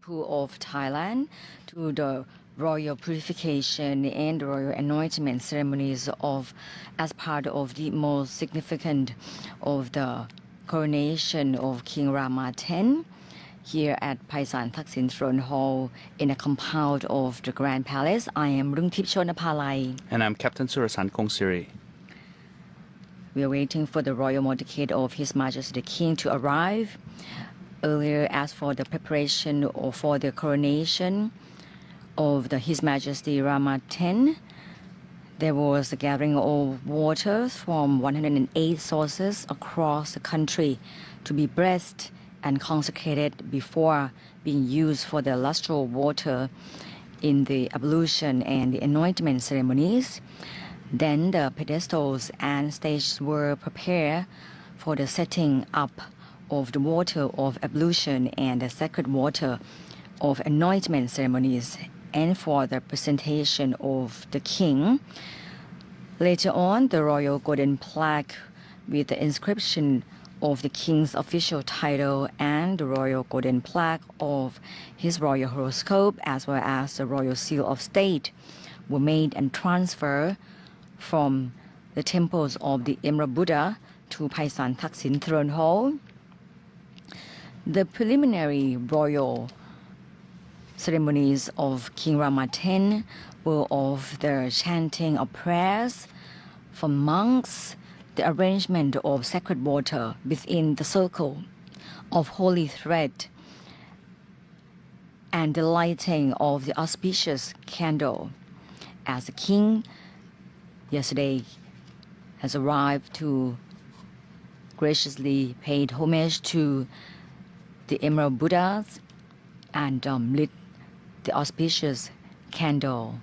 Pool of Thailand to the royal purification and royal anointment ceremonies as part of the most significant of the coronation of King Rama X here at Paisan Thaksin Throne Hall in a compound of the Grand Palace. I am Rungtip Chonapalai. And I'm Captain Surasan Kongsiri. We are waiting for the royal motorcade of His Majesty the King to arrive. Earlier, as for the preparation or for the coronation of His Majesty Rama X, there was a gathering of water from 108 sources across the country to be blessed and consecrated before being used for the lustral water in the ablution and the anointment ceremonies. Then the pedestals and stages were prepared for the setting up of the water of ablution and the sacred water of anointment ceremonies and for the presentation of the king. Later on, the royal golden plaque with the inscription of the king's official title and the royal golden plaque of his royal horoscope as well as the royal seal of state were made and transferred from the temples of the Emerald Buddha to Paisan Thaksin Throne Hall. The preliminary royal ceremonies of King Rama X were of the chanting of prayers from monks, the arrangement of sacred water within the circle of holy thread, and the lighting of the auspicious candle. As the king yesterday has arrived to graciously pay homage to the Emerald Buddhas and lit the auspicious candle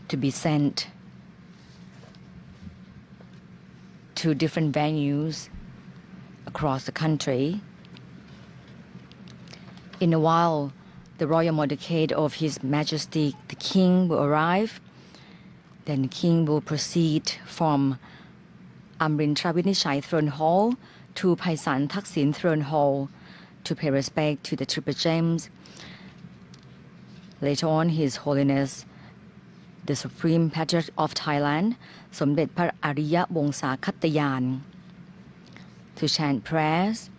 to be sent to different venues across the country. In a while, the royal motorcade of His Majesty the King will arrive. Then the King will proceed from Amrintra Vinichai Throne Hall to Paisan Thaksin Throne Hall to pay respect to the Triple Gems. Later on, His Holiness, the Supreme Patriarch of Thailand, Somdet Phra Ariya Wongsa Khattayan, to chant prayers.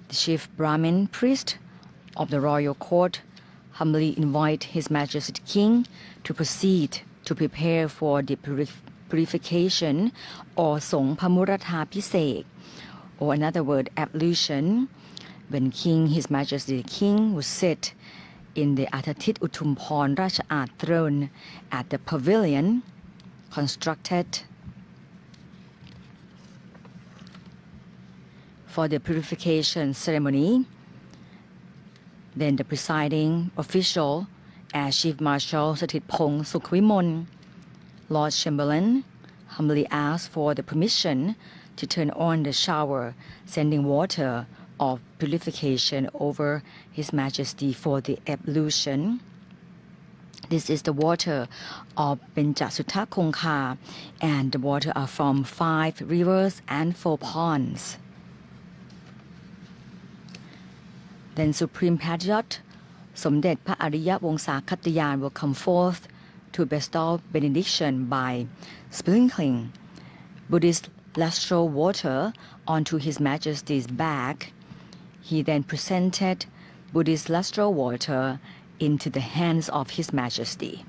The chief Brahmin priest of the royal court humbly invite His Majesty the King to proceed to prepare for the purification or Song Pamuratha Pisek, or another word, ablution, when His Majesty the King will sit in the Atatit Utumpon Racha throne at the pavilion constructed for the purification ceremony. Then the presiding official as Chief Marshal Satithpong Sukhvimol, Lord Chamberlain, humbly asked for the permission to turn on the shower, sending water of purification over His Majesty for the ablution. This is the water of Benjasutta Kongkha, and the water are from 5 rivers and 4 ponds. Then Supreme Patriarch Somdet Phra Ariya Wongsa Khattayan will come forth to bestow benediction by sprinkling Buddhist lustral water onto His Majesty's back. He then presented Buddhist lustral water into the hands of His Majesty.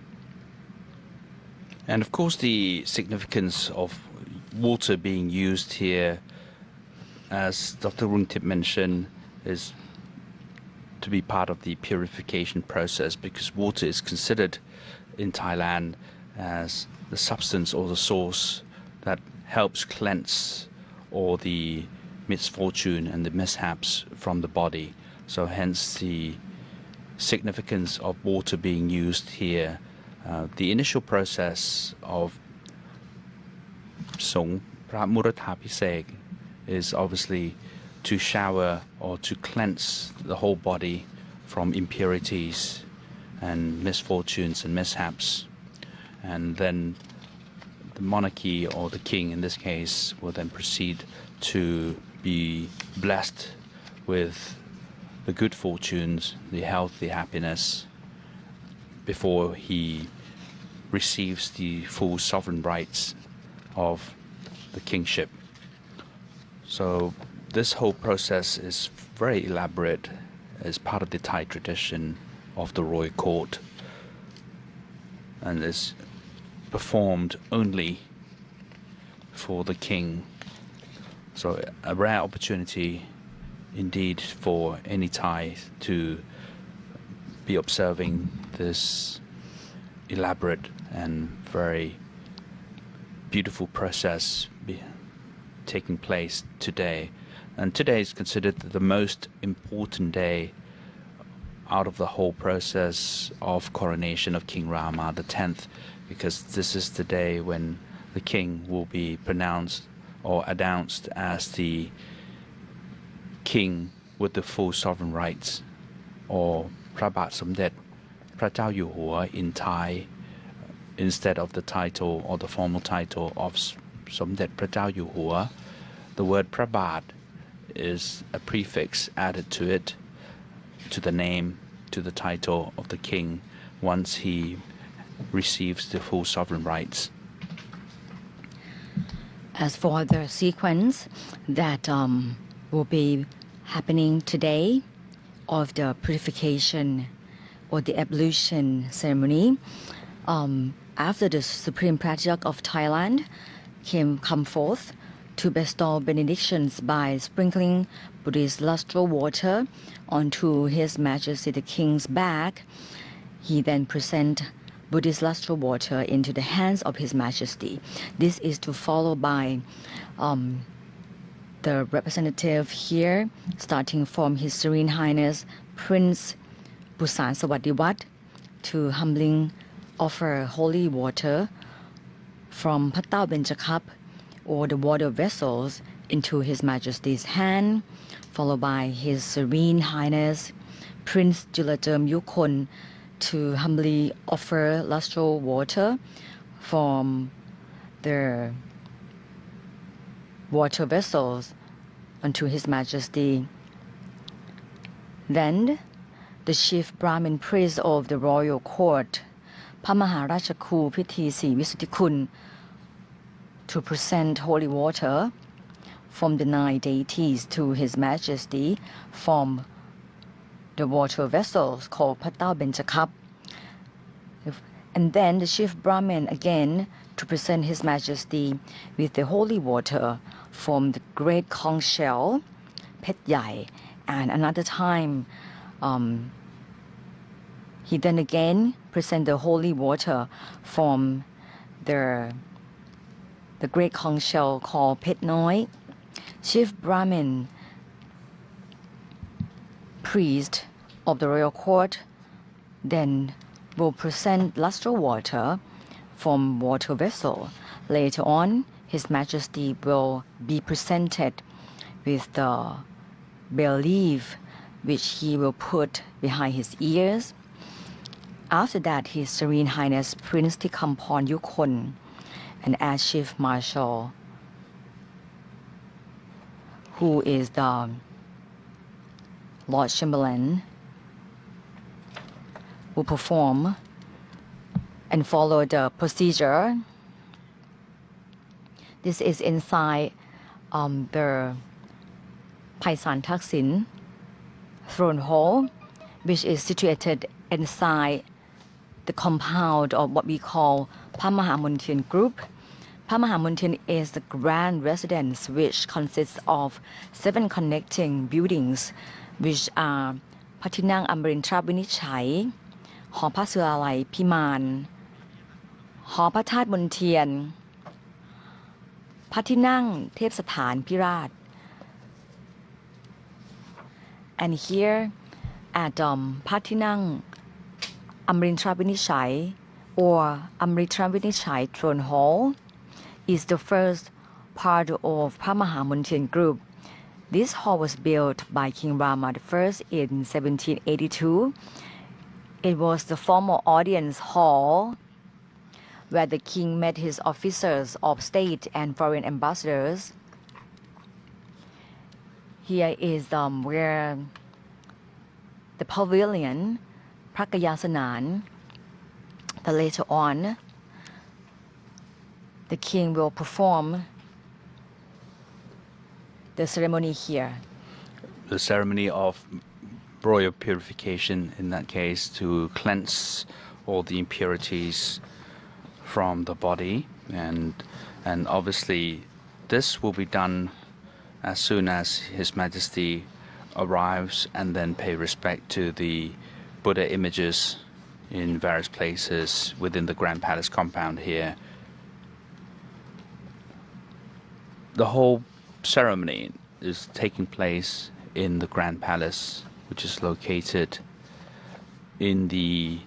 And of course, the significance of water being used here, as Dr. Rungtip mentioned, is to be part of the purification process, because water is considered in Thailand as the substance or the source that helps cleanse all the misfortune and the mishaps from the body. So hence the significance of water being used here. The initial process of Song Pamuratha Pisek is obviously to shower or to cleanse the whole body from impurities and misfortunes and mishaps. And then the monarchy, or the king in this case, will then proceed to be blessed with the good fortunes, the health, the happiness, before he receives the full sovereign rights of the kingship. So this whole process is very elaborate as part of the Thai tradition of the royal court, and is performed only for the king. So a rare opportunity indeed for any Thai to be observing this elaborate and very beautiful process taking place today. And today is considered the most important day out of the whole process of coronation of King Rama the 10th, because this is the day when the king will be pronounced or announced as the king with the full sovereign rights, or พระบาทสมเด็จพระเจ้าอยู่หัว in Thai, instead of the title or the formal title of สมเด็จพระเจ้าอยู่หัว. The word พระบาท is a prefix added to it, to the name, to the title of the king once he receives the full sovereign rights. As for the sequence that will be happening today of the purification or the ablution ceremony, after the Supreme Patriarch of Thailand come forth to bestow benedictions by sprinkling Buddhist lustral water onto His Majesty the King's back, he then present Buddhist lustral water into the hands of His Majesty. This is to follow by the representative here, starting from His Serene Highness Prince Busan Sawadiwat, to humbling offer holy water from Patao Benja cup or the water vessels into His Majesty's hand, followed by His Serene Highness Prince Julajem Yukon to humbly offer lustral water from the water vessels unto His Majesty. Then the chief Brahmin priest of the royal court, พระมหาราชครูพิธีศรีวิสุทธิคุณ to present holy water from the 9 deities to His Majesty from the water vessels called Patao Benja cup. And then the chief Brahmin again to present His Majesty with the holy water from the great conch shell, Pet Yai. And another time, he then again present the holy water from the great conch shell called Pet Noi. Chief Brahmin priest of the royal court then will present lustral water from water vessel. Later on, His Majesty will be presented with the bell leaf, which he will put behind his ears. After that, His Serene Highness Prince Tikampon Yukon and as Chief Marshal, who is the Lord Chamberlain, will perform and follow the procedure. This is inside the Paisan Thaksin throne hall, which is situated inside the compound of what we call Pamahamuntian Group. Pamahamuntian is the grand residence which consists of 7 connecting buildings, which are พระที่นั่งอมรินทรวินิจฉัย หอพระสุราลัยพิมาน หอพระธาตุมนเทียน พระที่นั่งเทพสถานพิราช And here at พระที่นั่งอมรินทรวินิจฉัย or อมรินทรวินิจฉัย Throne Hall is the first part of Pamahamuntian Group. This hall was built by King Rama I in 1782. It was the formal audience hall where the king met his officers of state and foreign ambassadors. Here is where the pavilion พระกยาสนาน that later on the king will perform the ceremony here. The ceremony of royal purification, in that case, to cleanse all the impurities from the body, and obviously this will be done as soon as His Majesty arrives, and then pay respect to the Buddha images in various places within the Grand Palace compound here. The whole ceremony is taking place in the Grand Palace, which is located in the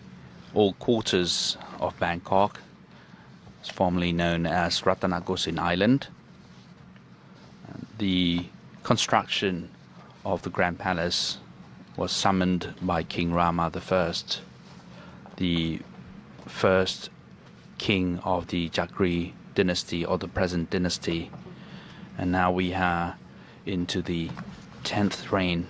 old quarters of Bangkok. It's formerly known as Ratanakosin Island. The construction of the Grand Palace was summoned by King Rama I, the first king of the Jagri dynasty, or the present dynasty. And now we are into the 10th reign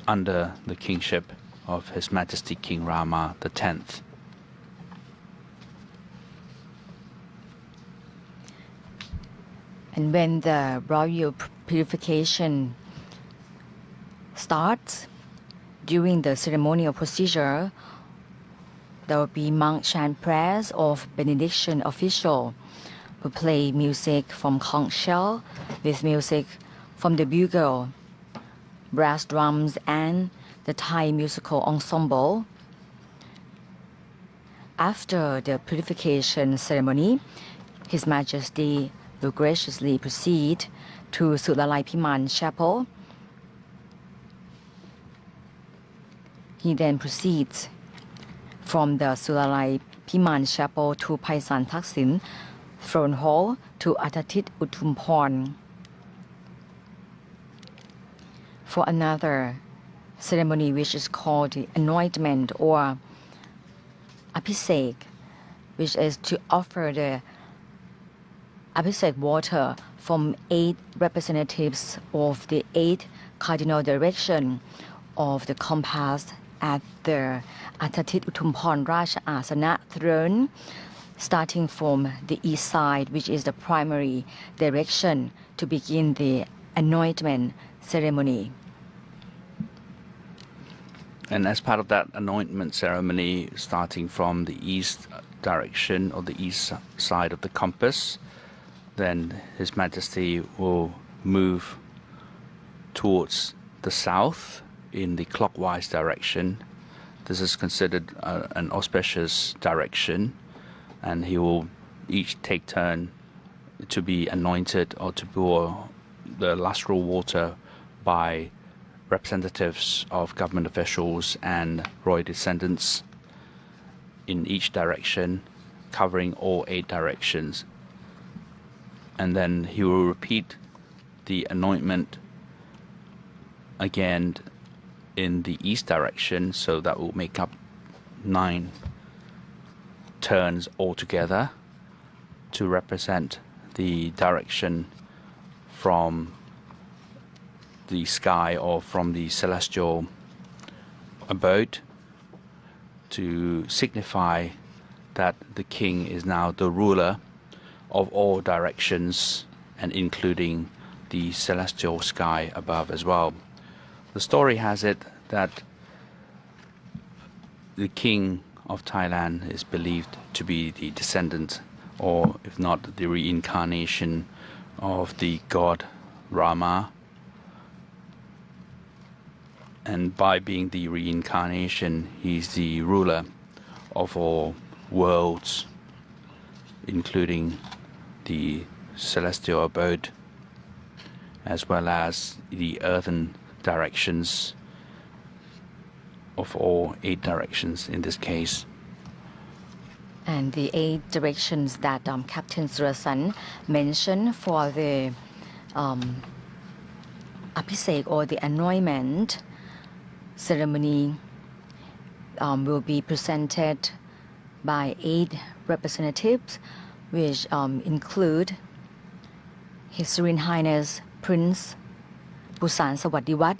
under the kingship of His Majesty King Rama X. And when the royal purification starts, during the ceremonial procedure, there will be monk chant prayers of benediction official who play music from conch shell with music from the bugle, brass drums, and the Thai musical ensemble. After the purification ceremony, His Majesty will graciously proceed to Sulalai Piman Chapel. He then proceeds from the Sulalai Piman Chapel to Paisan Thaksin Throne Hall to Atatit Utumporn for another ceremony which is called the anointment or Abhisek, which is to offer the Abhisek water from 8 representatives of the 8 cardinal direction of the compass at the Atatit Utumporn Raja Asana throne, starting from the east side, which is the primary direction, to begin the anointment ceremony. And as part of that anointment ceremony, starting from the east direction or the east side of the compass, then His Majesty will move towards the south in the clockwise direction. This is considered an auspicious direction, and he will each take turn to be anointed or to pour the lustral water by representatives of government officials and royal descendants in each direction, covering all 8 directions. And then he will repeat the anointment again in the east direction, so that will make up 9 turns altogether to represent the direction from the sky or from the celestial abode, to signify that the king is now the ruler of all directions, and including the celestial sky above as well. The story has it that the king of Thailand is believed to be the descendant, or if not the reincarnation, of the god Rama. And by being the reincarnation, he's the ruler of all worlds, including the celestial abode, as well as the earthen directions of all 8 directions in this case. And the 8 directions that Captain Surasan mentioned for the Abhisek or the anointment ceremony will be presented by 8 representatives, which include His Serene Highness Prince Busan Sawadiwat,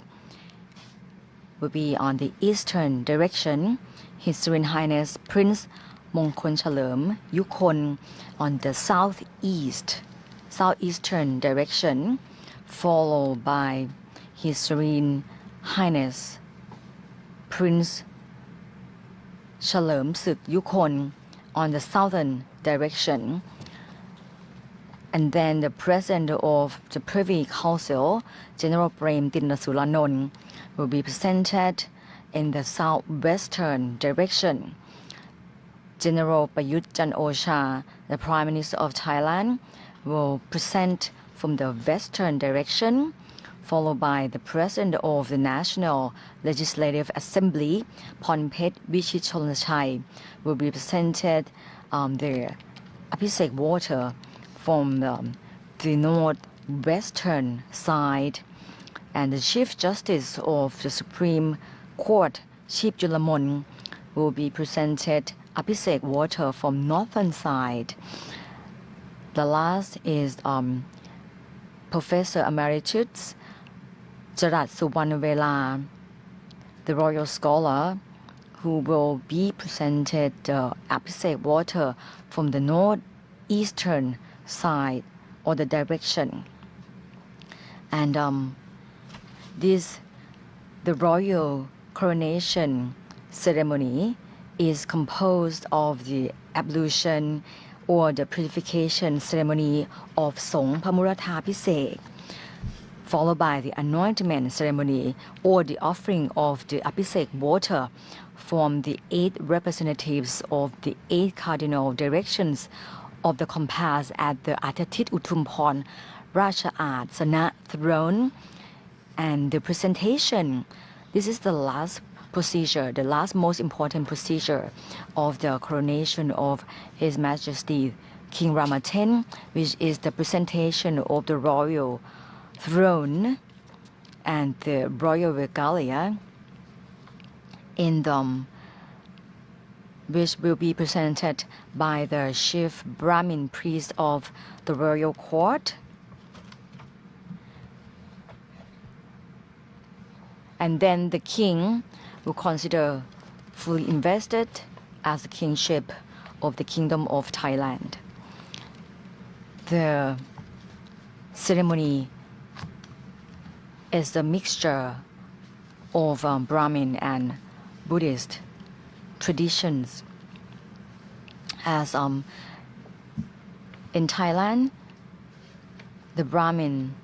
will be on the eastern direction. His Serene Highness Prince Mongkol Chalerm Yukon on the southeastern direction, followed by His Serene Highness Prince Chalerm Suk Yukon on the southern direction. And then the President of the Privy Council, General Prem Tinasulanon, will be presented in the southwestern direction. General Prayut Chan-o-cha, the Prime Minister of Thailand, will present from the western direction, followed by the President of the National Legislative Assembly, Pornphet Vichitcholnachai, will be presented the Abhisek water from the northwestern side, and the Chief Justice of the Supreme Court, Chief Julamon, will be presented Abhisek water from northern side. The last is Professor Emeritus Jarat Subarnavela, the royal scholar, who will be presented Abhisek water from the northeastern side or the direction. And the Royal Coronation Ceremony is composed of the ablution or the purification ceremony of Song Pamurata Pisek, followed by the anointment ceremony or the offering of the Abhisek water from the 8 representatives of the 8 cardinal directions of the compass at the Atatit Utumpon Raja Sana throne. And the presentation, this is the last procedure, the last most important procedure of the coronation of His Majesty King Rama X, which is the presentation of the royal throne and the royal regalia in them, which will be presented by the chief Brahmin priest of the royal court. And then the king will consider fully invested as the kingship of the Kingdom of Thailand. The ceremony is a mixture of Brahmin and Buddhist traditions. As in Thailand, the Brahmin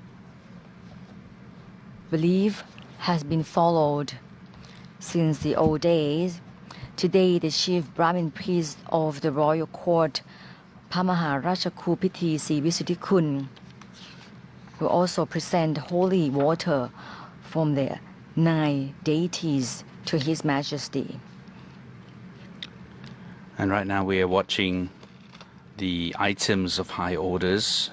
belief has been followed since the old days. Today, the chief Brahmin priest of the royal court, Pamaharachaku Sri Visuddhikun, will also present holy water from the 9 deities to His Majesty. And right now we are watching the items of high orders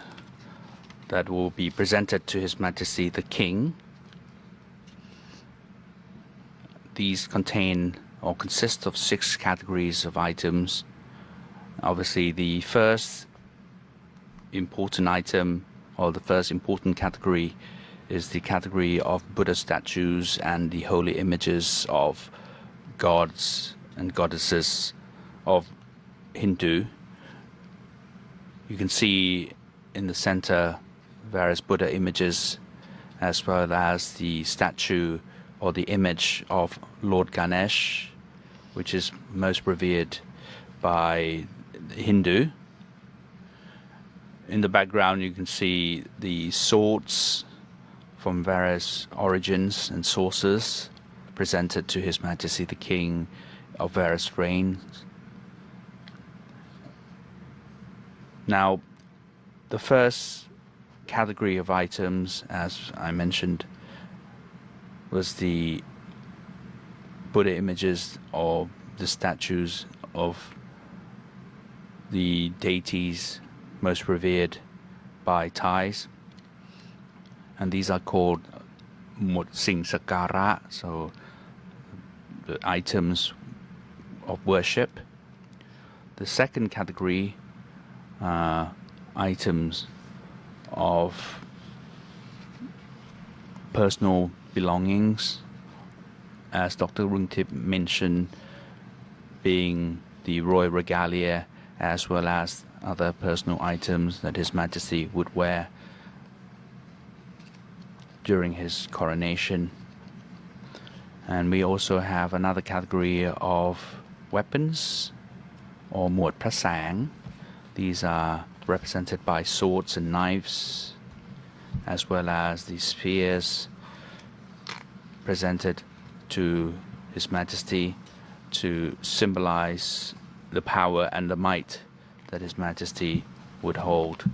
that will be presented to His Majesty the King. These contain or consist of 6 categories of items. Obviously, the first important item or the first important category is the category of Buddha statues and the holy images of gods and goddesses of Hindu. You can see in the center various Buddha images as well as the statue or the image of Lord Ganesh, which is most revered by the Hindu. In the background you can see the swords from various origins and sources presented to His Majesty the King of various reigns. Now, the first category of items, as I mentioned, was the Buddha images or the statues of the deities most revered by Thais. And these are called Mot Sing Sakara, so the items of worship. The second category, items of personal belongings as Dr. Rungtip mentioned, being the royal regalia as well as other personal items that His Majesty would wear during his coronation. And we also have another category of weapons or หมวดพระแสง. These are represented by swords and knives, as well as the spears presented to His Majesty to symbolize the power and the might that His Majesty would hold.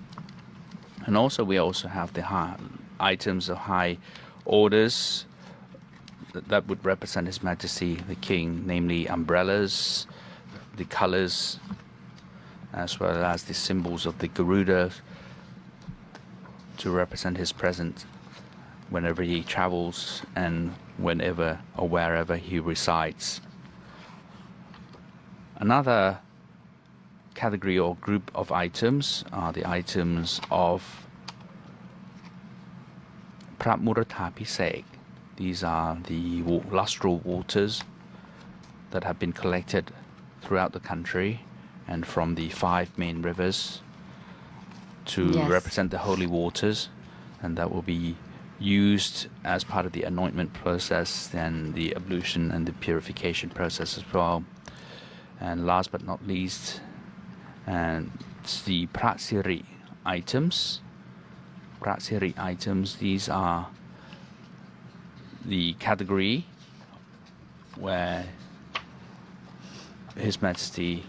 And also we also have the items of high orders that would represent His Majesty the King, namely umbrellas, the colors, as well as the symbols of the Garuda to represent his presence whenever he travels and whenever or wherever he resides. Another category or group of items are the items of พระมุรธาภิเษก. These are the lustral waters that have been collected throughout the country and from the 5 main rivers to represent the holy waters, and that will be used as part of the anointment process and the ablution and the purification process as well. And last but not least, and the prasiri items. Prasiri items, these are the category where His Majesty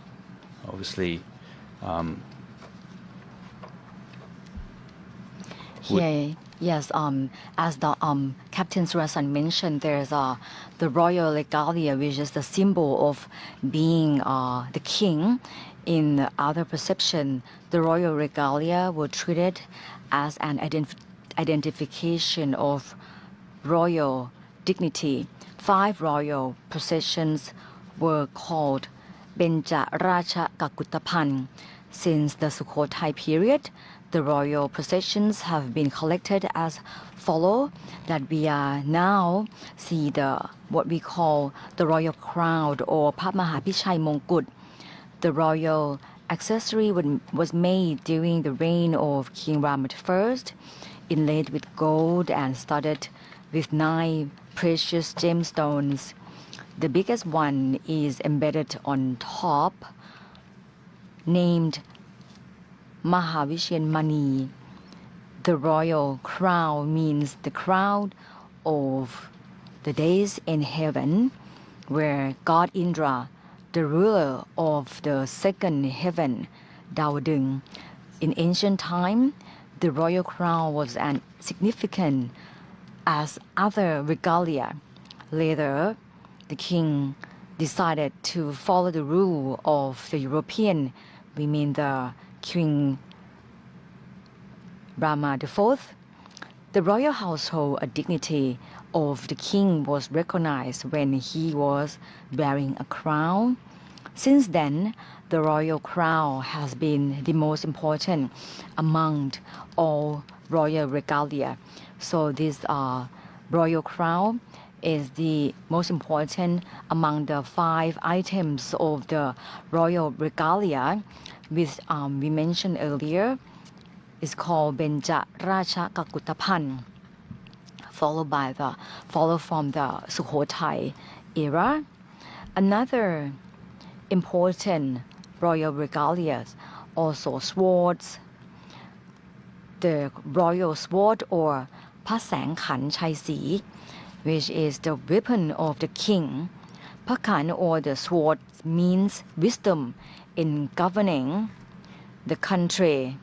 obviously Yes, as the Captain Surasan mentioned, there's the royal regalia, which is the symbol of being the king. In other perception, the royal regalia were treated as an identification of royal dignity. 5 royal processions were called Benja Racha Kakutapan. Since the Sukhothai period, the royal processions have been collected as follow, that we are now see what we call the royal crown or พระมหาพิชัยมงกุฎ. The royal accessory was made during the reign of King Rama I, inlaid with gold and studded with 9 precious gemstones. The biggest one is embedded on top, named Mahavishyan Mani. The royal crown means the crown of the days in heaven, where God Indra, the ruler of the second heaven, Dawdung. In ancient time, the royal crown was as significant as other regalia. Later, the king decided to follow the rule of the European, we mean the King Rama IV. The royal household dignity of the king was recognized when he was wearing a crown. Since then, the royal crown has been the most important among all royal regalia. So this royal crown is the most important among the 5 items of the royal regalia, which we mentioned earlier, is called Benja Racha Kakutapan, followed from the Sukhothai era. Another important royal regalia, also swords. The royal sword or พระแสงขันชัยศรี, which is the weapon of the king. พระขัน or the sword means wisdom in governing the country.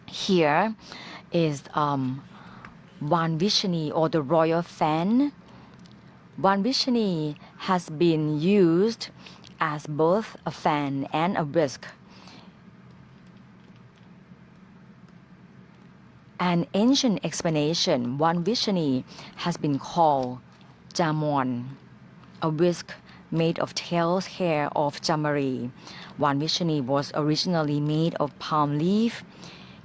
Here is Vanvishani or the royal fan. Vanvishani has been used as both a fan and a whisk. An ancient explanation, Vanvishani has been called Jamon, a whisk made of tail's hair of Jamari. Vanvishani was originally made of palm leaf.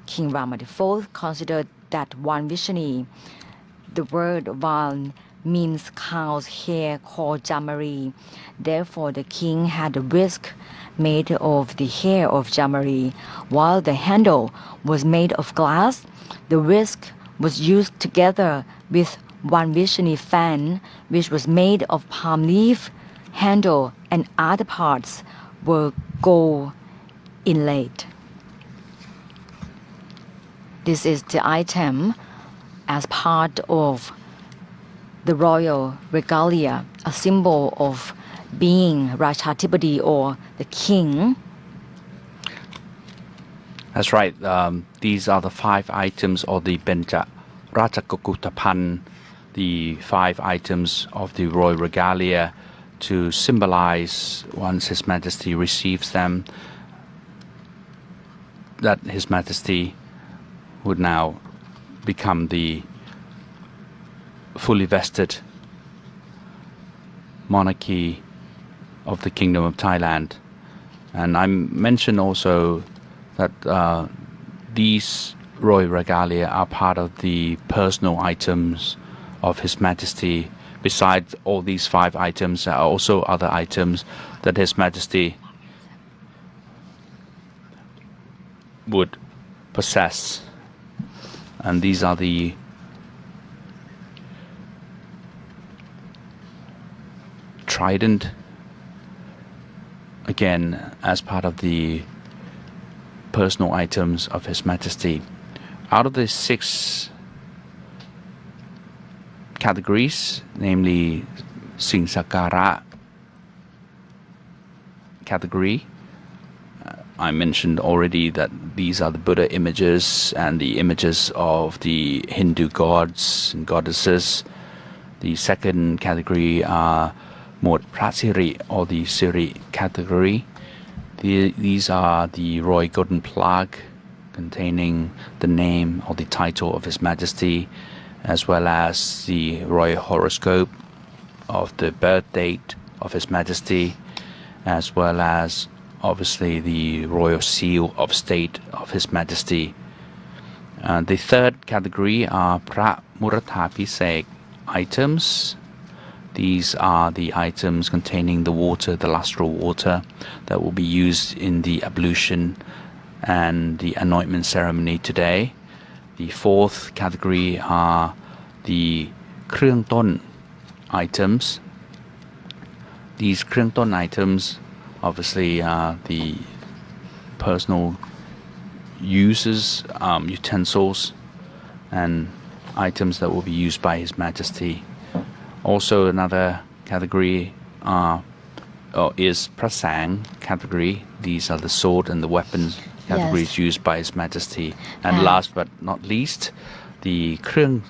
King Rama IV considered that Vanvishani, the word Van means cow's hair called jamari. Therefore, the king had a whisk made of the hair of jamari, while the handle was made of glass. The whisk was used together with one Vishnu fan, which was made of palm leaf, handle, and other parts were gold inlaid. This is the item as part of the royal regalia, a symbol of being Rajatipadi or the king. That's right. These are the 5 items of the Benja Rajakukutapan, the 5 items of the royal regalia to symbolize once His Majesty receives them, that His Majesty would now become the fully vested monarchy of the Kingdom of Thailand. And I mentioned also that these royal regalia are part of the personal items of His Majesty. Besides all these 5 items, there are also other items that His Majesty would possess. And these are the trident, again as part of the personal items of His Majesty. Out of the 6 categories, namely Sing Sakara category, I mentioned already that these are the Buddha images and the images of the Hindu gods and goddesses. The second category are Mod Prasiri or the Siri category. These are the royal golden plug containing the name or the title of His Majesty, as well as the royal horoscope of the birth date of His Majesty, as well as obviously the royal seal of state of His Majesty. The third category are Pra Murathapisek items. These are the items containing the water, the lustral water, that will be used in the ablution and the anointment ceremony today. The fourth category are the Krung Ton items. These Krung Ton items obviously are the personal uses, utensils and items that will be used by His Majesty. Also another category is Prasang category. These are the sword and the weapons categories used by His Majesty. And last but not least, the Krung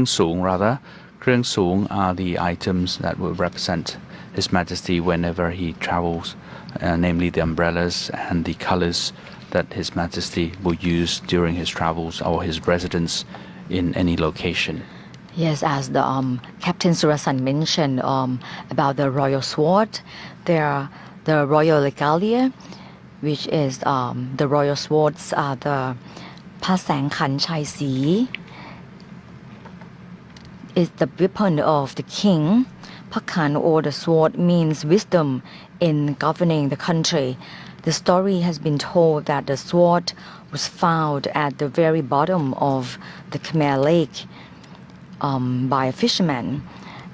Sung rather. Krung Sung are the items that will represent His Majesty whenever he travels, namely the umbrellas and the colors that His Majesty will use during his travels or his residence in any location. Yes, as the Captain Surasan mentioned about the royal sword, there are the royal regalia, which is the royal swords are the Pasang Khan Chai Si, is the weapon of the king. Pakhan or the sword means wisdom in governing the country. The story has been told that the sword was found at the very bottom of the Khmer Lake by a fisherman.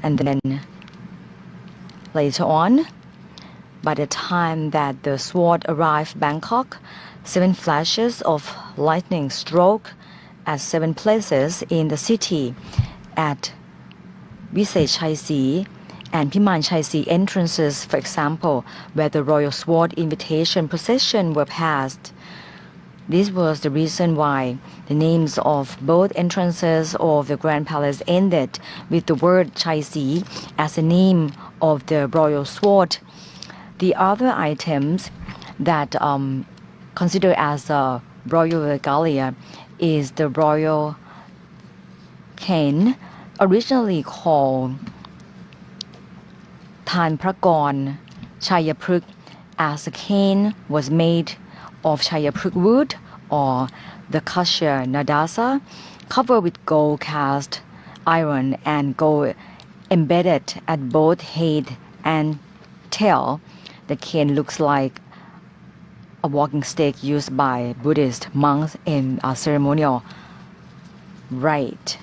And then later on, by the time that the sword arrived Bangkok, 7 flashes of lightning struck at 7 places in the city at Visay Chai Si and Piman Chai Si entrances, for example, where the royal sword invitation procession were passed. This was the reason why the names of both entrances of the Grand Palace ended with the word Chai Si as the name of the royal sword. The other items that considered as a royal regalia is the royal cane, originally called Tan Prakon Chayapruk, as the cane was made of Chayapruk wood or the kasha nadasa, covered with gold cast iron and gold embedded at both head and tail. The cane looks like a walking stick used by Buddhist monks in a ceremonial rite.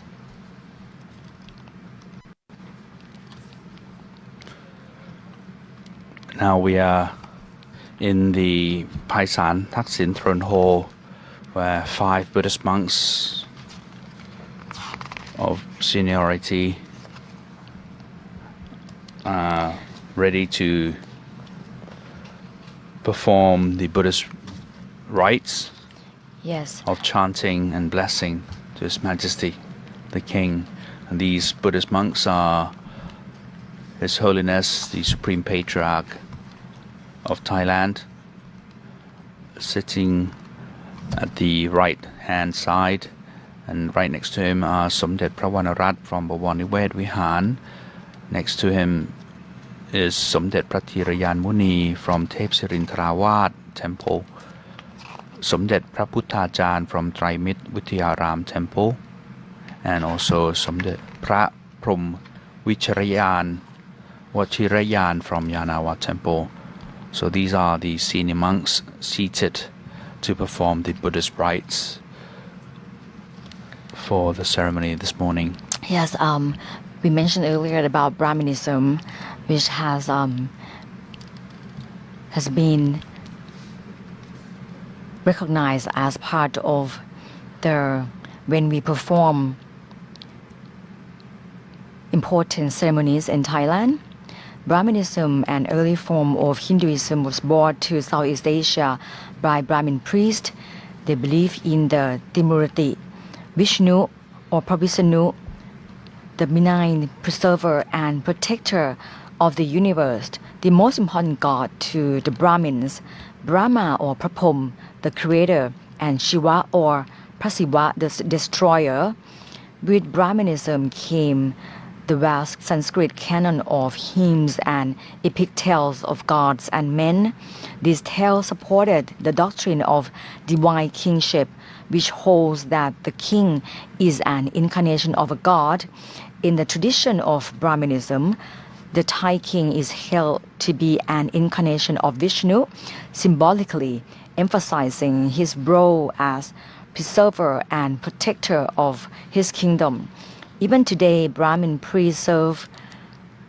Now we are in the Paisan Thaksin Throne Hall, where 5 Buddhist monks of seniority are ready to perform the Buddhist rites Yes. of chanting and blessing to His Majesty, the King. And these Buddhist monks are His Holiness, the Supreme Patriarch of Thailand, sitting at the right hand side, and right next to him are Somdet Pravanarat from Bawaniwed Vihan. Next to him is Somdet Pratirayan Muni from Tep Sirintarawat Temple, Somdet Praputtajan from Traimit Vityaram Temple, and also Somdet Pra Prom Vicharayan Vachirayan from Yanawa Temple. So these are the senior monks seated to perform the Buddhist rites for the ceremony this morning. Yes, we mentioned earlier about Brahminism, which has been recognized as part of when we perform important ceremonies in Thailand. Brahminism, an early form of Hinduism, was brought to Southeast Asia by Brahmin priests. They believe in the Trimurti, Vishnu or Pravisanu, the benign preserver and protector of the universe, the most important god to the Brahmins, Brahma or Prapom, the creator, and Shiva or Prasiva, the destroyer. With Brahminism came the vast Sanskrit canon of hymns and epic tales of gods and men. These tales supported the doctrine of divine kingship, which holds that the king is an incarnation of a god. In the tradition of Brahminism, the Thai king is held to be an incarnation of Vishnu, symbolically emphasizing his role as preserver and protector of his kingdom. Even today, Brahmin priests serve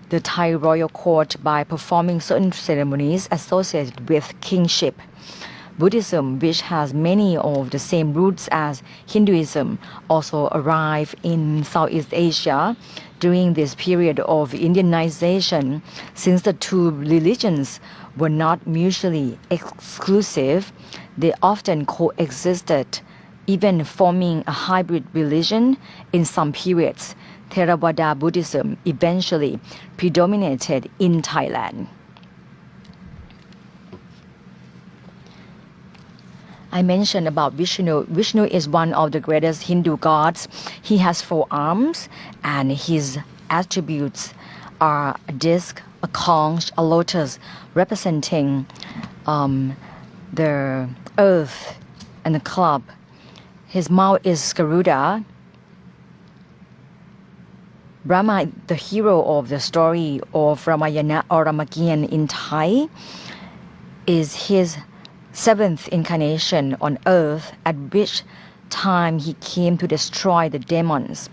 the Thai royal court by performing certain ceremonies associated with kingship. Buddhism, which has many of the same roots as Hinduism, also arrived in Southeast Asia during this period of Indianization. Since the two religions were not mutually exclusive, they often coexisted, even forming a hybrid religion in some periods. Theravada Buddhism eventually predominated in Thailand. I mentioned about Vishnu. Vishnu is one of the greatest Hindu gods. He has 4 arms, and his attributes are a disc, a conch, a lotus, representing the earth, and the club. His mouth is Garuda. Brahma, the hero of the story of Ramayana or Ramakian in Thai, is his 7th incarnation on earth, at which time he came to destroy the demons.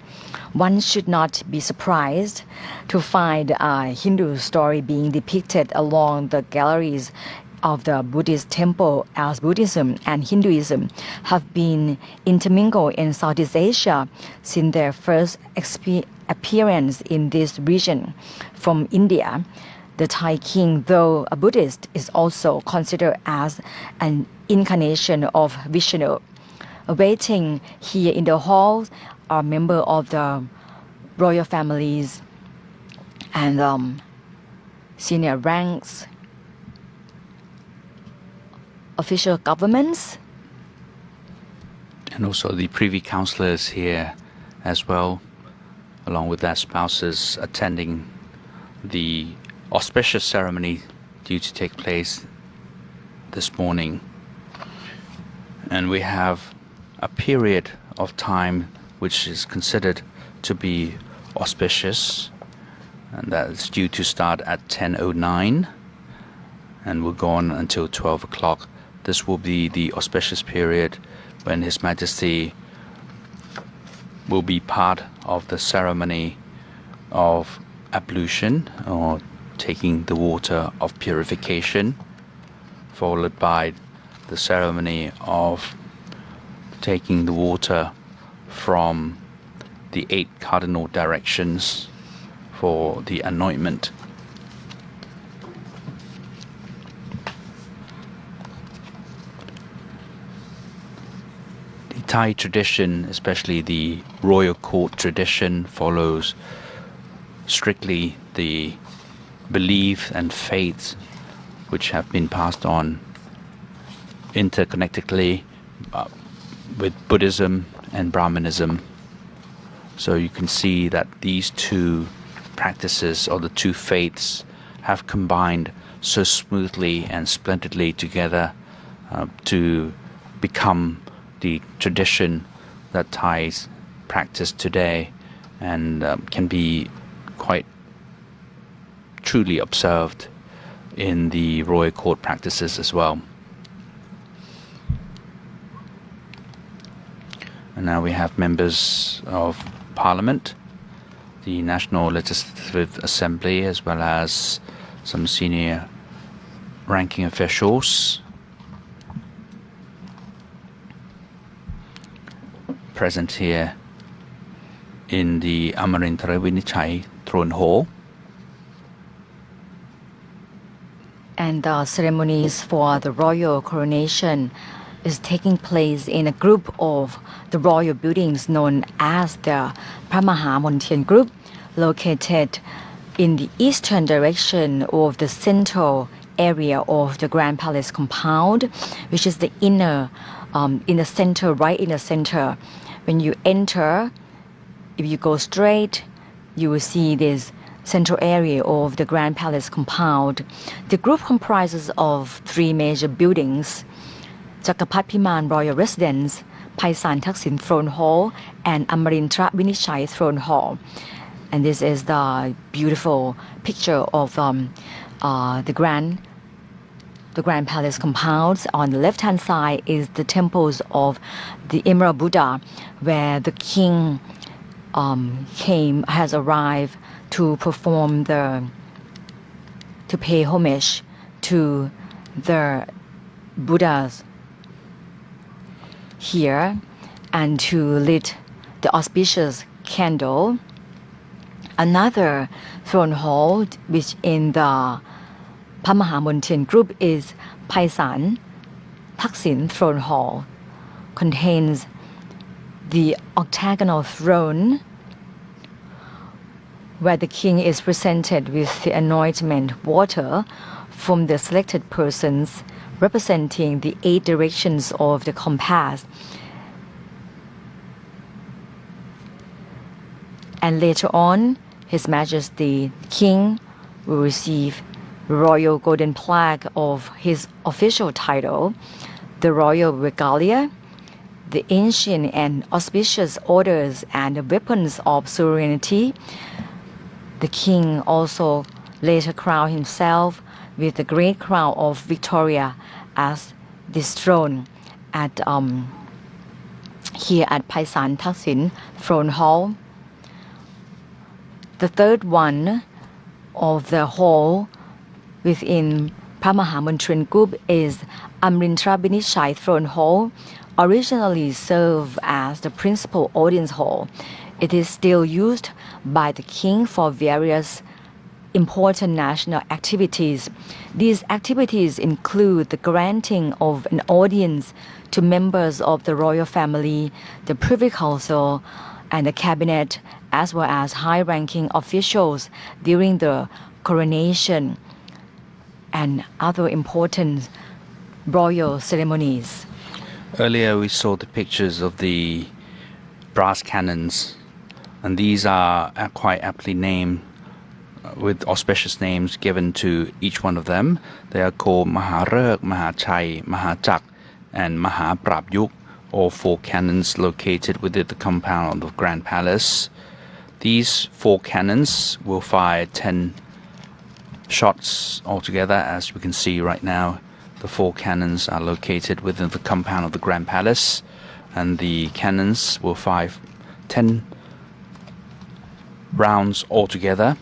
One should not be surprised to find a Hindu story being depicted along the galleries of the Buddhist temple, as Buddhism and Hinduism have been intermingled in Southeast Asia since their first appearance in this region. From India, the Thai king, though a Buddhist, is also considered as an incarnation of Vishnu. Waiting here in the hall are members of the royal families and senior ranks, official governments, And also the privy councillors here as well, along with their spouses, attending the auspicious ceremony due to take place this morning. And we have a period of time which is considered to be auspicious, and that is due to start at 10:09 and will go on until 12 o'clock. This will be the auspicious period when His Majesty will be part of the ceremony of ablution, or taking the water of purification, followed by the ceremony of taking the water from the 8 cardinal directions for the anointment. The Thai tradition, especially the royal court tradition, follows strictly the belief and faith which have been passed on interconnectedly with Buddhism and Brahmanism. So you can see that these two practices, or the two faiths, have combined so smoothly and splendidly together to become the tradition that Thais practice today, and can be quite truly observed in the royal court practices as well. And now we have members of Parliament, the National Legislative Assembly, as well as some senior ranking officials present here in the Amarintara Vinichai Throne Hall. And the ceremonies for the royal coronation is taking place in a group of the royal buildings known as the Pramahamontien Group, located in the eastern direction of the central area of the Grand Palace compound, which is the inner, in the center, right in the center. When you enter, if you go straight, you will see this central area of the Grand Palace compound. The group comprises of 3 major buildings: Chakapat Piman Royal Residence, Paisan Thaksin Throne Hall, and Amarintra Vinichai Throne Hall. And this is the beautiful picture of the Grand Palace compounds. On the left-hand side is the temples of the Emerald Buddha, where the king has arrived to pay homage to the Buddhas here, and to lit the auspicious candle. Another throne hall, which in the Pamahamontien Group is Paisan Thaksin Throne Hall, contains the octagonal throne where the king is presented with the anointment water from the selected persons representing the 8 directions of the compass. And later on, His Majesty the King will receive royal golden plaque of his official title, the royal regalia, the ancient and auspicious orders and the weapons of sovereignty. The king also later crowned himself with the great crown of Victoria as this throne at here at Paisan Thaksin Throne Hall. The third one of the hall within Pamahamontien Group is Amrintra Vinichai Throne Hall, originally served as the principal audience hall. It is still used by the king for various important national activities. These activities include the granting of an audience to members of the royal family, the Privy Council, and the cabinet, as well as high-ranking officials during the coronation and other important royal ceremonies. Earlier we saw the pictures of the brass cannons, and these are quite aptly named with auspicious names given to each one of them. They are called Maharek, Mahachai, Mahachak, and Maha Prabhyuk, or 4 cannons located within the compound of the Grand Palace. These 4 cannons will fire 10 shots altogether. As we can see right now, the 4 cannons are located within the compound of the Grand Palace, and the cannons will fire 10 rounds altogether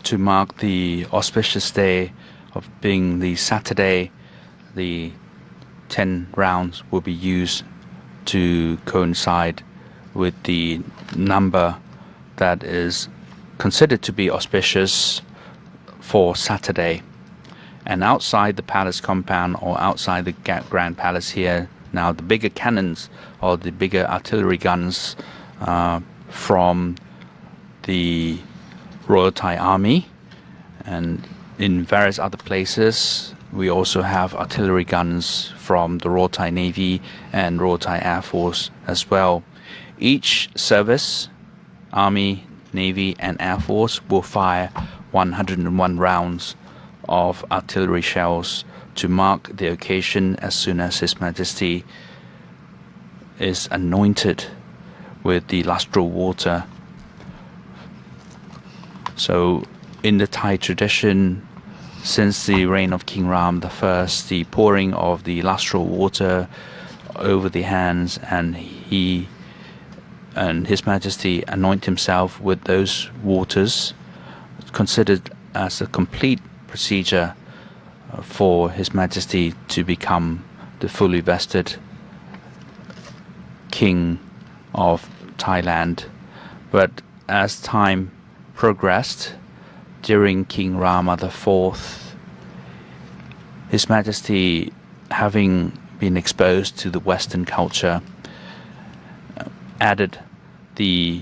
to mark the auspicious day of being the Saturday. The 10 rounds will be used to coincide with the number that is considered to be auspicious for Saturday. And outside the palace compound, or outside the Grand Palace here, now the bigger cannons or the bigger artillery guns from the Royal Thai Army, and in various other places we also have artillery guns from the Royal Thai Navy and Royal Thai Air Force as well. Each service, Army, Navy and Air Force, will fire 101 rounds of artillery shells to mark the occasion as soon as His Majesty is anointed with the lustral water. So in the Thai tradition, since the reign of King Ram I, the pouring of the lustral water over the hands, and His Majesty anoint himself with those waters, considered as a complete procedure for His Majesty to become the fully vested King of Thailand. But as time progressed, during King Rama IV, His Majesty, having been exposed to the Western culture, added the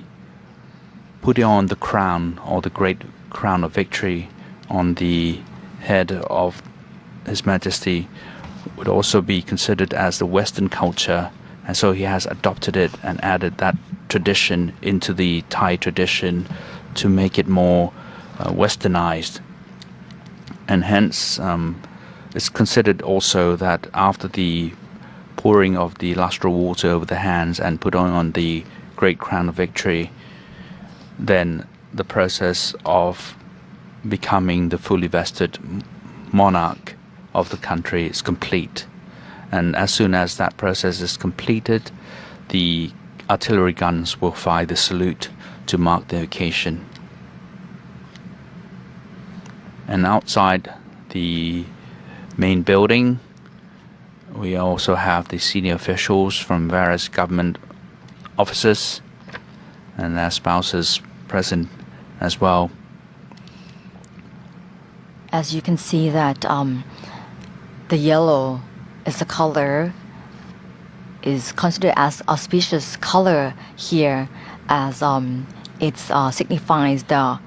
putting on the crown, or the great crown of victory, on the head of His Majesty would also be considered as the Western culture, and so he has adopted it and added that tradition into the Thai tradition to make it more westernized. And hence it's considered also that after the pouring of the lustral water over the hands and put on the great crown of victory, then the process of becoming the fully vested monarch of the country is complete. And as soon as that process is completed, the artillery guns will fire the salute to mark the occasion. And outside the main building, we also have the senior officials from various government offices and their spouses present as well. As you can see that the yellow is the color, is considered as auspicious color here, as it signifies the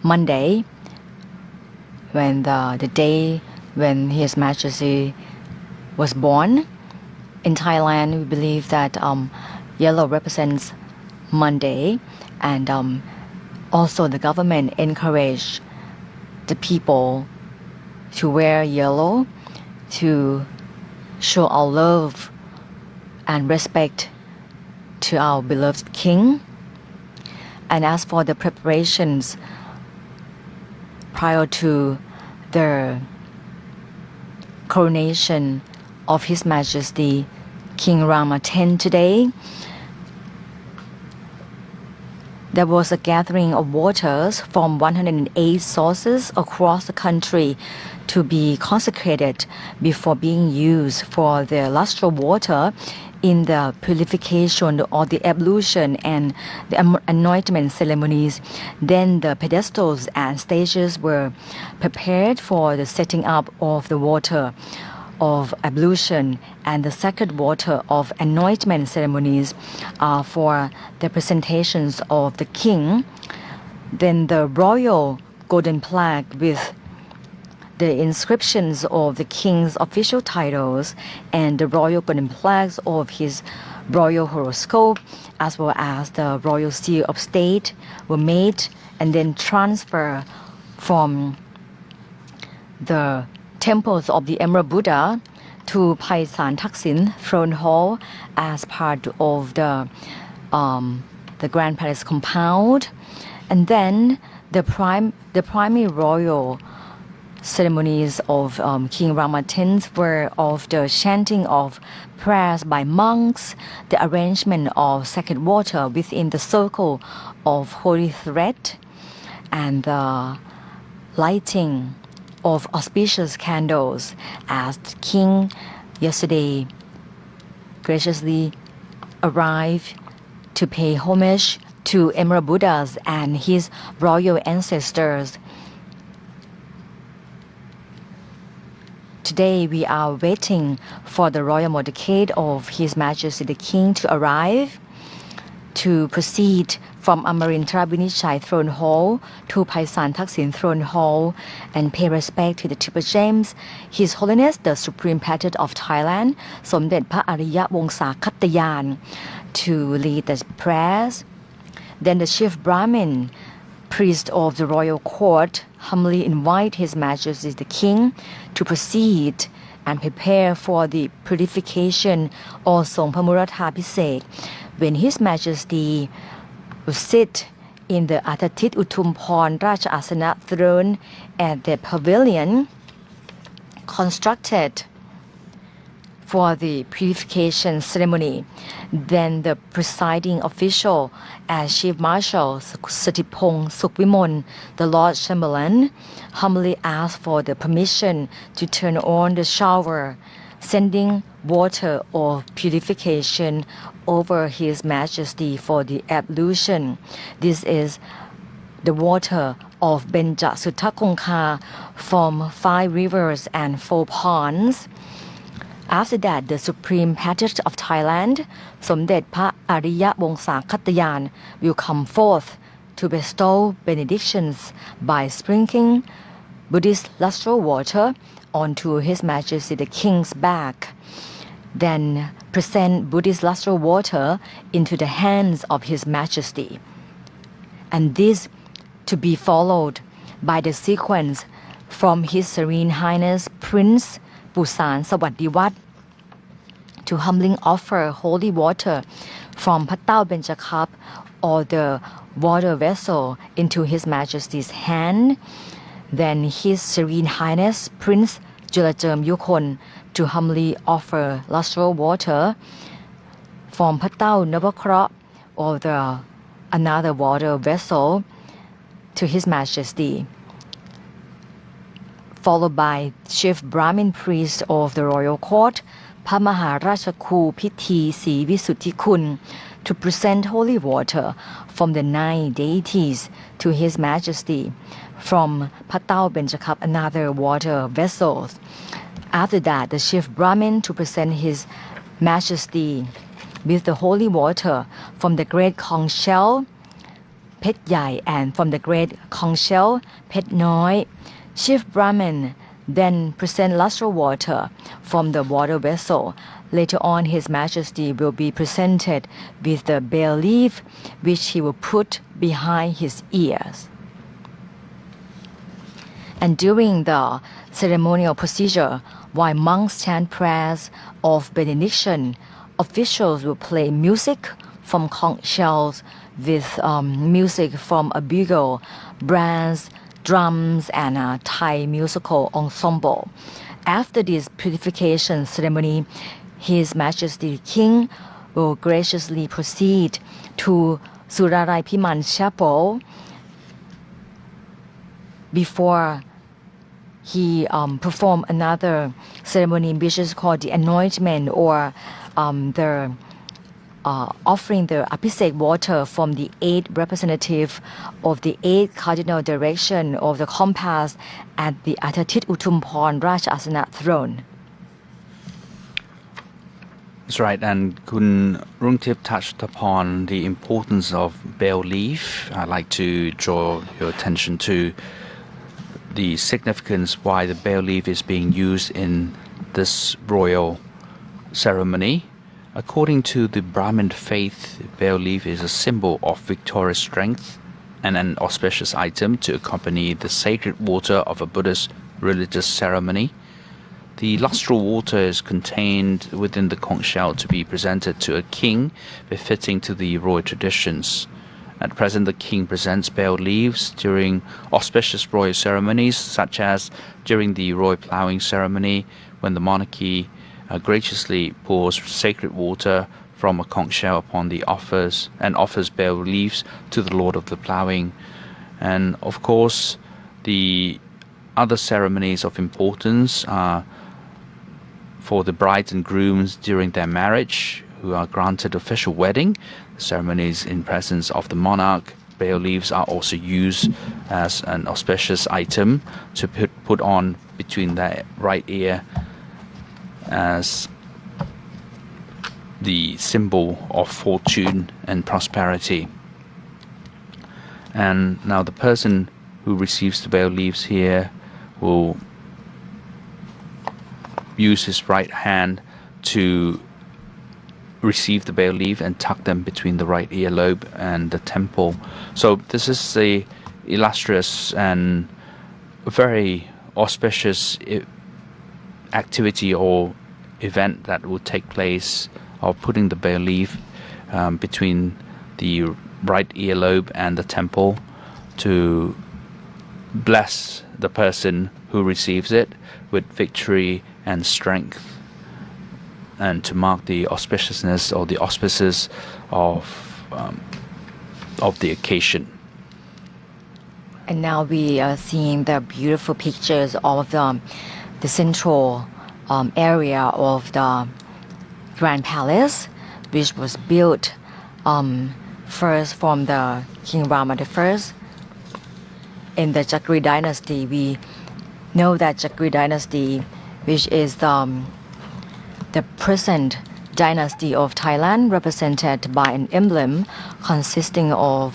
Monday, when the day when His Majesty was born. In Thailand, we believe that yellow represents Monday, and also the government encouraged the people to wear yellow to show our love and respect to our beloved King. And as for the preparations prior to the coronation of His Majesty King Rama X today, there was a gathering of waters from 108 sources across the country to be consecrated before being used for the lustral water in the purification or the ablution and the anointment ceremonies. Then the pedestals and stages were prepared for the setting up of the water of ablution and the sacred water of anointment ceremonies for the presentations of the king. Then the royal golden plaque with the inscriptions of the king's official titles and the royal golden plaques of his royal horoscope, as well as the royal seal of state, were made and then transferred from the temples of the Emerald Buddha to Paisan Thaksin Throne Hall as part of the Grand Palace compound. And then the primary royal ceremonies of King Rama X were of the chanting of prayers by monks, the arrangement of sacred water within the circle of holy thread, and the lighting of auspicious candles as the king yesterday graciously arrived to pay homage to Emerald Buddhas and his royal ancestors. Today we are waiting for the royal motorcade of His Majesty the King to arrive to proceed from Amarintra Vinichai Throne Hall to Paisan Thaksin Throne Hall and pay respect to the Triple Gems, His Holiness the Supreme Patriarch of Thailand, Somdet Pha Ariya Wongsa Khattayan, to lead the prayers. Then the chief Brahmin, priest of the royal court, humbly invite His Majesty the King to proceed and prepare for the purification or Song Pamuratha Pisek, when His Majesty will sit in the Atatit Utumphorn Raja Asana throne at the pavilion constructed for the purification ceremony. Then the presiding official as Chief Marshal Satipong Sukwimon, the Lord Chamberlain, humbly asked for the permission to turn on the shower, sending water of purification over His Majesty for the ablution. This is the water of Benja Suttakongkha from 5 rivers and 4 ponds. After that, the Supreme Patriarch of Thailand, Somdet Pha Ariya Wongsa Khattayan, will come forth to bestow benedictions by sprinkling Buddhist lustral water onto His Majesty the King's back. Then present Buddhist lustral water into the hands of His Majesty. And this to be followed by the sequence from His Serene Highness Prince Pusan Sawatdiwat to humbling offer holy water from Patao Benja cup or the water vessel into His Majesty's hand. Then His Serene Highness Prince Julajem Yukon to humbly offer lustral water from Patao Navakra or the another water vessel to His Majesty, followed by Chief Brahmin priest of the royal court, Pha Maharachaku Pithi Si Visuddhi Kun, to present holy water from the 9 deities to His Majesty from Patao Benjacup another water vessels. After that, the chief Brahmin to present His Majesty with the holy water from the great conch shell Phet Yai and from the great conch shell Phet Noi. Chief Brahmin then present lustral water from the water vessel. Later on, His Majesty will be presented with the bay leaf, which he will put behind his ears. And during the ceremonial procedure, while monks chant prayers of benediction, officials will play music from conch shells with music from a bugle, brass, drums, and a Thai musical ensemble. After this purification ceremony, His Majesty the King will graciously proceed to Surarai Piman Chapel before he perform another ceremony which is called the anointment or the offering the Abhisek water from the 8 representative of the 8 cardinal direction of the compass at the Atatit Utumphorn Raja Asana throne. That's right, and Kun Rungtip touched upon the importance of bay leaf. I'd like to draw your attention to the significance why the bay leaf is being used in this royal ceremony. According to the Brahmin faith, bay leaf is a symbol of victorious strength and an auspicious item to accompany the sacred water of a Buddhist religious ceremony. The lustral water is contained within the conch shell to be presented to a king, befitting to the royal traditions. At present, the king presents bay leaves during auspicious royal ceremonies, such as during the royal ploughing ceremony, when the monarchy graciously pours sacred water from a conch shell upon the offers bay leaves to the lord of the ploughing. And of course, the other ceremonies of importance are for the brides and grooms during their marriage, who are granted official wedding ceremonies in presence of the monarch. Bay leaves are also used as an auspicious item to put on between their right ear as the symbol of fortune and prosperity. And now the person who receives the bay leaves here will use his right hand to receive the bay leaf and tuck them between the right earlobe and the temple. So this is a illustrious and very auspicious activity or event that will take place of putting the bay leaf between the right earlobe and the temple to bless the person who receives it with victory and strength, and to mark the auspiciousness or the auspices of the occasion. And now we are seeing the beautiful pictures of the central area of the Grand Palace, which was built first from the King Rama I. In the Chakri dynasty, we know that Chakri dynasty, which is the present dynasty of Thailand, represented by an emblem consisting of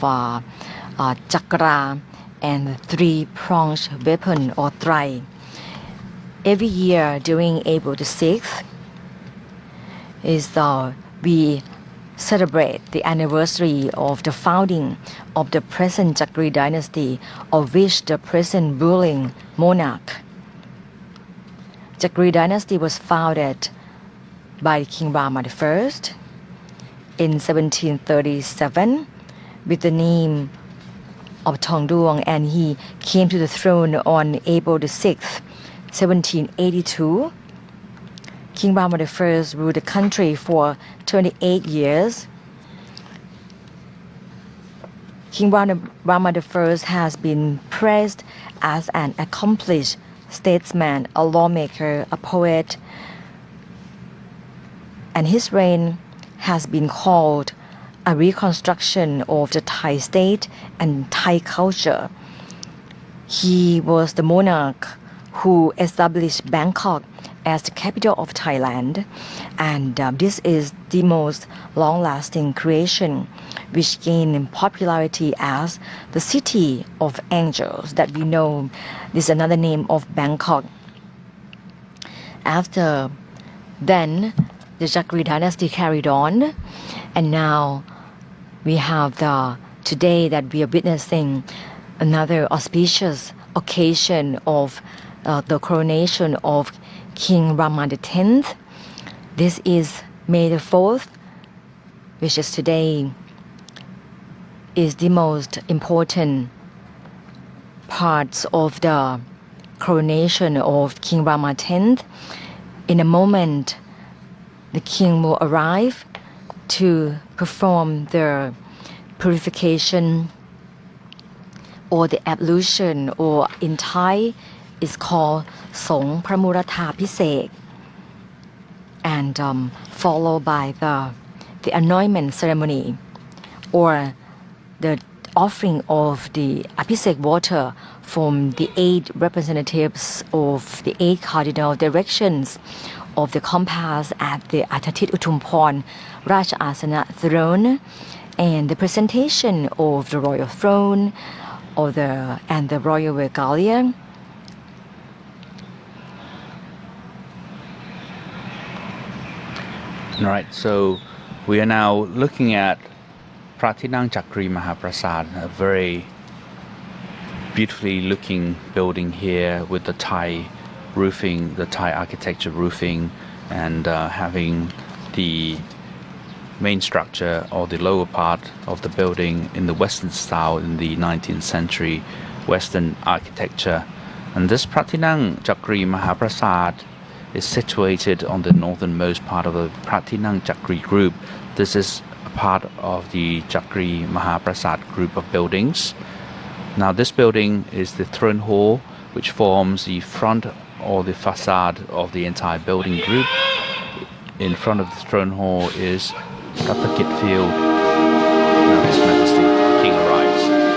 chakra and three-pronged weapon or trai. Every year during April the 6th we celebrate the anniversary of the founding of the present Chakri dynasty, of which the present ruling monarch. Chakri dynasty was founded by King Rama I in 1737 with the name of Thongduong, and he came to the throne on April the 6th, 1782. King Rama I ruled the country for 28 years. King Rama I has been praised as an accomplished statesman, a lawmaker, a poet, and his reign has been called a reconstruction of the Thai state and Thai culture. He was the monarch who established Bangkok as the capital of Thailand, and this is the most long-lasting creation, which gained popularity as the City of Angels that we know. This is another name of Bangkok. After then, the Chakri dynasty carried on, and now we have today that we are witnessing another auspicious occasion of the coronation of King Rama X. This is May the 4th, which is today, is the most important parts of the coronation of King Rama X. In a moment, the king will arrive to perform the purification or the ablution, or in Thai is called Song Pramurata Pisek, and followed by the anointment ceremony or the offering of the Abhisek water from the 8 representatives of the 8 cardinal directions of the compass at the Atatit Utumporn Raja Asana throne, and the presentation of the royal throne and the royal regalia. All right, so we are now looking at Pratinang Chakri Mahaprasad, a very beautifully looking building here with the Thai roofing, the Thai architecture roofing, and having the main structure or the lower part of the building in the Western style in the 19th century Western architecture. And this Pratinang Chakri Mahaprasad is situated on the northernmost part of the Pratinang Chakri group. This is a part of the Chakri Mahaprasad group of buildings. Now this building is the throne hall, which forms the front or the facade of the entire building group. In front of the throne hall is Rapakit Field. Now His Majesty the King arrives.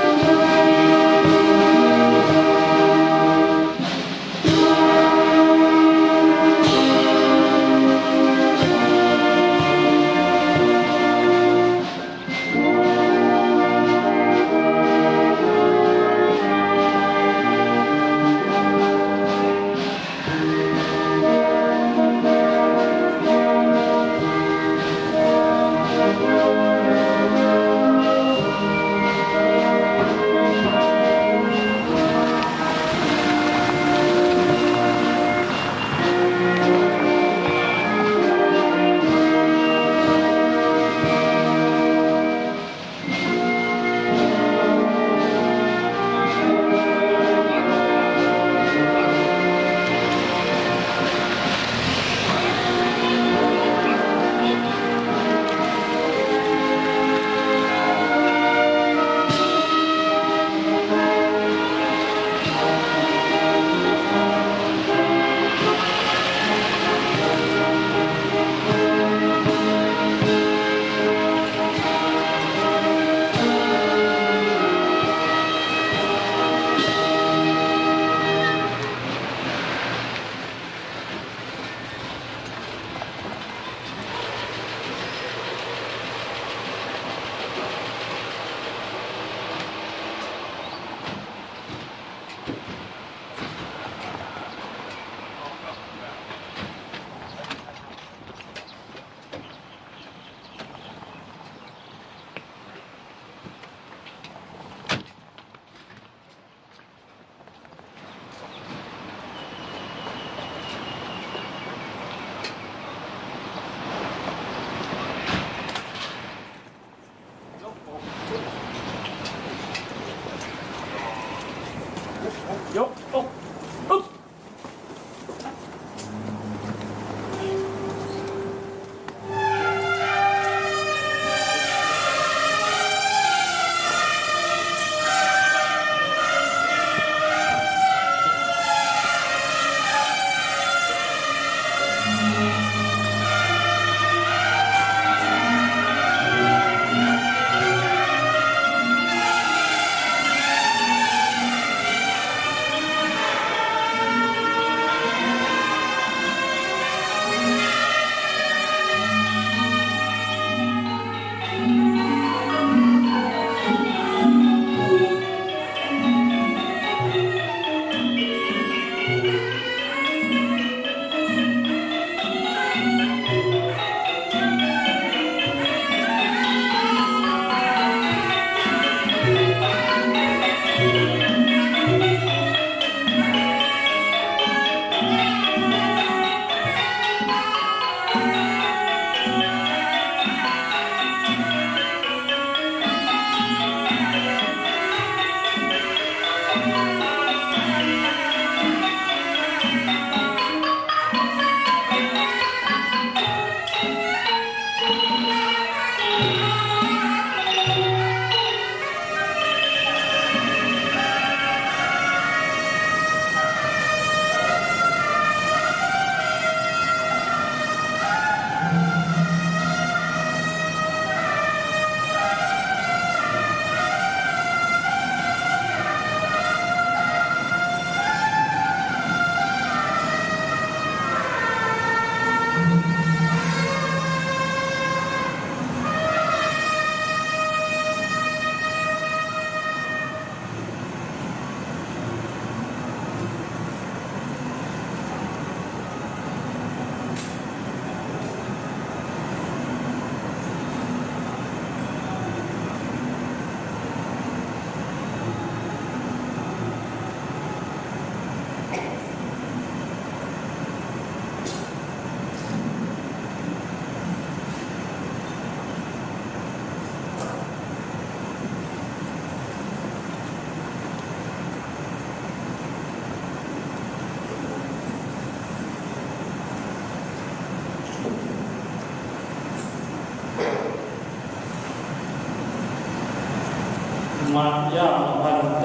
มัจยังพันเต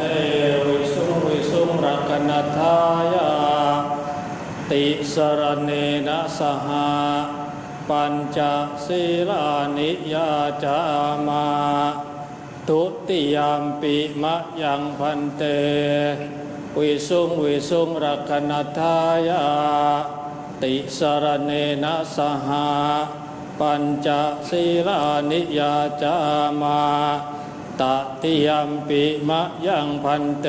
วิสุงรักนัทายาติสรเนนะสหาปัญจศีลานิยาจามาทุติยามปิมะยังพันเตวิสุงรักนัทายาติสรเนนะสหาปัญจศีลานิยาจามาตติยามปิมะยังพันเต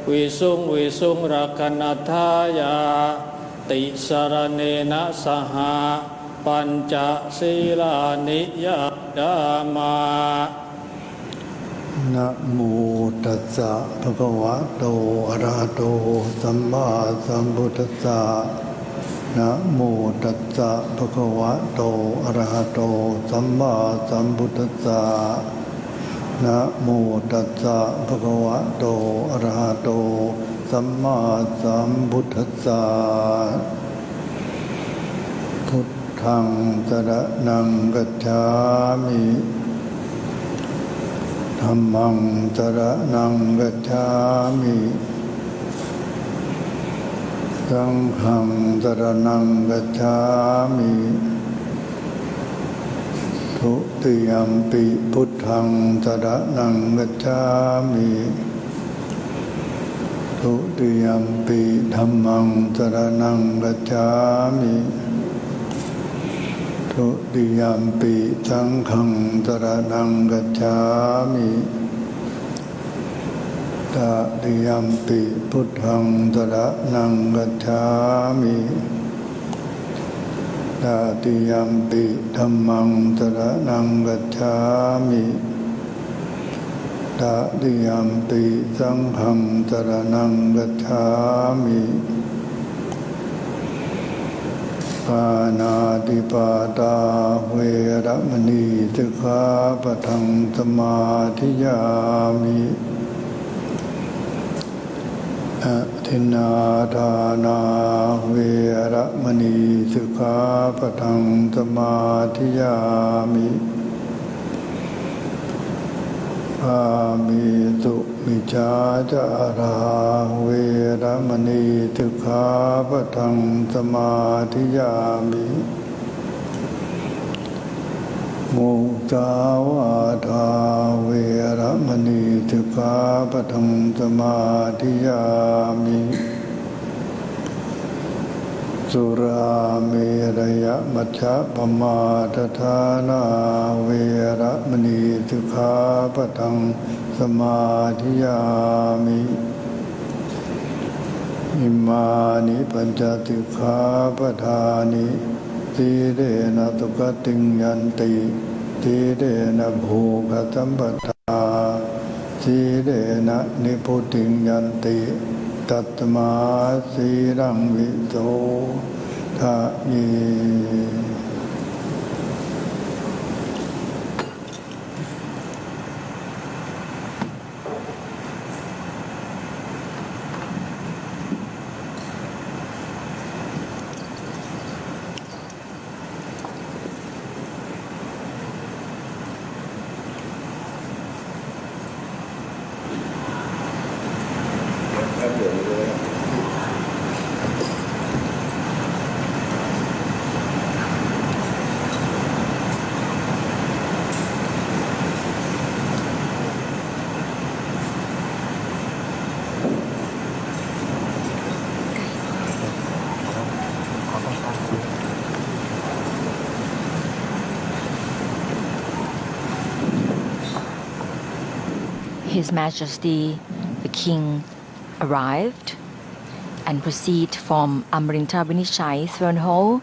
วิสุงรักนัทายาติสรเนนะสหาปัญจศีลานิยาจามานะโมตัสสะภะคะวะโตอะระหะโตสัมมาสัมพุทธัสสะนะโมตัสสะภะคะวะโตอะระหะโตสัมมาสัมพุทธัสสะนะโมตัสสะภะคะวะโตอะระหะโตสัมมาสัมพุทธัสสะพุทธังสรณังกัจฉามิธัมมังสรณังกัจฉามิสังฆังสรณังกัจฉามิทุติยัมปิพุทธังสรณังกัจฉามิทุติยัมปิธัมมังสรณังกัจฉามิทุติยัมปิสังฆังสรณังกัจฉามิตติยัมปิพุทธังสรณังกัจฉามิตติยัมปิธัมมังสรณังกัจฉามิตติยัมปิสังฆังสรณังกัจฉามิปานาติปาตาเวรมณีสิกขาปะทังสมาธิยามิอะทินนาทานาเวรมณีสิกขาปะทังสมาธิยามิอามิสุมิจฉาจาราเวรมณีสิกขาปะทังสมาธิยามิมุสาวาทาเวรมณีสิกขาปะทังสมาธิยามิสุราเมรยมัชฌะปมาทฐานาเวรมณีสิกขาปะทังสมาธิยามิอิมานิปัญจสิกขาปทานิสีเรนะสุขติงยันติสีเรนะภูคสัมปทาสีเรนะนิพุติงยันติตัตมาสีรังวิโสทะเยHis Majesty the King arrived and proceed from Amrinta Vinichai Throne Hall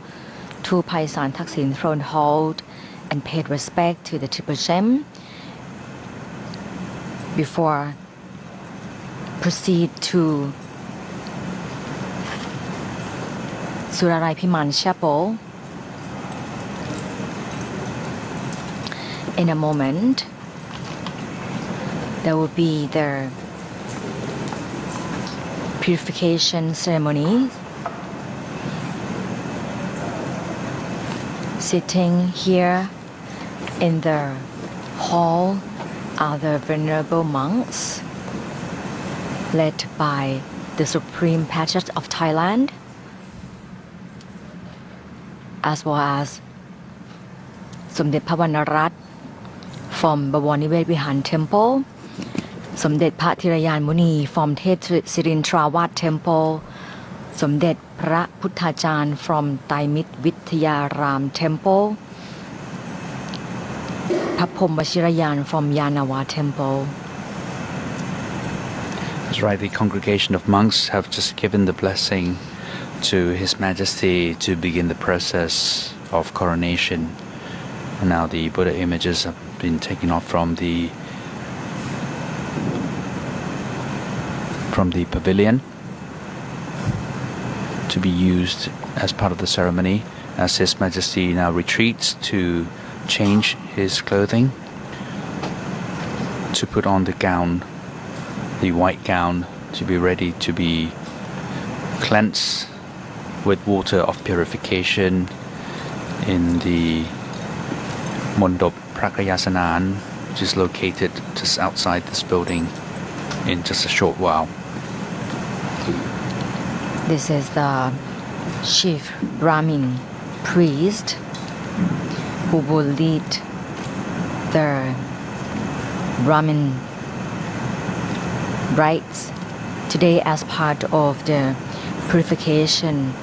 to Paisan Thaksin Throne Hall and paid respect to the Triple Gem before proceed to Surarai Piman Chapel. In a moment, there will be the purification ceremony. Sitting here in the hall are the venerable monks led by the Supreme Patriarch of Thailand, as well as Somdet Pavanarat from Bawanivet Vihan Temple, Somdet Phat Thirayan Muni from Tet Sirintrawat Temple, Somdet Phra Putthajan from Taimit Vithayaram Temple, Phapom Vashirayan from Yanawa Temple. That's right, the congregation of monks have just given the blessing to His Majesty to begin the process of coronation. And now the Buddha images have been taken off from the pavilion to be used as part of the ceremony as His Majesty now retreats to change his clothing, to put on the gown, the white gown, to be ready to be cleansed with water of purification in the Mondop Prakayasanan, which is located just outside this building in just a short while. This is the chief Brahmin priest who will lead the Brahmin rites today as part of the purification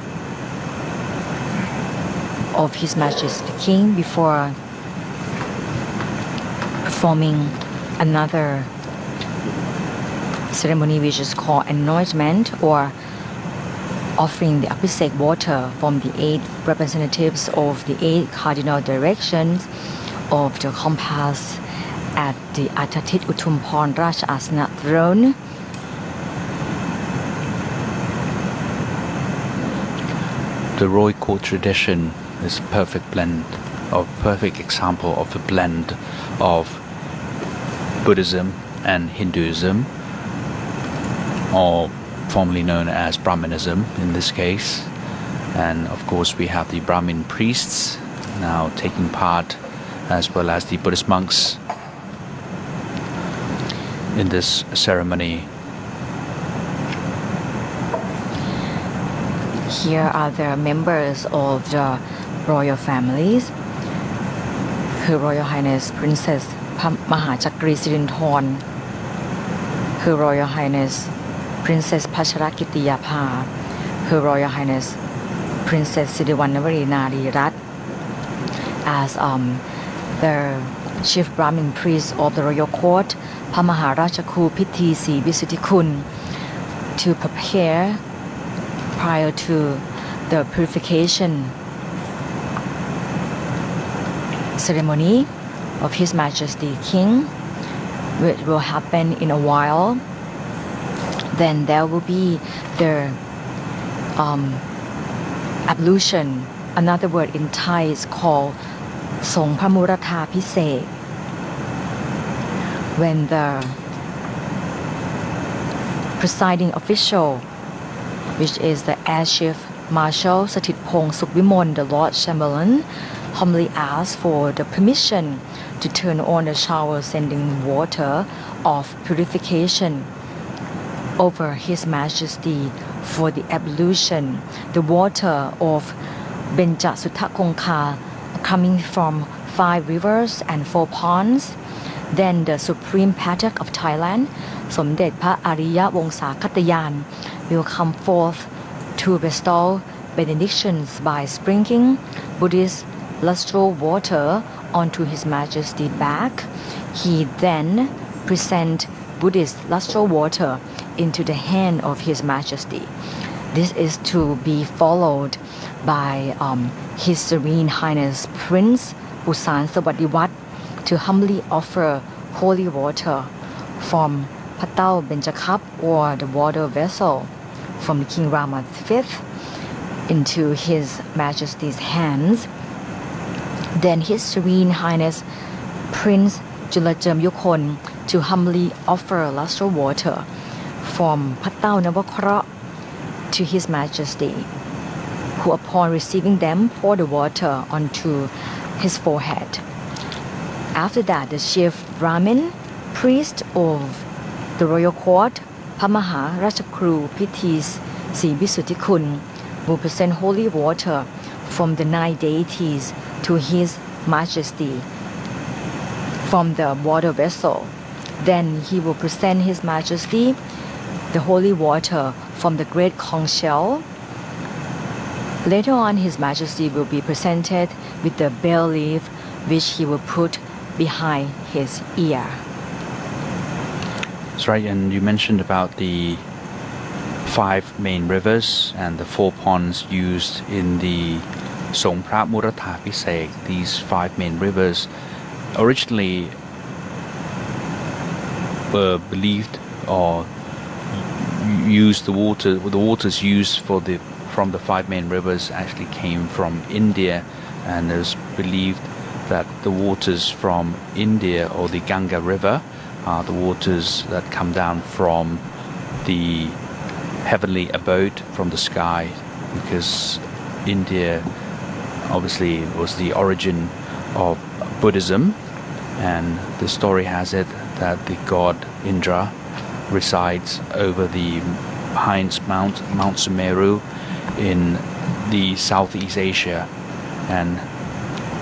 of His Majesty the King before performing another ceremony which is called anointment, or offering the Abhisek water from the 8 representatives of the 8 cardinal directions of the compass at the Atatit Utumpon Raja Asana throne. The Royal Court tradition is a perfect example of a blend of Buddhism and Hinduism, or formerly known as Brahmanism in this case. And of course we have the Brahmin priests now taking part, as well as the Buddhist monks in this ceremony. Here are the members of the royal families. Her Royal Highness Princess Mahachakri Sirinthorn, Her Royal Highness Princess Pacharakitiyapha, Her Royal Highness Princess Siriwannavari Narirat, as the chief Brahmin priest of the royal court, Pamaharajaku Pithi Si Visutikun, to prepare prior to the purification ceremony of His Majesty King, which will happen in a while. Then there will be the ablution. Another word in Thai is called Song Pramurata Pisek, when the presiding official, which is the Air Chief Marshal Satithpong Sukhvimol, the Lord Chamberlain, humbly asks for the permission to turn on the shower, sending water of purification over His Majesty for the ablution. The water of Benja Sutta Kongka coming from 5 rivers and 4 ponds. Then the Supreme Patriarch of Thailand, Somdet Pha Ariya Wongsa Katayan, will come forth to bestow benedictions by sprinkling Buddhist lustral water onto His Majesty's back. He then presents Buddhist lustral water into the hand of His Majesty. This is to be followed by His Serene Highness Prince Busan Sawadiwat to humbly offer holy water from Patao Benjakap, or the water vessel from King Rama V, into His Majesty's hands. Then His Serene Highness Prince Julajem Yukon to humbly offer lustral water from Patao Navakra to His Majesty, who upon receiving them pour the water onto his forehead. After that, the chief Brahmin priest of the royal court, Pamaha Rachakru Pitis Si Visutikun, will present holy water from the 9 deities to His Majesty from the water vessel. Then he will present His Majesty the holy water from the great conch shell. Later on, His Majesty will be presented with the bell leaf, which he will put behind his ear. That's right, and you mentioned about the 5 main rivers and the 4 ponds used in the Song Pra Muratha Pisek. These 5 main rivers originally were believed or used the waters used from the 5 main rivers actually came from India, and it was believed that the waters from India or the Ganga River are the waters that come down from the heavenly abode, from the sky, because India obviously was the origin of Buddhism, and the story has it that the god Indra resides over the highest Mount Sumeru in the Southeast Asia, and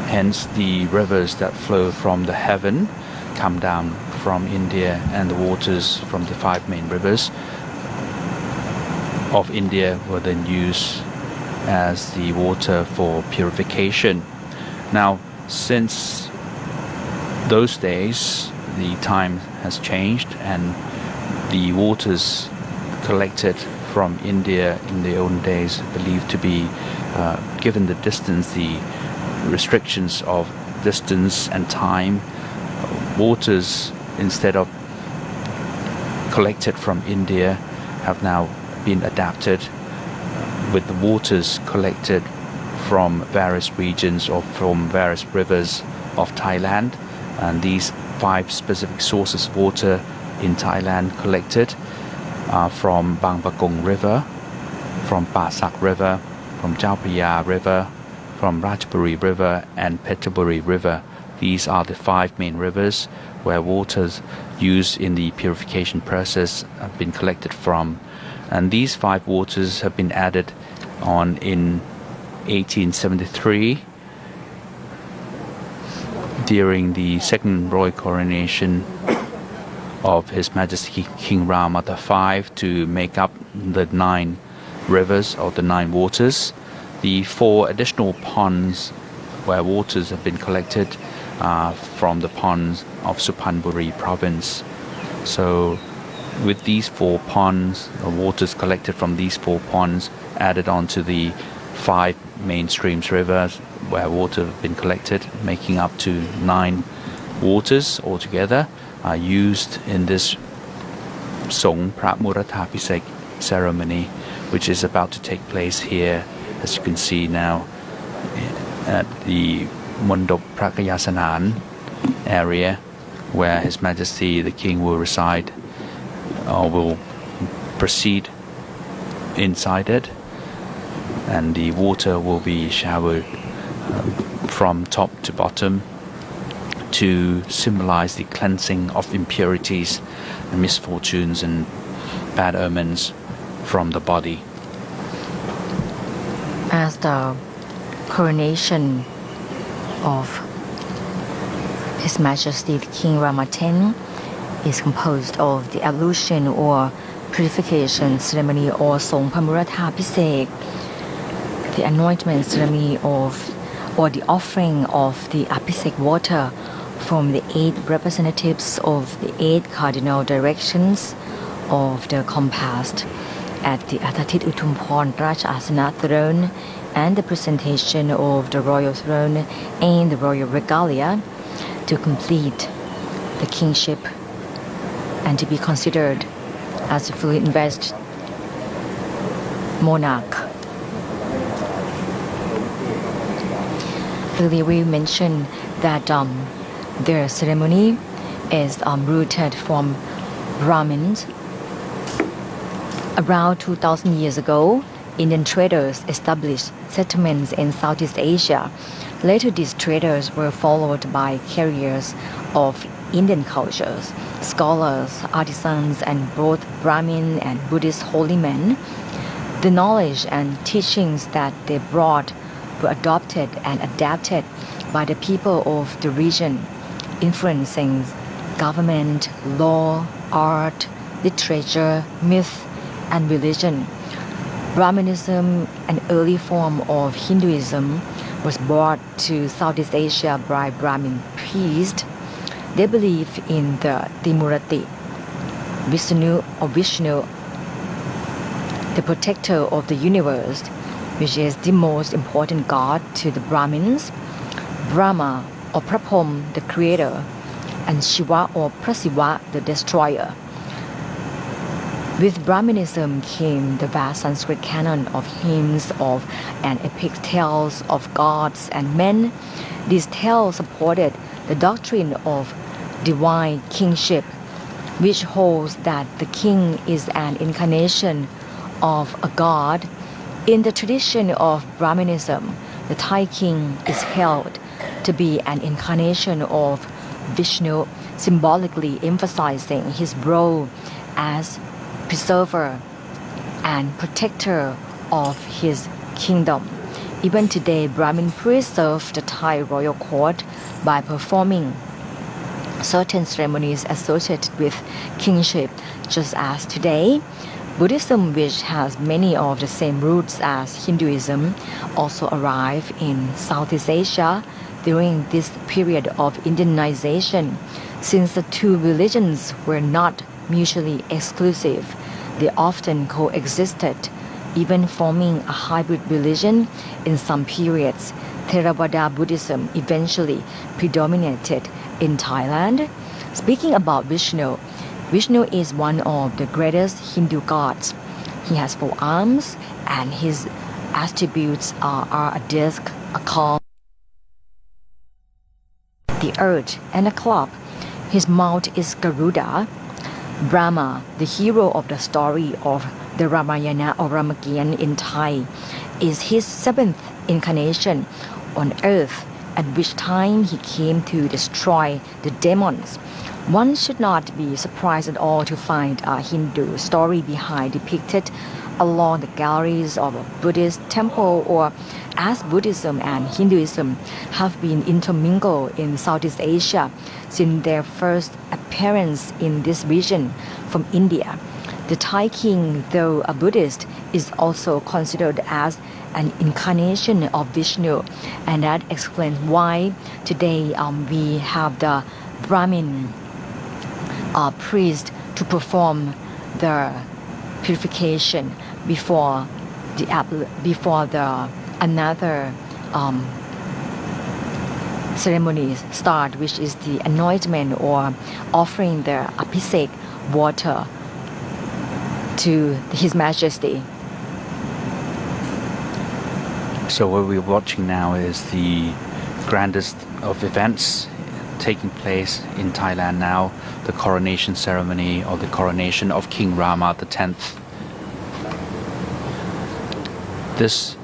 hence the rivers that flow from the heaven come down from India, and the waters from the 5 main rivers of India were then used as the water for purification. Now, since those days, the time has changed, and the waters collected from India in the olden days believed to be, given the distance, the restrictions of distance and time, waters instead of collected from India have now been adapted with the waters collected from various regions or from various rivers of Thailand, and these 5 specific sources of water in Thailand collected are from Bangkok River, from Pasak River, from Chao Phraya River, from Ratchaburi River and Phetchaburi River. These are the 5 main rivers where waters used in the purification process have been collected from. And these 5 waters have been added on in 1873 during the 2nd Royal Coronation of His Majesty King Rama V to make up the 9 rivers or the 9 waters. The 4 additional ponds where waters have been collected from the ponds of Suphanburi province. So with these 4 ponds, the waters collected from these 4 ponds added on to the 5 main streams rivers where water have been collected, making up to 9 waters altogether, are used in this Song Pra Muratha Pisek ceremony, which is about to take place here, as you can see now, at the Mondop Prakayasanan area, where His Majesty the King will reside or will proceed inside it, and the water will be showered from top to bottom to symbolize the cleansing of impurities and misfortunes and bad omens from the body. As the coronation of His Majesty the King Rama X is composed of the ablution or purification ceremony or Song Pamuratha Pisek, the anointment ceremony or the offering of the Abhisek water from the 8 representatives of the 8 cardinal directions of the compass at the Atatit Utumpon Raj Asana throne, and the presentation of the royal throne and the royal regalia to complete the kingship and to be considered as a fully invested monarch. Earlier we mentioned that their ceremony is rooted from Brahmins. Around 2,000 years ago, Indian traders established settlements in Southeast Asia. Later, these traders were followed by carriers of Indian cultures, scholars, artisans, and both Brahmin and Buddhist holy men. The knowledge and teachings that they brought were adopted and adapted by the people of the region, influencing government, law, art, literature, myth, and religion. Brahmanism, an early form of Hinduism, was brought to Southeast Asia by Brahmin priests. They believe in the Trimurti, Vishnu, the protector of the universe, which is the most important god to the Brahmins, Brahma or Prabhum, the creator, and Shiva or Prasiva, the destroyer. With Brahmanism came the vast Sanskrit canon of hymns of and epic tales of gods and men. These tales supported the doctrine of divine kingship, which holds that the king is an incarnation of a god. In the tradition of Brahmanism, the Thai king is held to be an incarnation of Vishnu, symbolically emphasizing his role as preserver and protector of his kingdom. Even today, Brahmin priests serve the Thai royal court by performing certain ceremonies associated with kingship, just as today. Buddhism, which has many of the same roots as Hinduism, also arrived in Southeast Asia during this period of Indianization. Since the two religions were not mutually exclusive, they often coexisted, even forming a hybrid religion in some periods. Theravada Buddhism eventually predominated in Thailand. Speaking about Vishnu, Vishnu is one of the greatest Hindu gods. He has 4 arms, and his attributes are a disc, a calm, the earth, and a club. His mount is Garuda. Brahma, the hero of the story of the Ramayana or Ramakian in Thai, is his 7th incarnation on earth, at which time he came to destroy the demons. One should not be surprised at all to find a Hindu story behind depicted along the galleries of a Buddhist temple, or as Buddhism and Hinduism have been intermingled in Southeast Asia since their first appearance in this region from India. The Thai king, though a Buddhist, is also considered as an incarnation of Vishnu, and that explains why today we have the Brahmin priest to perform the purification before the another ceremonies start, which is the anointment or offering the abhisek water to His Majesty. So what we're watching now is the grandest of events taking place in Thailand now, the coronation ceremony or the coronation of King Rama X. This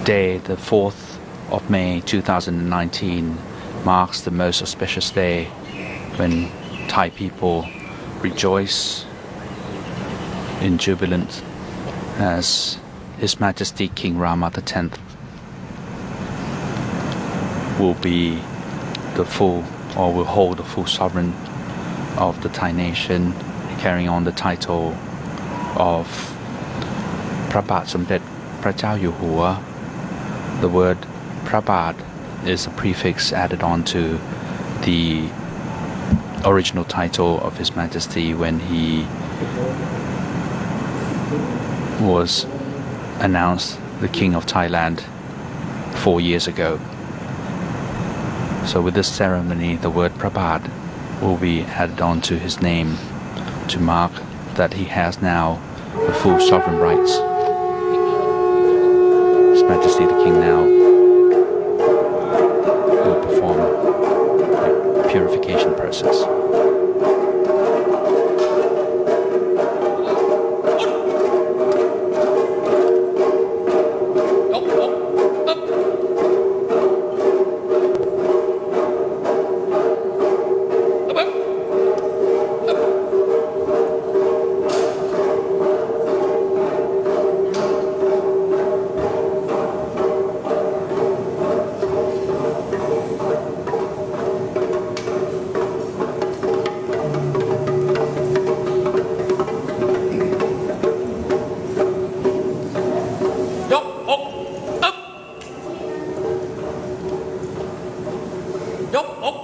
day, the 4th of May 2019, marks the most auspicious day when Thai people rejoice in jubilant as His Majesty King Rama X will be the full, or will hold the full sovereign of the Thai nation, carrying on the title of พระบาทสมเด็จพระเจ้าอยู่หัว. The word พระบาท is a prefix added on to the original title of His Majesty when he was announced the King of Thailand 4 years ago. So with this ceremony, the word พระบาท will be added on to his name to mark that he has now the full sovereign rights. His Majesty the King now will perform the purification process. กอก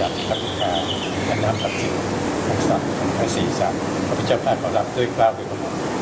จากพระบิดาและน้ำศักดิ์สิทธิ์ของสัตว์ทั้งสี่สัตว์พระพุทธเจ้าขอรับด้วยเกล้าด้วยกระหม่อม ข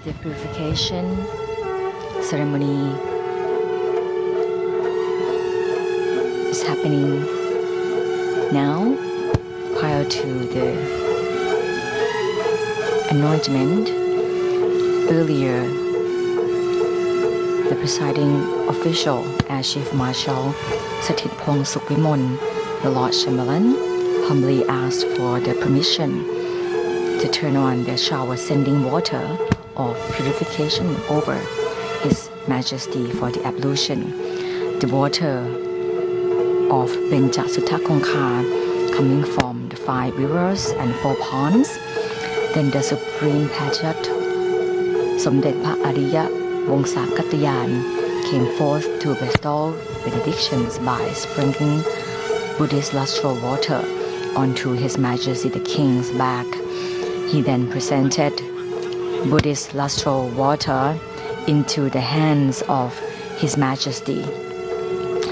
The purification ceremony is happening now prior to the anointment. Earlier, the presiding official, Air Chief Marshal Sathitphong Sukhvimol, the Lord Chamberlain, humbly asked for the permission to turn on the shower sending water of purification over His Majesty for the ablution. The water of Benja Sutta-Kongkha coming from the 5 rivers and 4 ponds. Then the Supreme Patriarch Somdet Pha Ariya Wongsakattayan came forth to bestow benedictions by sprinkling Buddhist lustral water onto His Majesty the King's back. He then presented Buddhist lustral water into the hands of His Majesty,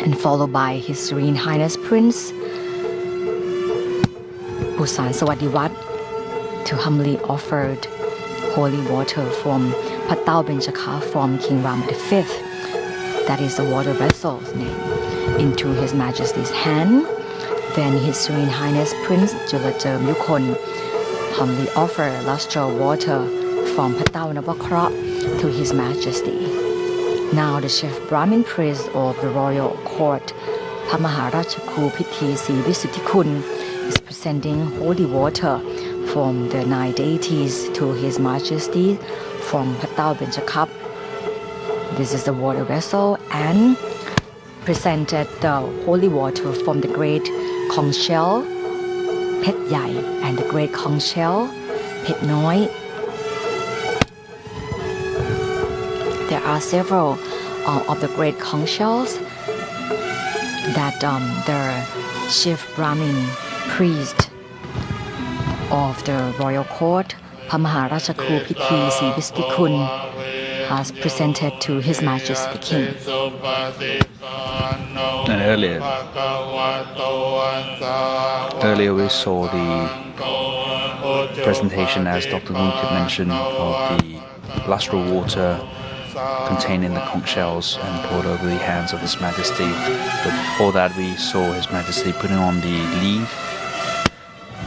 and followed by His Serene Highness Prince Busan Sawadiwat to humbly offered holy water from Patao Benchaka from King Rama V. That is the water vessel's name. into His Majesty's hand. Then His Serene Highness Prince Julajem Yukon humbly offer lustral water from Patao Navakra to His Majesty. Now the chief Brahmin priest of the royal court, Pamaharachaku Piti Si Visutikun, is presenting holy water from the 9 deities to His Majesty from Patao Benjakap. This is the water vessel, and presented the holy water from the great conch shell, Pet Yai, and the great conch shell, Pet Noi. There are several of the great conch shells that the chief Brahmin priest of the royal court, Pamaharachaku Piti Si Vistikun, has presented to His Majesty the King. And earlier we saw the presentation, as Dr. Wongkip mentioned, of the lustral water contained in the conch shells and poured over the hands of His Majesty. But before that we saw His Majesty putting on the leaf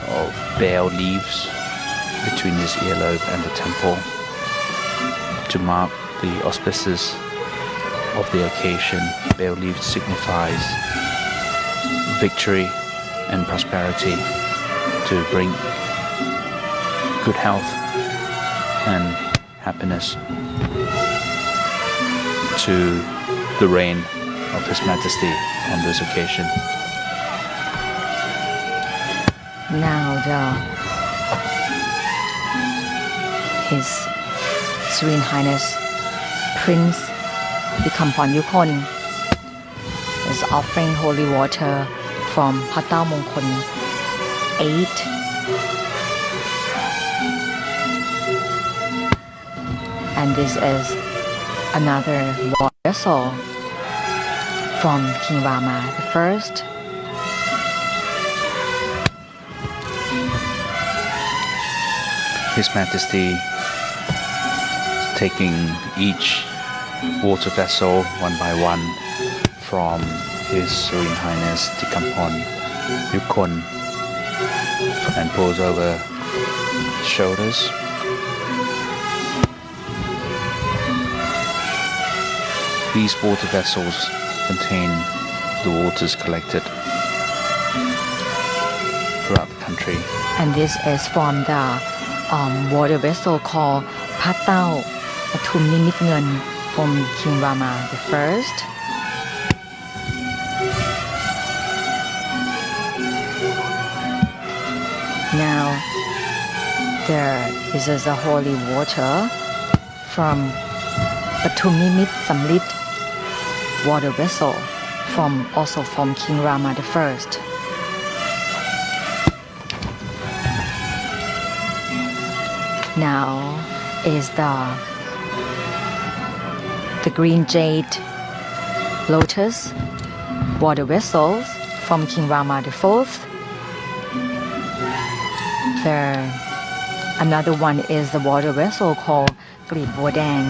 of bare leaves between his earlobe and the temple to mark the auspices of the occasion. Bare leaf signifies victory and prosperity, to bring good health and happiness to the reign of His Majesty on this occasion. Now His Serene Highness Prince Dikampon Yukon is offering holy water from Patao Mongkon 8. And this is another water vessel from King Rama I. His Majesty taking each water vessel one by one from His Serene Highness Dikampon Yukon and pours over his shoulders. These water vessels contain the waters collected throughout the country. And this is from the water vessel called Patao Patum Nimit Ngan from King Rama I. Now this is a holy water from Patum Nimit Samlit water vessel also from King Rama I. Now is the green jade lotus water vessels from King Rama IV. Another one is the water vessel called Gleep Baw Dang.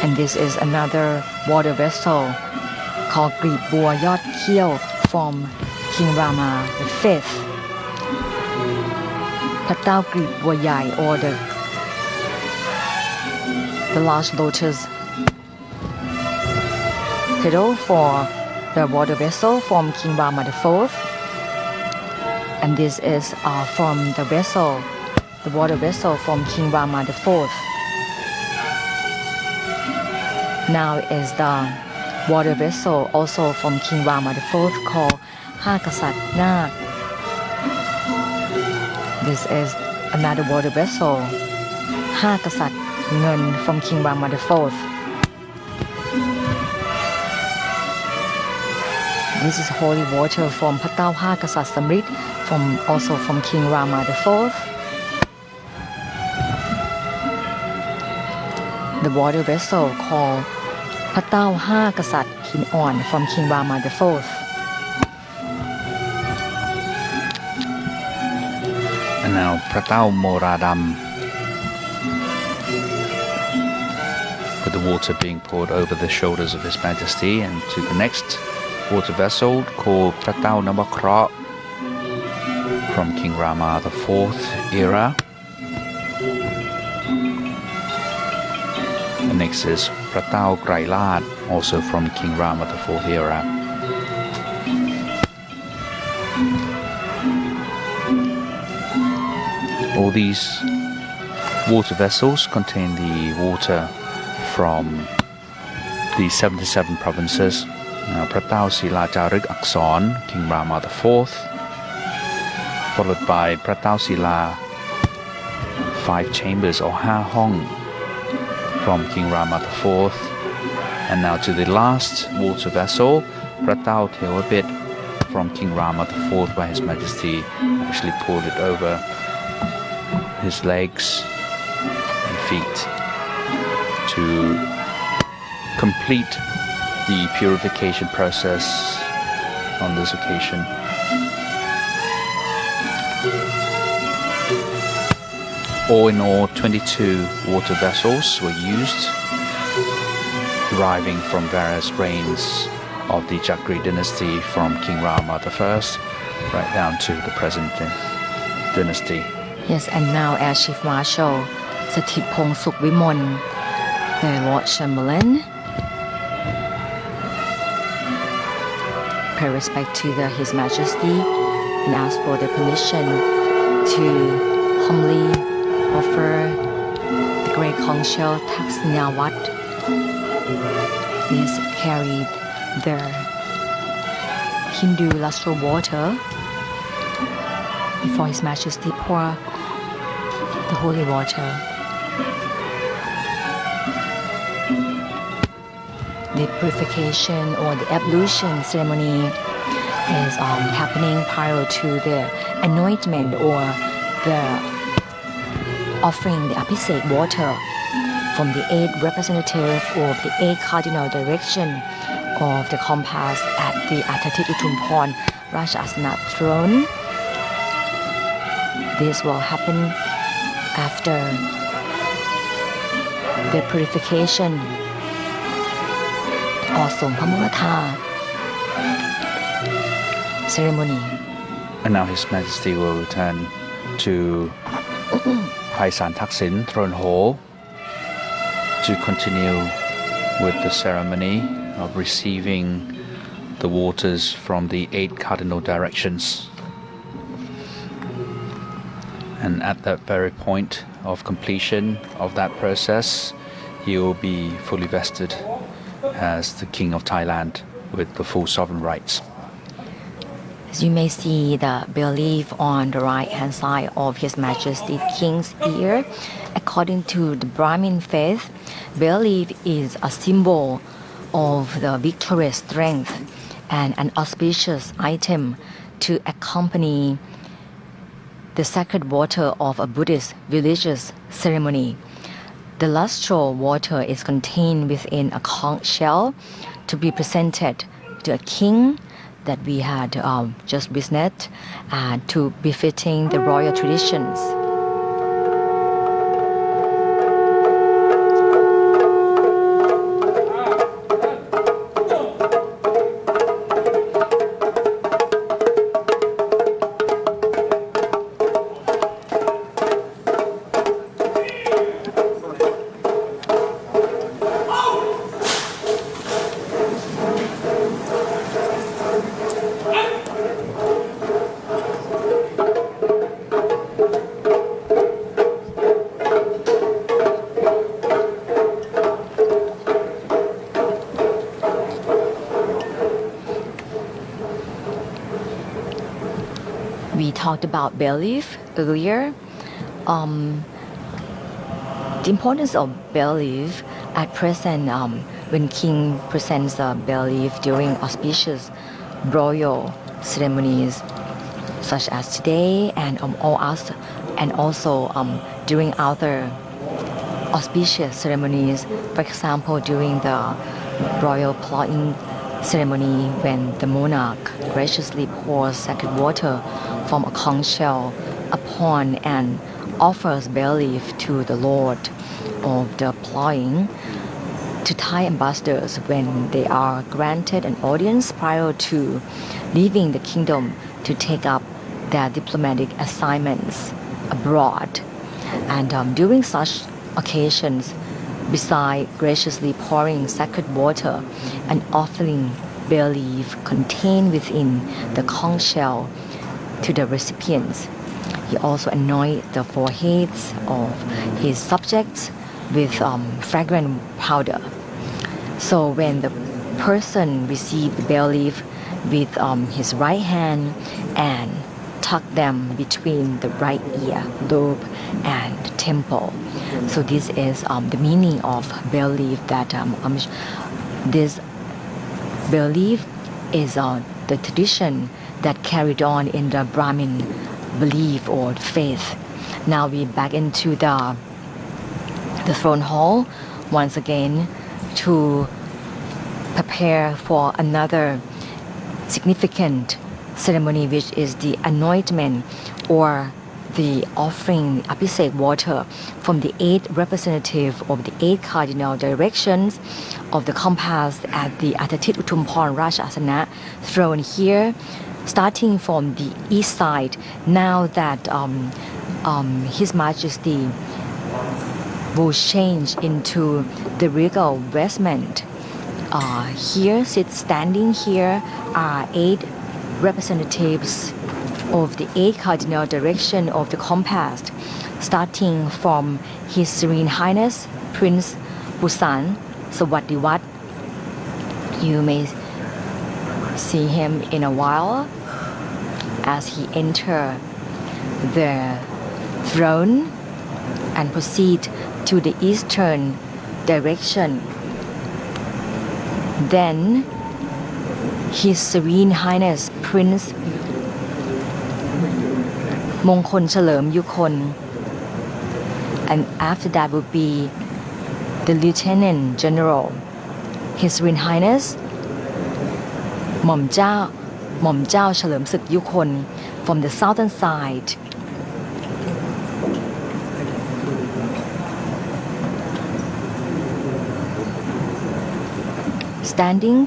And this is another water vessel called Gleep Baw Yot Kieo from King Rama V. Patao Gleep Baw Yai, or the large lotus petal for the water vessel from King Rama IV. And this is from the water vessel from King Rama IV. Now is the water vessel also from King Rama IV called Hakasat Nak. This is another water vessel, Hakasat Ngan from King Rama IV. This is holy water from Patao Hakasat Samrit, also from King Rama IV. The water vessel called Patao Hakasat Kin On from King Rama IV. And now Patao Moradam, the with the water being poured over the shoulders of His Majesty, and to the next water vessel called Pratao Navakra from King Rama IV era. The next is Pratao Grailat, also from King Rama IV era. All these water vessels contain the water from the 77 provinces. Pratao Sila Jarik Akson, King Rama IV, followed by Pratao Sila 5 chambers or Ha Hong from King Rama IV. And now to the last water vessel, Pratao Theobit from King Rama IV, where His Majesty actually poured it over his legs and feet to complete the purification process on this occasion. All in all, 22 water vessels were used, deriving from various reigns of the Chakri dynasty from King Rama I right down to the present dynasty. Yes, and now Air Chief Marshal Sathitphong Sukhvimol, the Lord Chamberlain, pay respect to His Majesty and ask for the permission to humbly offer the great conch shell Tajlandia Wat. Is carried the Hindu lustral water before His Majesty pour the holy water. The purification or the ablution ceremony is happening prior to the anointment or the offering the abhisek water from the 8 representative of the 8 cardinal direction of the compass at the Atatit Utumpon Raja Asana throne. This will happen after the purification or Sompamurata ceremony. And now His Majesty will return to Paisan Thaksin throne hall to continue with the ceremony of receiving the waters from the 8 cardinal directions. And at that very point of completion of that process, he will be fully vested as the King of Thailand with the full sovereign rights. As you may see the bell leaf on the right hand side of His Majesty King's ear, according to the Brahmin faith, bell leaf is a symbol of the victorious strength and an auspicious item to accompany the sacred water of a Buddhist religious ceremony. The lustral water is contained within a conch shell to be presented to a king that we had just witnessed, to befitting the royal traditions. We talked about bell leaf earlier. The importance of bell leaf at present, when king presents a bell leaf during auspicious royal ceremonies, such as today and also during other auspicious ceremonies. For example, during the royal plowing ceremony, when the monarch graciously pours sacred water from a conch shell upon and offers bell leaf to the lord of the plowing. to Thai ambassadors when they are granted an audience prior to leaving the kingdom to take up their diplomatic assignments abroad. And during such occasions, besides graciously pouring sacred water and offering bay leaf contained within the conch shell to the recipients, he also anoints the foreheads of his subjects with fragrant powder. So when the person received the bay leaf with his right hand and tuck them between the right ear lobe and temple. So this is the meaning of bay leaf, that this bay leaf is the tradition that carried on in the Brahmin belief or faith. Now we back into the throne hall once again to prepare for another significant ceremony, which is the anointment or the offering abhisek water from the 8 representative of the 8 cardinal directions of the compass at the Atatit Utumphorn Rajasana throne here, starting from the east side. Now that His Majesty will change into the regal vestment. Standing here are 8 representatives of the 8 cardinal direction of the compass, starting from His Serene Highness Prince Busan Sawatdiwat. You may see him in a while as he enters the throne and proceed to the eastern direction. Then His Serene Highness Prince Mongkol Chalerm Yukon, and after that would be the Lieutenant General His Serene Highness หม่อมเจ้าเฉลิมศึกยุคน from the southern side. Standing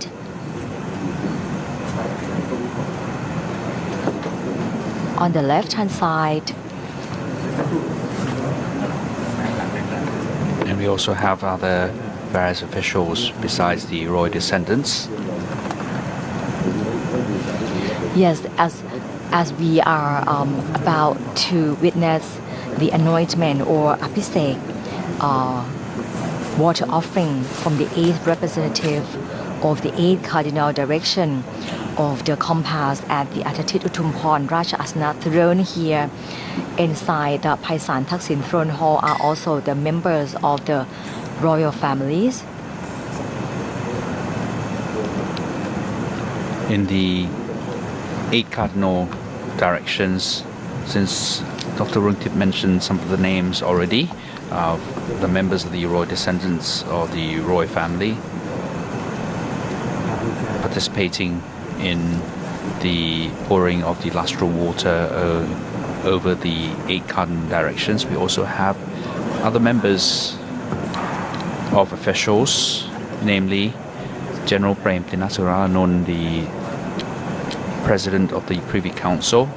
on the left hand side. And we also have other various officials besides the royal descendants. Yes, as we are about to witness the anointment or abhisek water offering from the 8th representative of the 8th cardinal direction of the compass at the Atatit Utumphorn Raja Asana throne here. Inside the Paisan Thaksin throne hall are also the members of the royal families. In the 8 cardinal directions, since Dr. Rungtip mentioned some of the names already, the members of the royal descendants of the royal family participating in the pouring of the lustral water over the 8 cardinal directions. We also have other members of officials, namely General Prem Tinasuranon, the President of the Privy Council.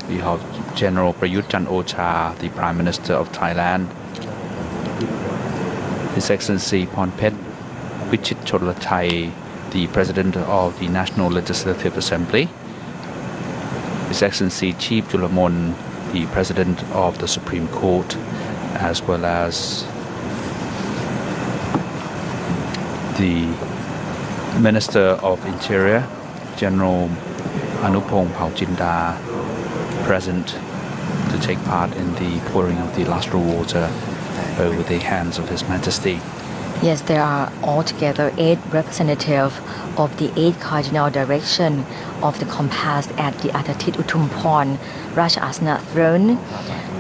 We have General Prayut Chan-o-cha, the Prime Minister of Thailand. His Excellency Pornphet Vichit Chodlathai, the President of the National Legislative Assembly. His Excellency Chief Julamon, the President of the Supreme Court, as well as the Minister of Interior, General Anupong Paujinda, present to take part in the pouring of the lustral water over the hands of His Majesty. Yes, there are altogether 8 representatives of the 8 cardinal direction of the compass at the Atatit Utumphorn Raja Asana throne.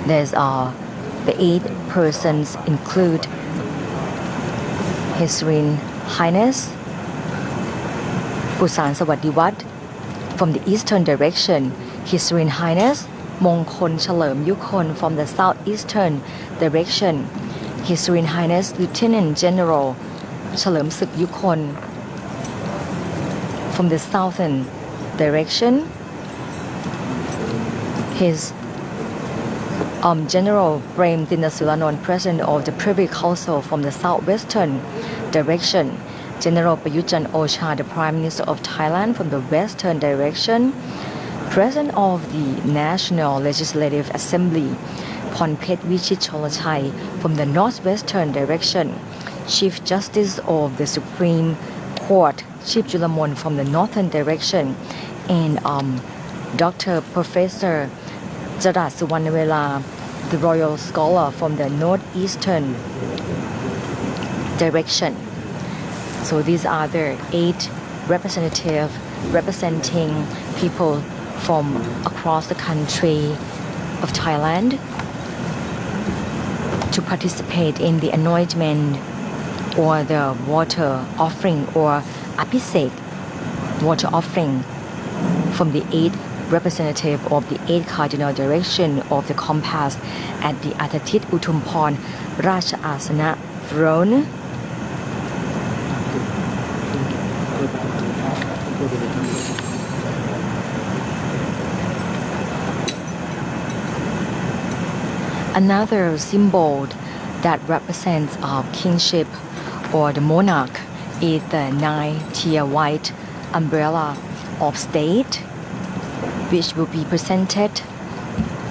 There's the 8 persons include His Serene Highness Busan Sawatdiwat. From the eastern direction, His Serene Highness Mongkol Chalerm Yukon. From the southeastern direction, His Serene Highness Lieutenant General เฉลิมศึกยุคล from the southern direction. His General Prem Dinasulanon, President of the Privy Council from the southwestern direction. General Prayut Chan-o-cha, the Prime Minister of Thailand from the western direction. President of the National Legislative Assembly, Pornphet Vichit Cholachai, from the northwestern direction. Chief Justice of the Supreme Court, Chief Julamon, from the northern direction. And Dr. Professor Jarat Suwarnawela, the Royal Scholar, from the northeastern direction. So these are the 8 representatives representing people from across the country of Thailand to participate in the anointment or the water offering or abhisek water offering from the 8 representative of the 8 cardinal direction of the compass at the Atatit Utumpon Raja Asana throne. Another symbol that represents kingship or the monarch is the 9-tier white umbrella of state, which will be presented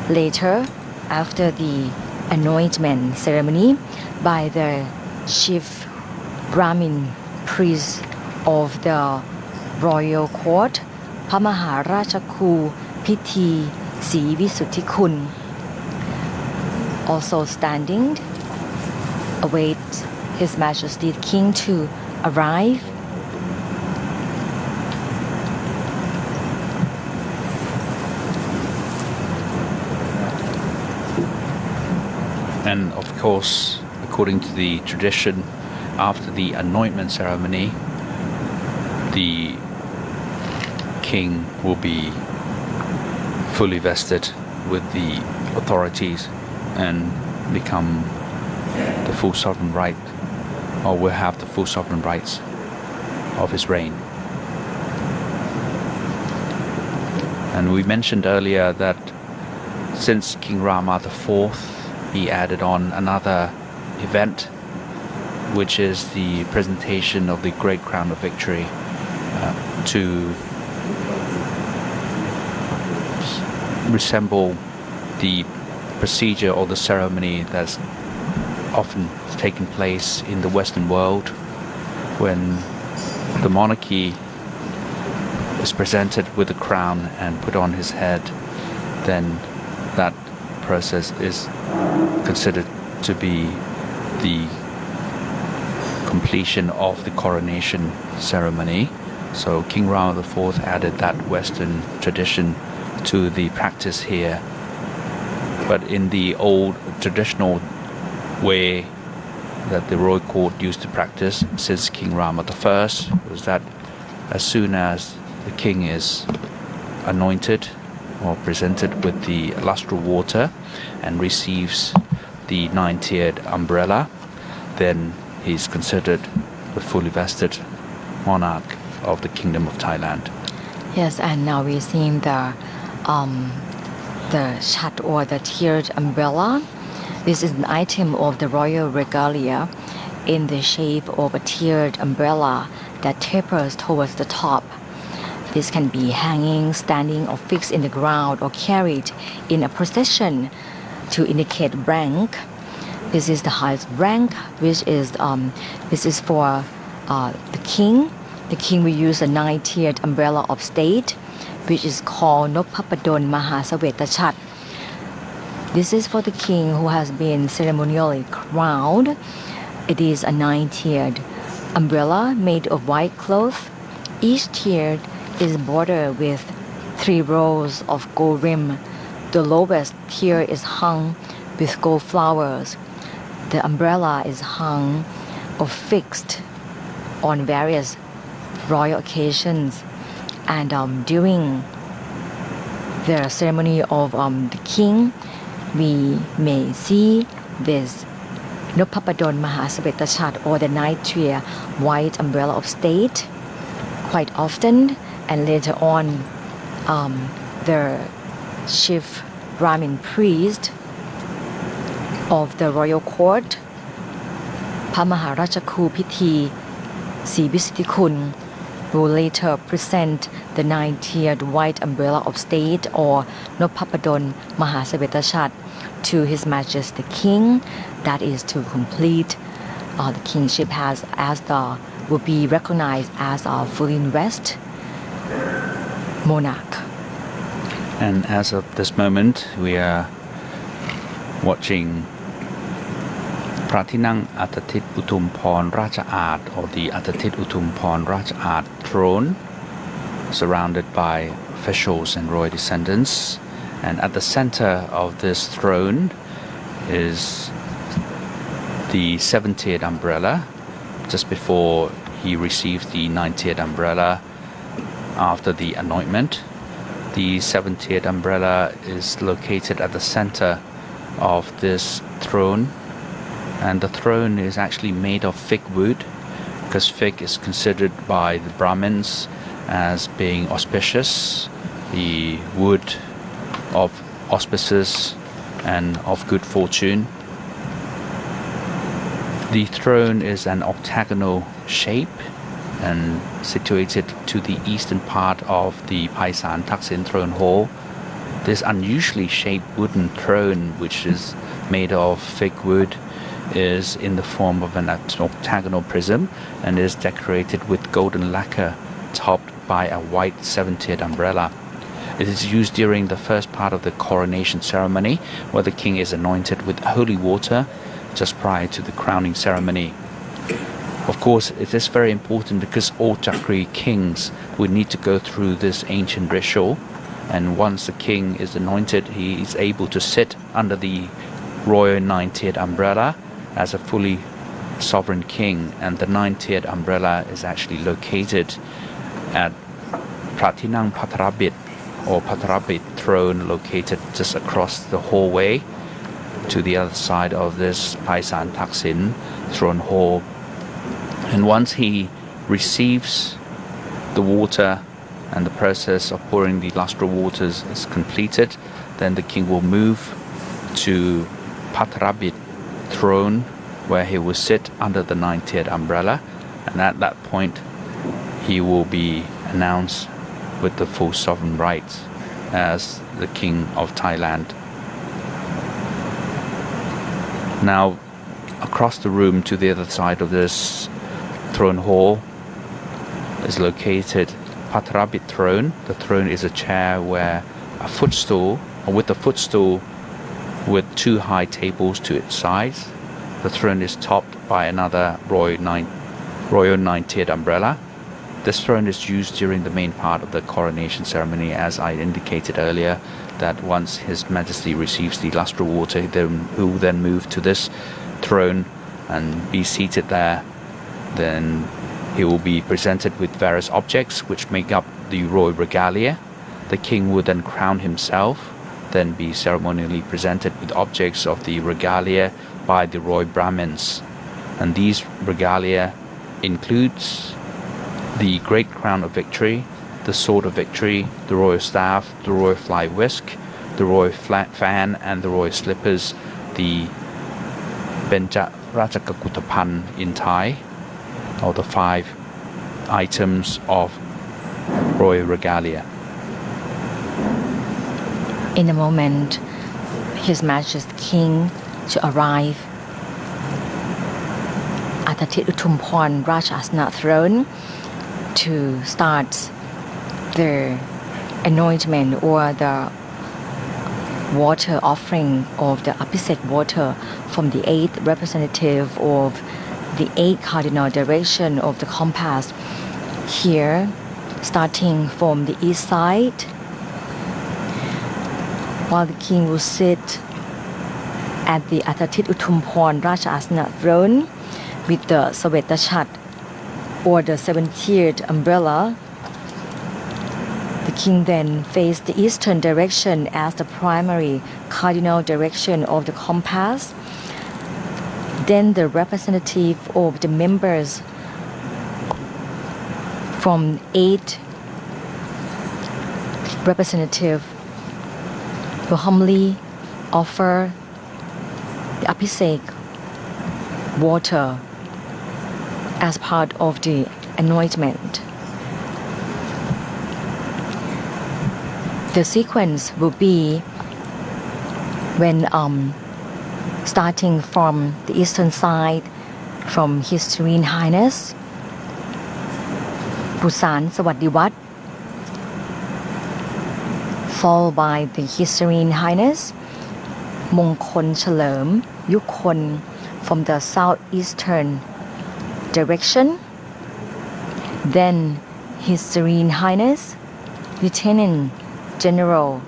later after the anointment ceremony by the chief Brahmin priest of the royal court, พระมหาราชครูพิธีศรีวิสุทธิคุณ also standing await His Majesty the King to arrive. And of course, according to the tradition, after the anointment ceremony, the king will be fully vested with the authorities and become the full sovereign right, or will have the full sovereign rights of his reign. And we mentioned earlier that since King Rama IV, he added on another event, which is the presentation of the Great Crown of Victory to resemble the procedure or the ceremony that's often taken place in the Western world when the monarchy is presented with a crown and put on his head. Then that process is considered to be the completion of the coronation ceremony. So King Rama IV added that Western tradition to the practice here. But in the old traditional way that the royal court used to practice since King Rama I was that as soon as the king is anointed or presented with the lustral water and receives the 9-tiered umbrella, then he's considered the fully vested monarch of the Kingdom of Thailand. Yes, and now we're seeing the chat or the tiered umbrella. This is an item of the royal regalia in the shape of a tiered umbrella that tapers towards the top. This can be hanging, standing, or fixed in the ground or carried in a procession to indicate rank. This is the highest rank, which is this is for the king. The king will use a 9-tiered umbrella of state, which is called Noppapadon Mahasawetachat. This is for the king who has been ceremonially crowned. It is a 9-tiered umbrella made of white cloth. Each tier is bordered with 3 rows of gold rim. The lowest tier is hung with gold flowers. The umbrella is hung or fixed on various royal occasions, and during the ceremony of the king, we may see this Nopapadon Mahasabetachat or the night tier white umbrella of state quite often, and later on the chief Brahmin priest of the royal court, Pamaharachaku Pithi Sibisitikun, will later present the nine-tiered white umbrella of state or Nopapadon Mahasabetachat to His Majesty the King. That is to complete the kingship will be recognized as a fully invest monarch. And as of this moment, we are watching Pratinang Atatit Utumpon Raja Art, or the Atatit Utumpon Raja Art throne, surrounded by officials and royal descendants. And at the center of this throne is the 7-tiered umbrella, just before he received the 9-tiered umbrella after the anointment. The 7-tiered umbrella is located at the center of this throne, and the throne is actually made of fig wood, because fig is considered by the Brahmins as being auspicious, the wood of auspices and of good fortune. The throne is an octagonal shape and situated to the eastern part of the Paisan Thaksin throne hall. This unusually shaped wooden throne, which is made of fig wood, is in the form of an octagonal prism and is decorated with golden lacquer topped by a white 7-tiered umbrella. It is used during the first part of the coronation ceremony, where the king is anointed with holy water just prior to the crowning ceremony. Of course, it is very important because all Chakri kings would need to go through this ancient ritual, and once the king is anointed, he is able to sit under the royal 9-tiered umbrella as a fully sovereign king. And the 9-tiered umbrella is actually located at Pratinang Patarabit or Patarabit throne, located just across the hallway to the other side of this Paisan Thaksin throne hall. And once he receives the water and the process of pouring the lustral waters is completed, then the king will move to Patarabit throne, where he will sit under the 9-tiered umbrella, and at that point he will be announced with the full sovereign rights as the King of Thailand. Now, across the room to the other side of this throne hall is located Patarabit throne. The throne is a chair where a footstool, or with a footstool with 2 high tables to its sides. The throne is topped by another royal 9-tiered umbrella. This throne is used during the main part of the coronation ceremony, as I indicated earlier, that once His Majesty receives the lustral water, he will then move to this throne and be seated there. Then he will be presented with various objects which make up the royal regalia. The king will then crown himself, then be ceremonially presented with objects of the regalia by the royal Brahmins. And these regalia includes the great crown of victory, the sword of victory, the royal staff, the royal fly whisk, the royal fan, and the royal slippers, the Benja Rachakakutapan in Thai, or the 5 items of royal regalia. In a moment, His Majesty King to arrive at the Utumpon Rajasana throne to start the anointment or the water offering of the Abhiset water from the 8th representative of the 8 cardinal direction of the compass. Here, starting from the east side, while the king will sit at the Atatit Utumpon Rajasana throne with the Savetachat or the 7-tiered umbrella. The king then faced the eastern direction as the primary cardinal direction of the compass. Then the representative of the members from 8 representative will humbly offer the Abhisek water as part of the anointment. The sequence will be when starting from the eastern side from His Serene Highness Pusan Sawadiwat, followed by the His Serene Highness Mongkol Chalerm Yukhon from the southeastern direction. Then His Serene Highness Lieutenant General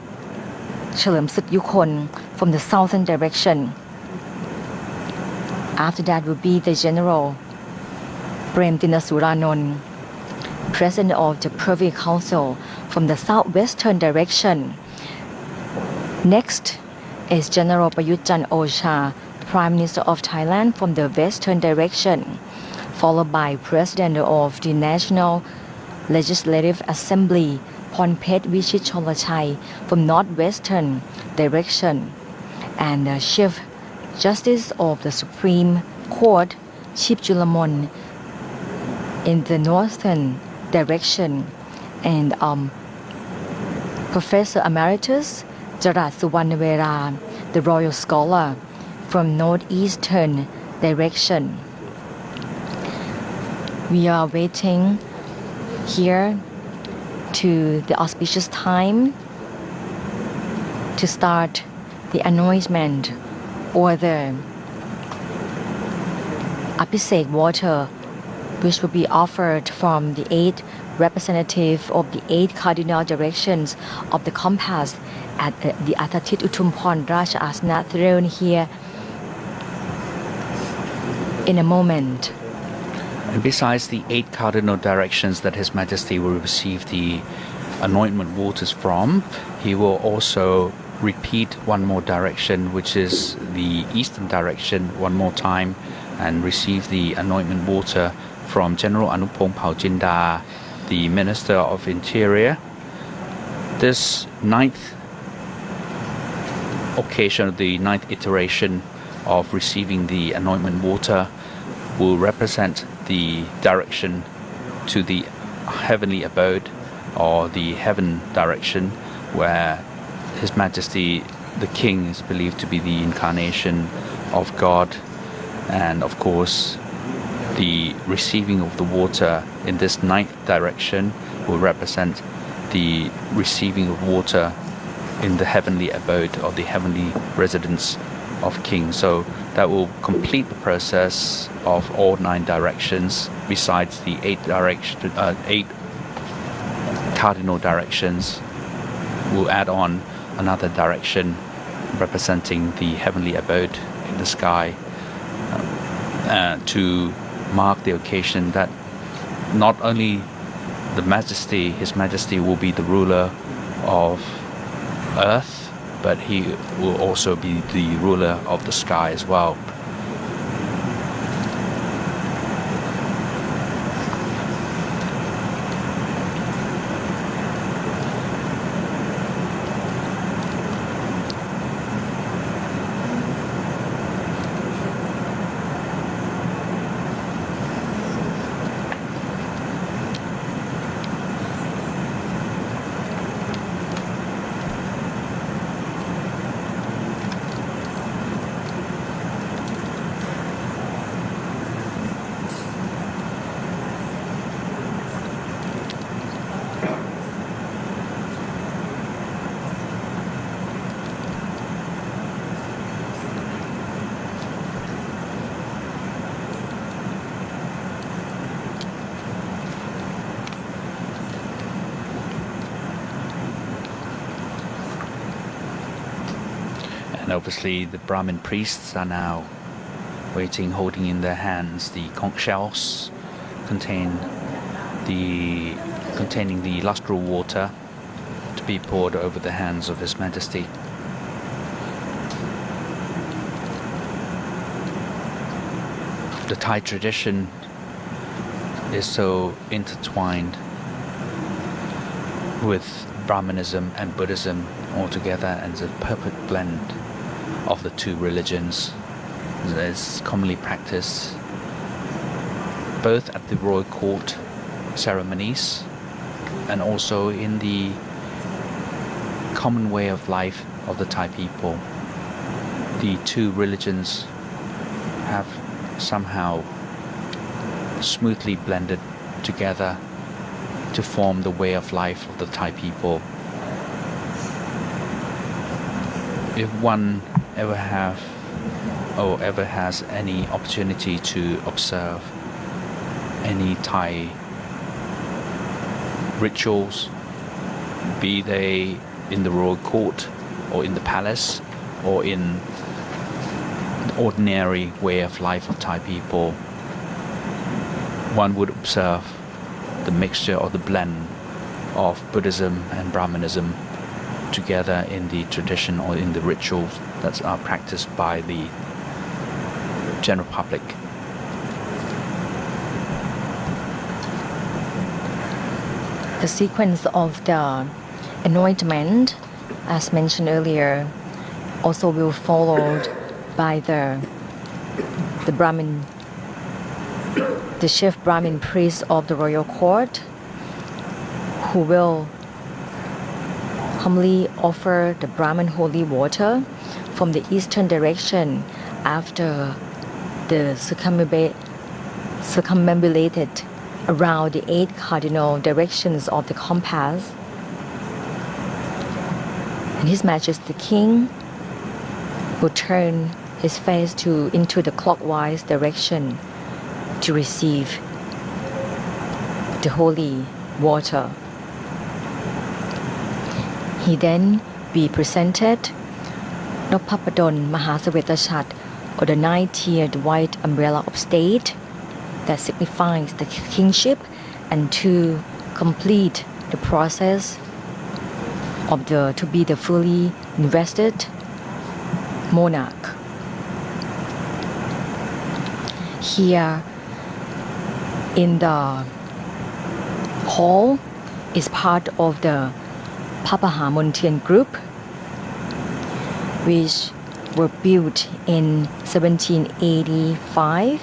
Chalerm Sut Yukhon from the southern direction. After that will be the General Prem Tinasuranon, President of the Privy Council from the southwestern direction. Next is General Prayut Chan-o-cha, Prime Minister of Thailand from the western direction, followed by President of the National Legislative Assembly Phonphet Vichit Cholachai from northwestern direction, and the Chief Justice of the Supreme Court Chief Julamon in the northern direction, and Professor Emeritus Jarat Suvarnavera, the Royal Scholar from northeastern direction. We are waiting here to the auspicious time to start the anointment or the Abhisek water, which will be offered from the 8 representative of the 8 cardinal directions of the compass at the Atatit Utumpon Raja Asana throne here in a moment. And besides the 8 cardinal directions that His Majesty will receive the anointment waters from, he will also repeat one more direction, which is the eastern direction, one more time, and receive the anointment water from General Anupong Paujinda, the Minister of Interior. This 9th occasion, the 9th iteration of receiving the anointment water, will represent the direction to the heavenly abode, or the heaven direction, where His Majesty the King is believed to be the incarnation of God. And of course, the receiving of the water in this 9th direction will represent the receiving of water in the heavenly abode, or the heavenly residence of King. So that will complete the process of all 9 directions, besides the 8 cardinal directions. We'll add on another direction representing the heavenly abode in the sky, to mark the occasion that not only His Majesty will be the ruler of earth, but he will also be the ruler of the sky as well. And obviously the Brahmin priests are now waiting, holding in their hands the conch shells containing the lustral water to be poured over the hands of His Majesty. the Thai tradition is so intertwined with Brahmanism and Buddhism altogether, and the perfect blend of the two religions is commonly practiced both at the royal court ceremonies and also in the common way of life of the Thai people. The two religions have somehow smoothly blended together to form the way of life of the Thai people. If one ever has any opportunity to observe any Thai rituals, be they in the royal court or in the palace or in the ordinary way of life of Thai people, one would observe the mixture or the blend of Buddhism and Brahmanism together in the tradition or in the rituals that are practiced by the general public. The sequence of the anointment, as mentioned earlier, also will followed by the Brahmin, the chief Brahmin priest of the royal court, who will humbly offer the Brahman holy water from the eastern direction after the circumambulated around the 8 cardinal directions of the compass. And His Majesty the King will turn his face into the clockwise direction to receive the holy water. He then be presented Nopapadon Mahasawetachat, or the 9-tiered white umbrella of state that signifies the kingship, and to complete the process of to be the fully invested monarch. Here in the hall is part of the Papahamontian group, which were built in 1785.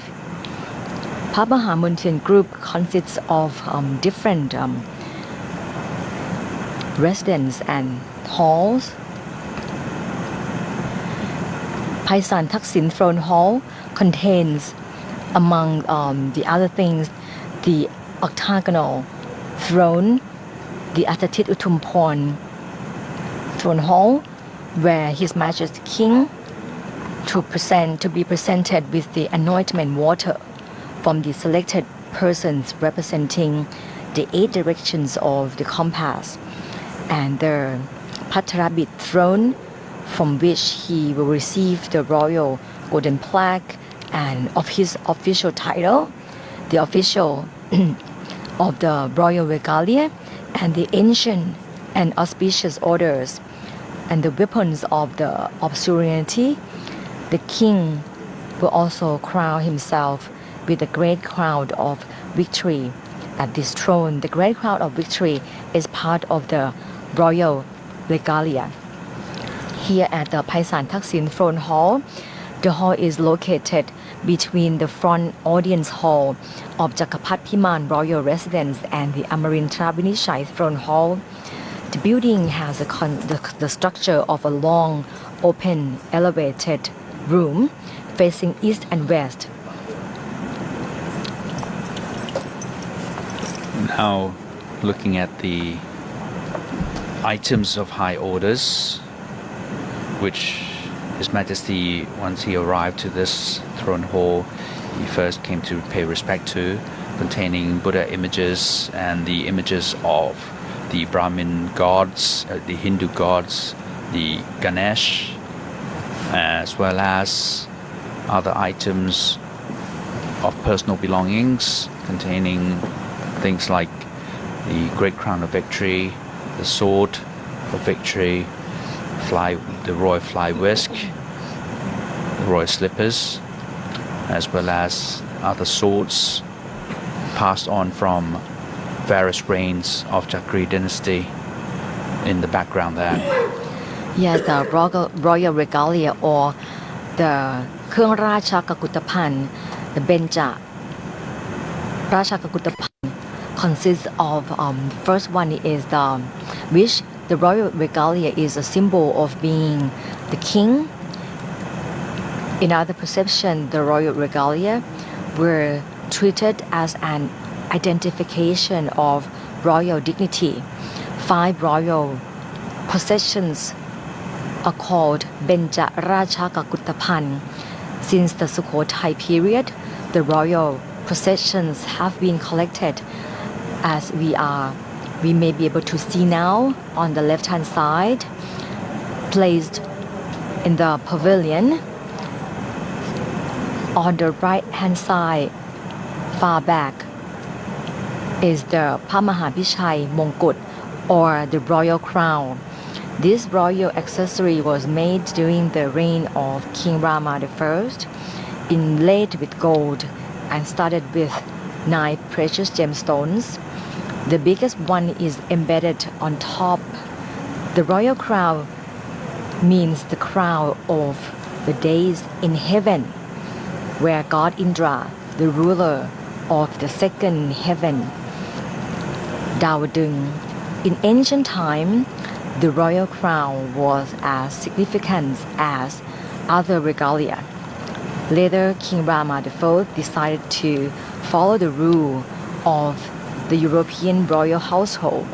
Papahamontian group consists of different residences and halls. Paisan Thaksin Throne Hall contains, among the other things, the octagonal throne, the Atatit Utumporn Throne Hall, where His Majesty King to be presented with the anointment water from the selected persons representing the 8 directions of the compass, and the Pattarabit throne, from which he will receive the royal golden plaque and of his official title, the official of the royal regalia, and the ancient and auspicious orders, and the weapons of sovereignty. The king will also crown himself with the great crown of victory at this throne. The great crown of victory is part of the royal regalia. Here at the Paisan Thaksin Throne Hall, the hall is located between the front audience hall of Chakapat Piman Royal Residence and the Amarintra Vinishai Throne Hall. The building has the structure of a long, open, elevated room facing east and west. Now, looking at the items of high orders, which His Majesty, once he arrived to this throne hall, he first came to pay respect to, containing Buddha images and the images of the Brahmin gods, the Hindu gods, the Ganesh, as well as other items of personal belongings containing things like the Great Crown of Victory, the Sword of Victory, the Royal Fly Whisk, the Royal Slippers, as well as are the swords passed on from various reigns of Chakri dynasty in the background there. Yes, the royal regalia or the เครื่องราชกกุฏภัณฑ์ the Benja ราชกกุฏภัณฑ์ consists of first one is which the royal regalia is a symbol of being the king. In other perception, the royal regalia were treated as an identification of royal dignity. 5 royal possessions are called Benja Rachaka Kuttapan. Since the Sukhothai period, the royal possessions have been collected as we may be able to see now on the left hand side, placed in the pavilion. On the right hand side, far back, is the Pamahabishai Mongkut or the royal crown. This royal accessory was made during the reign of King Rama I, inlaid with gold and studded with 9 precious gemstones. The biggest one is embedded on top. The royal crown means the crown of the days in heaven, where God Indra, the ruler of the second heaven, Dawdung. In ancient time, the royal crown was as significant as other regalia. Later, King Rama IV decided to follow the rule of the European royal household.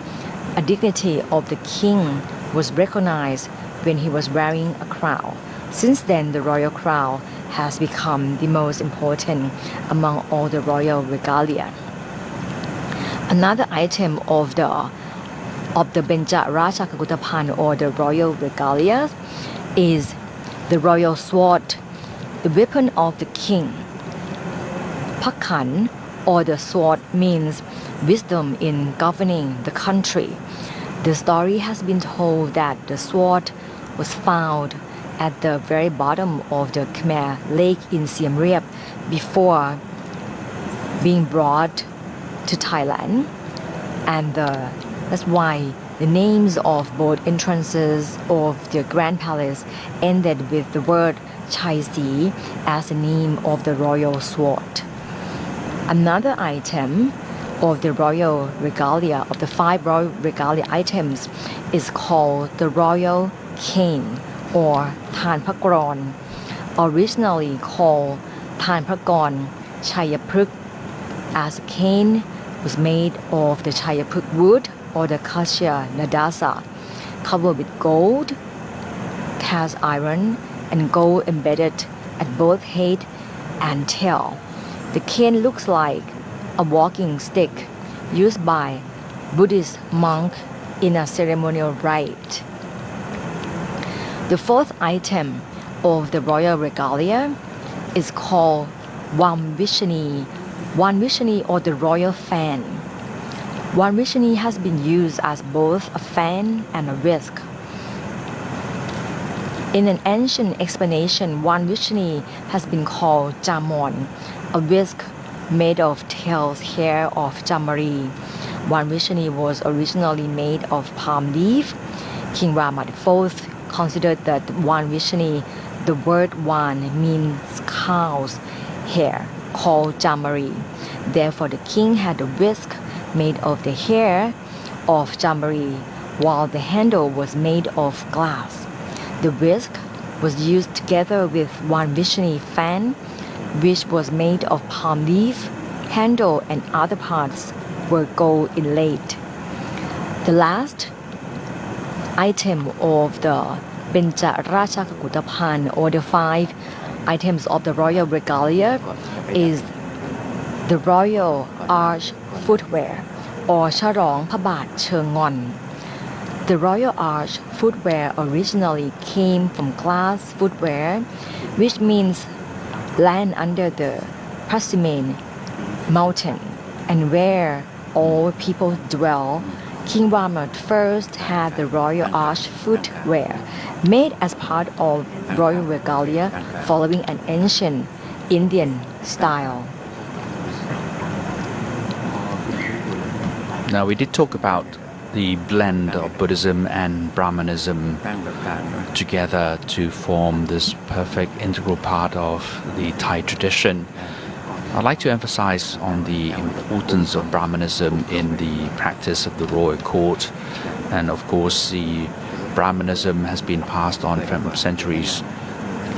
A dignity of the king was recognized when he was wearing a crown. Since then, the royal crown has become the most important among all the royal regalia. Another item of the Benja Rachaka Kuttapan or the royal regalia is the royal sword, the weapon of the king. Pakhan or the sword means wisdom in governing the country. The story has been told that the sword was found at the very bottom of the Khmer Lake in Siem Reap before being brought to Thailand, and that's why the names of both entrances of the Grand Palace ended with the word Chai Si as the name of the royal sword. Another item of the royal regalia, of the 5 royal regalia items, is called the royal cane or Than Pakron, originally called Than Pakon Chayapruk, as a cane was made of the Chayapruk wood or the Cassia Nadasa, covered with gold, cast iron, and gold embedded at both head and tail. The cane looks like a walking stick used by Buddhist monk in a ceremonial rite. The 4th item of the royal regalia is called Wamvishani or the royal fan. Wamvishani has been used as both a fan and a whisk. In an ancient explanation, Wamvishani has been called Jamon, a whisk made of tails hair of Jamari. Wamvishani was originally made of palm leaf. King Rama IV considered that Wamvishani, the word Wan means cow's hair, called Jamari. Therefore, the king had a whisk made of the hair of Jamari, while the handle was made of glass. The whisk was used together with Wamvishani fan, which was made of palm leaf. Handle and other parts were gold inlaid. The last item of the Benja Rachaka Kuttapan, or the 5 items of the royal regalia, is the royal arch footwear or Charong Phabat Cherngon. The royal arch footwear originally came from glass footwear, which means land under the Pasimane mountain and where all people dwell. King Rama I had the royal arch footwear made as part of royal regalia following an ancient Indian style. Now, we did talk about the blend of Buddhism and Brahmanism together to form this perfect integral part of the Thai tradition. I'd like to emphasize on the importance of Brahmanism in the practice of the royal court. And of course, the Brahmanism has been passed on from centuries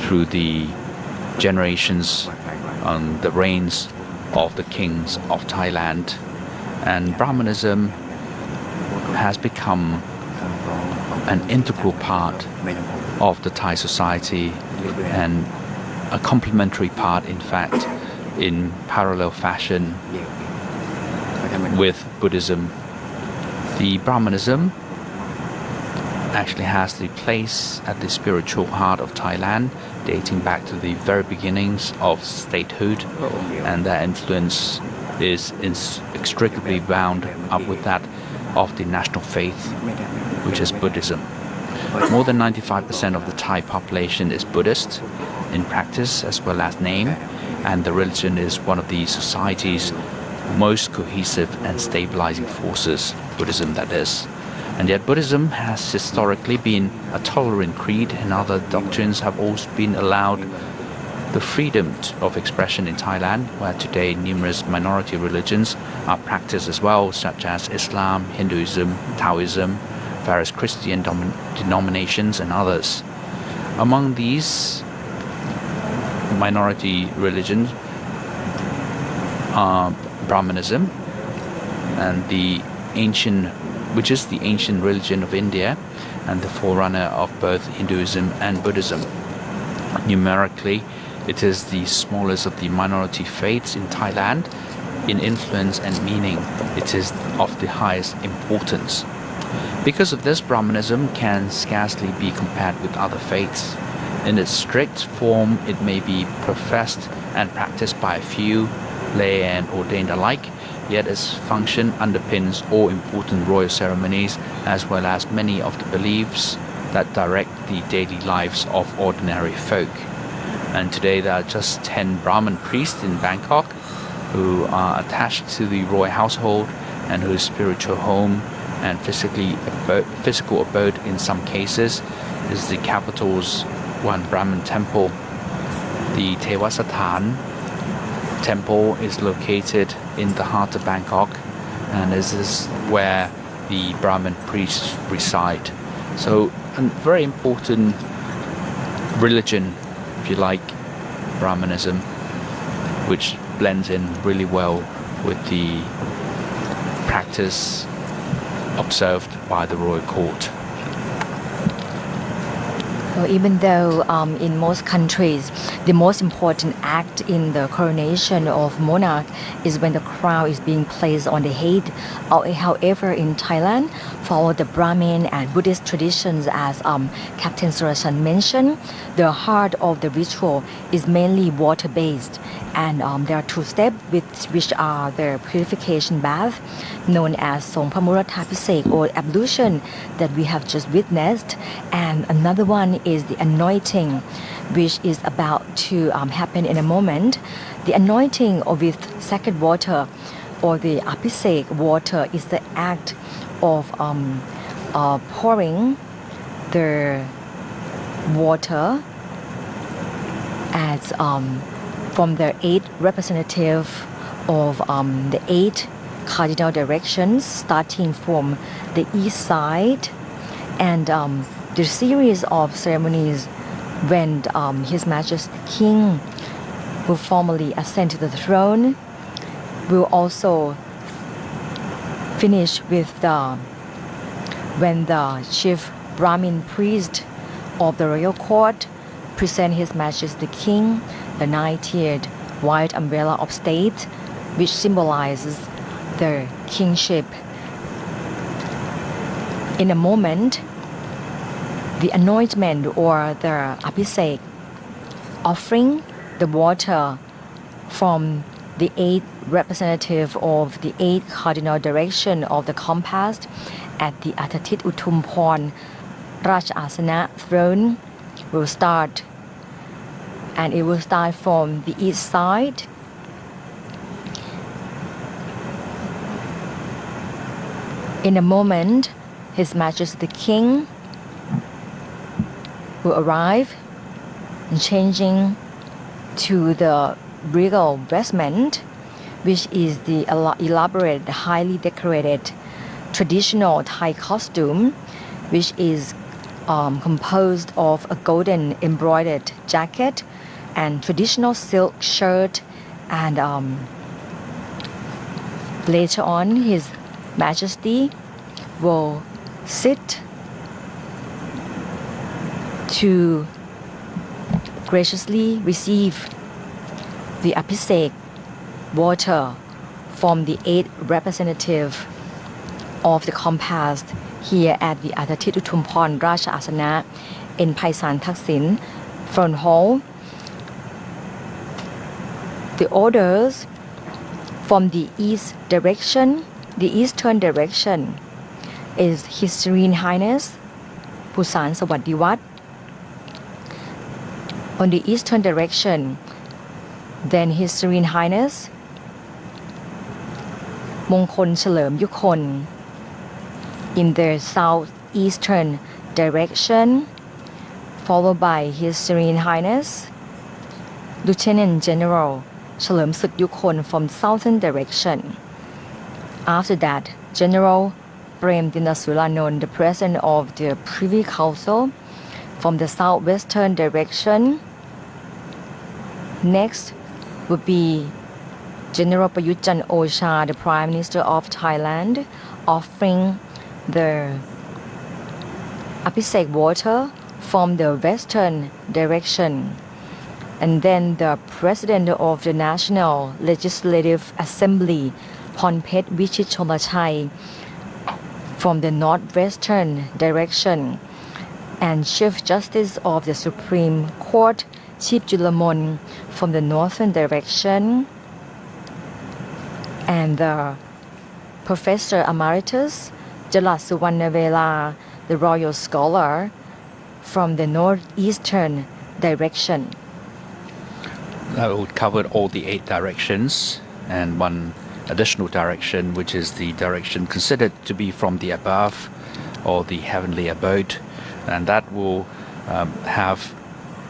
through the generations on the reigns of the kings of Thailand. And Brahmanism has become an integral part of the Thai society and a complementary part, in fact, in parallel fashion with Buddhism. The Brahmanism actually has the place at the spiritual heart of Thailand, dating back to the very beginnings of statehood, and their influence is inextricably bound up with that of the national faith, which is Buddhism. More than 95% of the Thai population is Buddhist in practice as well as name, and the religion is one of the society's most cohesive and stabilizing forces, Buddhism that is. And yet Buddhism has historically been a tolerant creed, and other doctrines have also been allowed the freedom of expression in Thailand, where today numerous minority religions are practiced as well, such as Islam, Hinduism, Taoism, various Christian denominations, and others. Among these minority religions are Brahmanism, and which is the ancient religion of India and the forerunner of both Hinduism and Buddhism. Numerically, it is the smallest of the minority faiths in Thailand. In influence and meaning, it is of the highest importance. Because of this, Brahmanism can scarcely be compared with other faiths. In its strict form, it may be professed and practiced by a few, lay and ordained alike, yet its function underpins all important royal ceremonies as well as many of the beliefs that direct the daily lives of ordinary folk. And today there are just 10 Brahmin priests in Bangkok who are attached to the royal household and whose spiritual home and physical abode in some cases is the capital's one Brahmin temple. The Tewasathan temple is located in the heart of Bangkok, and this is where the Brahmin priests reside. So a very important religion, if you like, Brahmanism, which blends in really well with the practice observed by the royal court. So even though in most countries the most important act in the coronation of monarch is when the crown is being placed on the head, however in Thailand, follow the Brahmin and Buddhist traditions as Captain Surachan mentioned, the heart of the ritual is mainly water-based, and there are two steps which are the purification bath known as Songpamurathapisek or ablution that we have just witnessed, and another one is the anointing, which is about to happen in a moment. The anointing with sacred water or the abhisek water is the act of pouring the water as from the 8 representative of the 8 cardinal directions, starting from the east side, and the series of ceremonies when His Majesty the King will formally ascend to the throne will also finish with when the chief Brahmin priest of the royal court present His Majesty the King the 9-tiered white umbrella of state, which symbolizes the kingship. In a moment, the anointment or the abhisek, offering the water from the 8 representative of the 8 cardinal direction of the compass at the Atatit Utumpon Raj Asana throne will start, and it will start from the east side. In a moment, His Majesty the King will arrive and changing to the regal vestment, which is the elaborate, highly decorated traditional Thai costume, which is composed of a golden embroidered jacket and traditional silk shirt, and later on His Majesty will sit to graciously receive the Abhisek water from the 8 representative of the compass here at the Atatit Utumpon Raja Asana in Paisan Thaksin front hall. The orders from the east direction, the eastern direction, is His Serene Highness Pusan Sawadiwat. On the eastern direction, then His Serene Highness Mongkol Chalerm Yukhon. In the southeastern direction, followed by His Serene Highness Lieutenant General Chalerm Suk Yukhon from southern direction. After that, General Prem Dinasulanon, the President of the Privy Council, from the southwestern direction. Next would be General Prayut Chan-o-cha, the Prime Minister of Thailand, offering the Abhisek water from the western direction. And then the President of the National Legislative Assembly, Ponpet Vichit Chomachai, from the northwestern direction. And Chief Justice of the Supreme Court, Chief Julamon, from the northern direction. And the Professor Emeritus Jalat Suvarnavela, the Royal Scholar, from the northeastern direction. That would cover all the 8 directions, and one additional direction, which is the direction considered to be from the above or the heavenly abode, and that will have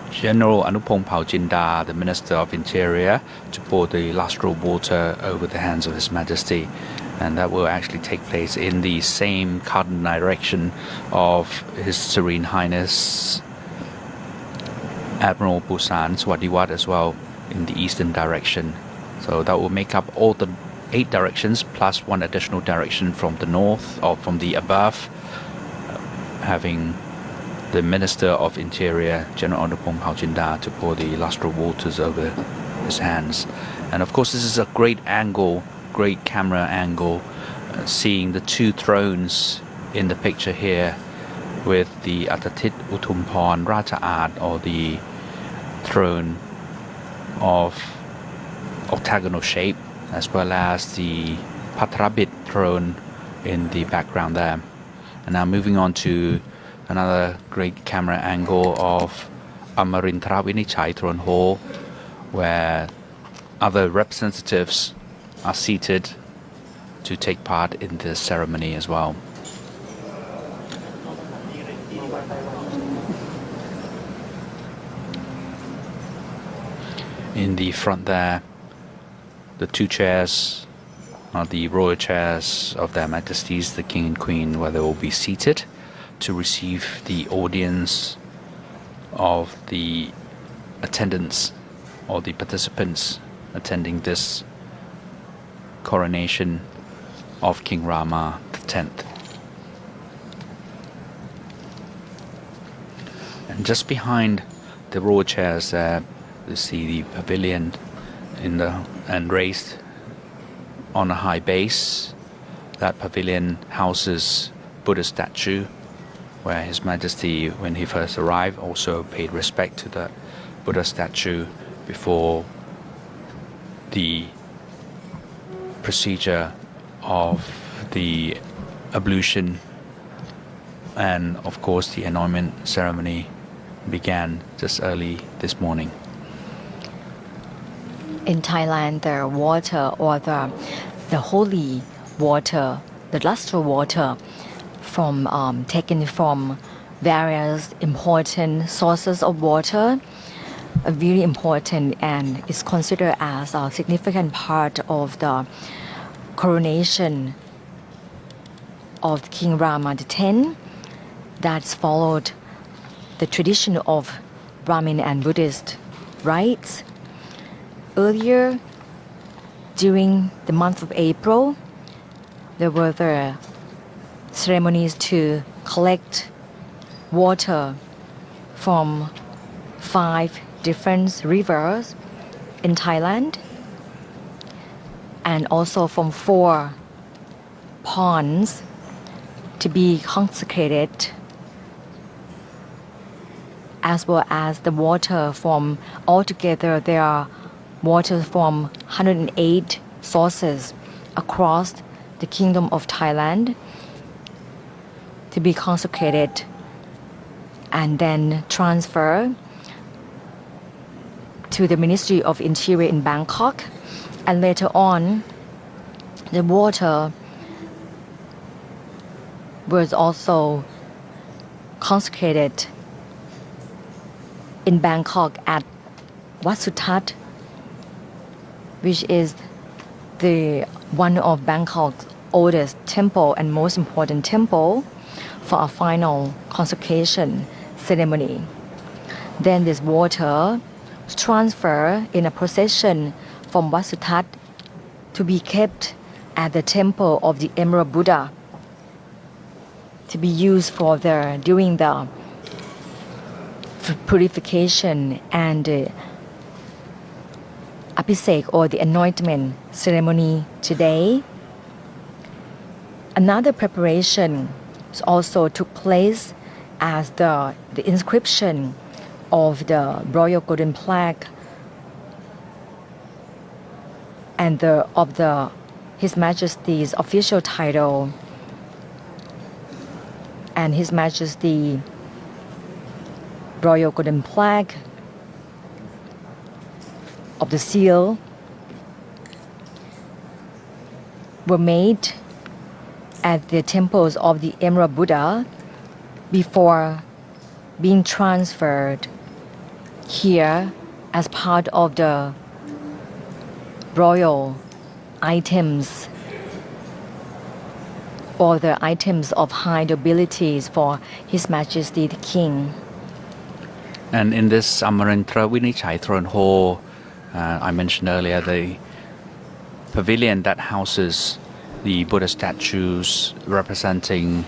General Anupong Paujinda, the Minister of Interior, to pour the lustral water over the hands of His Majesty, and that will actually take place in the same cardinal direction of His Serene Highness Admiral Busan Swadiwat as well, in the eastern direction. So that will make up all the 8 directions plus one additional direction from the north or from the above, having the Minister of Interior, General Anupong Paujinda, to pour the lustral waters over his hands. And of course, this is a great angle, great camera angle, seeing the 2 thrones in the picture here, with the Atatit Utumpon Raja Art, or the throne of octagonal shape, as well as the Patrabit throne in the background there. And now moving on to another great camera angle of Amarintra Vinichai Throne Hall, where other representatives are seated to take part in this ceremony as well. In the front there, the 2 chairs are the royal chairs of Their Majesties, the King and Queen, where they will be seated to receive the audience of the attendants or the participants attending this coronation of King Rama X. And just behind the royal chairs there, you see the pavilion and raised on a high base. That pavilion houses Buddha statue, where His Majesty, when he first arrived, also paid respect to the Buddha statue before the procedure of the ablution and of course the anointment ceremony began just early this morning. In Thailand, the water, or the holy water the luster water taken from various important sources of water, very important, and is considered as a significant part of the coronation of King Rama X that's followed the tradition of Brahmin and Buddhist rites. Earlier, during the month of April, there were the ceremonies to collect water from 5 different rivers in Thailand and also from 4 ponds to be consecrated, as well as the water from altogether there are water from 108 sources across the Kingdom of Thailand to be consecrated and then transfer to the Ministry of Interior in Bangkok, and later on the water was also consecrated in Bangkok at Wat Sutat, which is the one of Bangkok's oldest temple and most important temple, for a final consecration ceremony. Then this water was transferred in a procession from Wat Sutat to be kept at the temple of the Emerald Buddha to be used during the purification and Abhisek or the anointment ceremony today. Another preparation also took place as the inscription of the Royal Golden Plaque and of His Majesty's official title and His Majesty Royal Golden Plaque of the seal were made at the temples of the Emerald Buddha before being transferred here as part of the royal items or the items of high nobilities for His Majesty the King. And in this Amarintra Vinichai throne hall, I mentioned earlier, the pavilion that houses the Buddha statues representing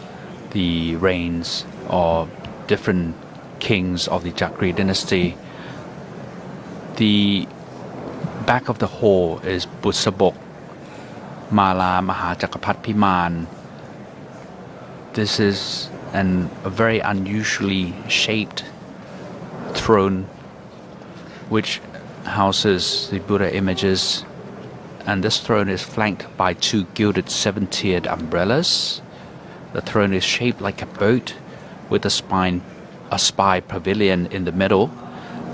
the reigns of different kings of the Chakri dynasty. The back of the hall is Butsabok Mala Mahachakapat Piman. This is a very unusually shaped throne which houses the Buddha images, and this throne is flanked by 2 gilded 7-tiered umbrellas. The throne is shaped like a boat with a spire pavilion in the middle.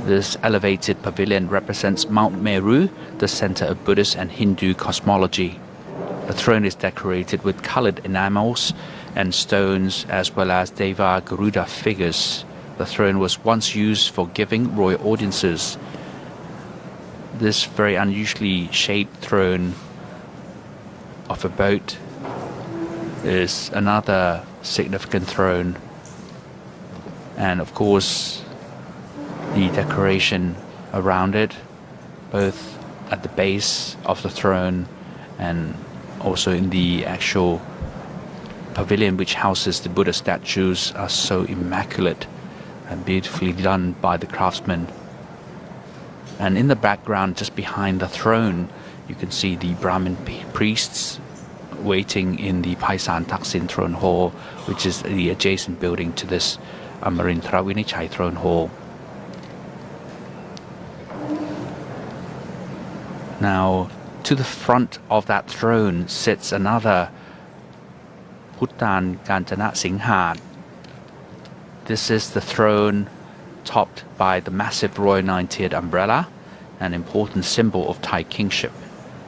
This elevated pavilion represents Mount Meru, the center of Buddhist and Hindu cosmology. The throne is decorated with colored enamels and stones, as well as Deva Garuda figures. The throne was once used for giving royal audiences. This very unusually shaped throne of a boat is another significant throne. And of course, the decoration around it, both at the base of the throne and also in the actual pavilion which houses the Buddha statues, are so immaculate and beautifully done by the craftsmen. And in the background, just behind the throne, you can see the Brahmin priests waiting in the Paisan Taksin throne hall, which is the adjacent building to this Amarintra Vinichai throne hall. Now, to the front of that throne sits another Puttan Kanchana Singhat. This is the throne topped by the massive royal 9-tiered umbrella, an important symbol of Thai kingship.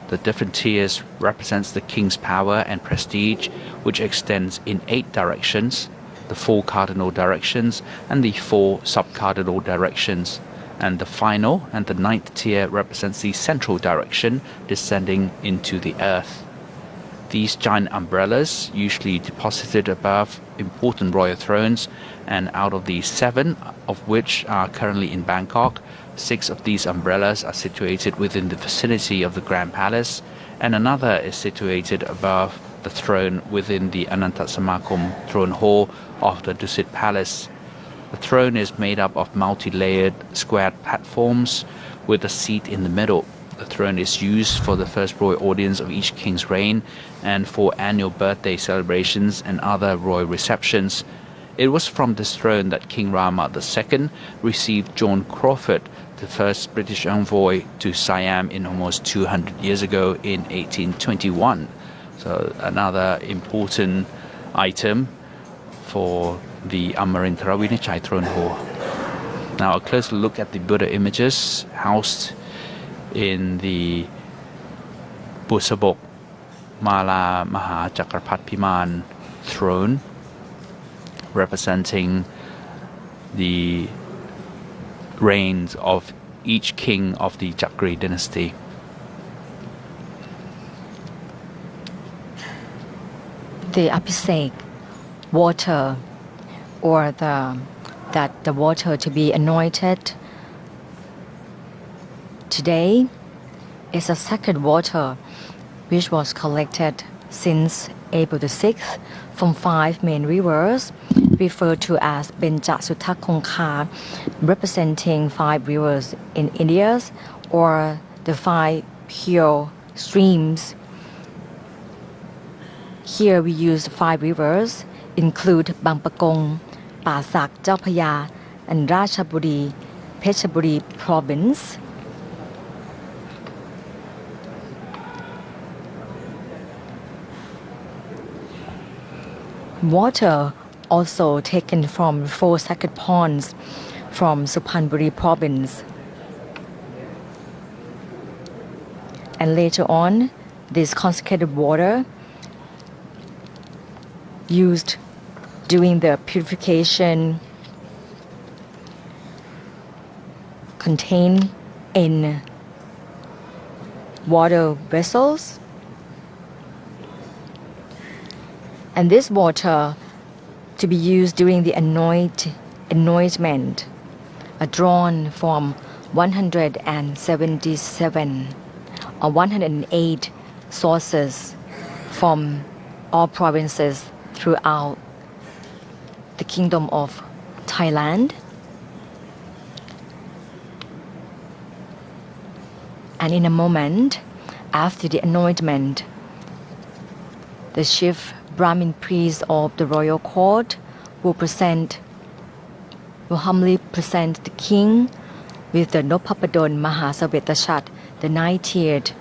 The different tiers represents the king's power and prestige, which extends in 8 directions, the 4 cardinal directions and the 4 sub-cardinal directions. And the final and the 9th tier represents the central direction descending into the earth. These giant umbrellas usually deposited above important royal thrones, and out of the 7 of which are currently in Bangkok, 6 of these umbrellas are situated within the vicinity of the Grand Palace, and another is situated above the throne within the Anantasamakum throne hall of the Dusit Palace. The throne is made up of multi-layered squared platforms with a seat in the middle. The throne is used for the first royal audience of each king's reign and for annual birthday celebrations and other royal receptions. It was from this throne that King Rama II received John Crawford, the first British envoy to Siam in almost 200 years ago in 1821. So another important item for the Amarintara Vinichai throne hall. Now a closer look at the Buddha images housed in the Busabok Mala Maha Chakrapat Piman throne, representing the reigns of each king of the Chakri dynasty. The Abhisek water, or the water to be anointed today, is a sacred water which was collected since April the 6th from 5 main rivers referred to as Benja Sutta Kongka, representing 5 rivers in India, or the 5 pure streams. Here we use 5 rivers, include Bangpakong, Pasak, Chao Phraya, and Ratchaburi, Phetchaburi province. Water also taken from 4 sacred ponds from Suphanburi province. And later on, this consecrated water used during the purification contained in water vessels. And this water to be used during the anointment are drawn from 177 or 108 sources from all provinces throughout the Kingdom of Thailand. And in a moment, after the anointment, the chief Brahmin priest of the royal court will humbly present the king with the Nopapadon Mahasavetachat, the 9-tiered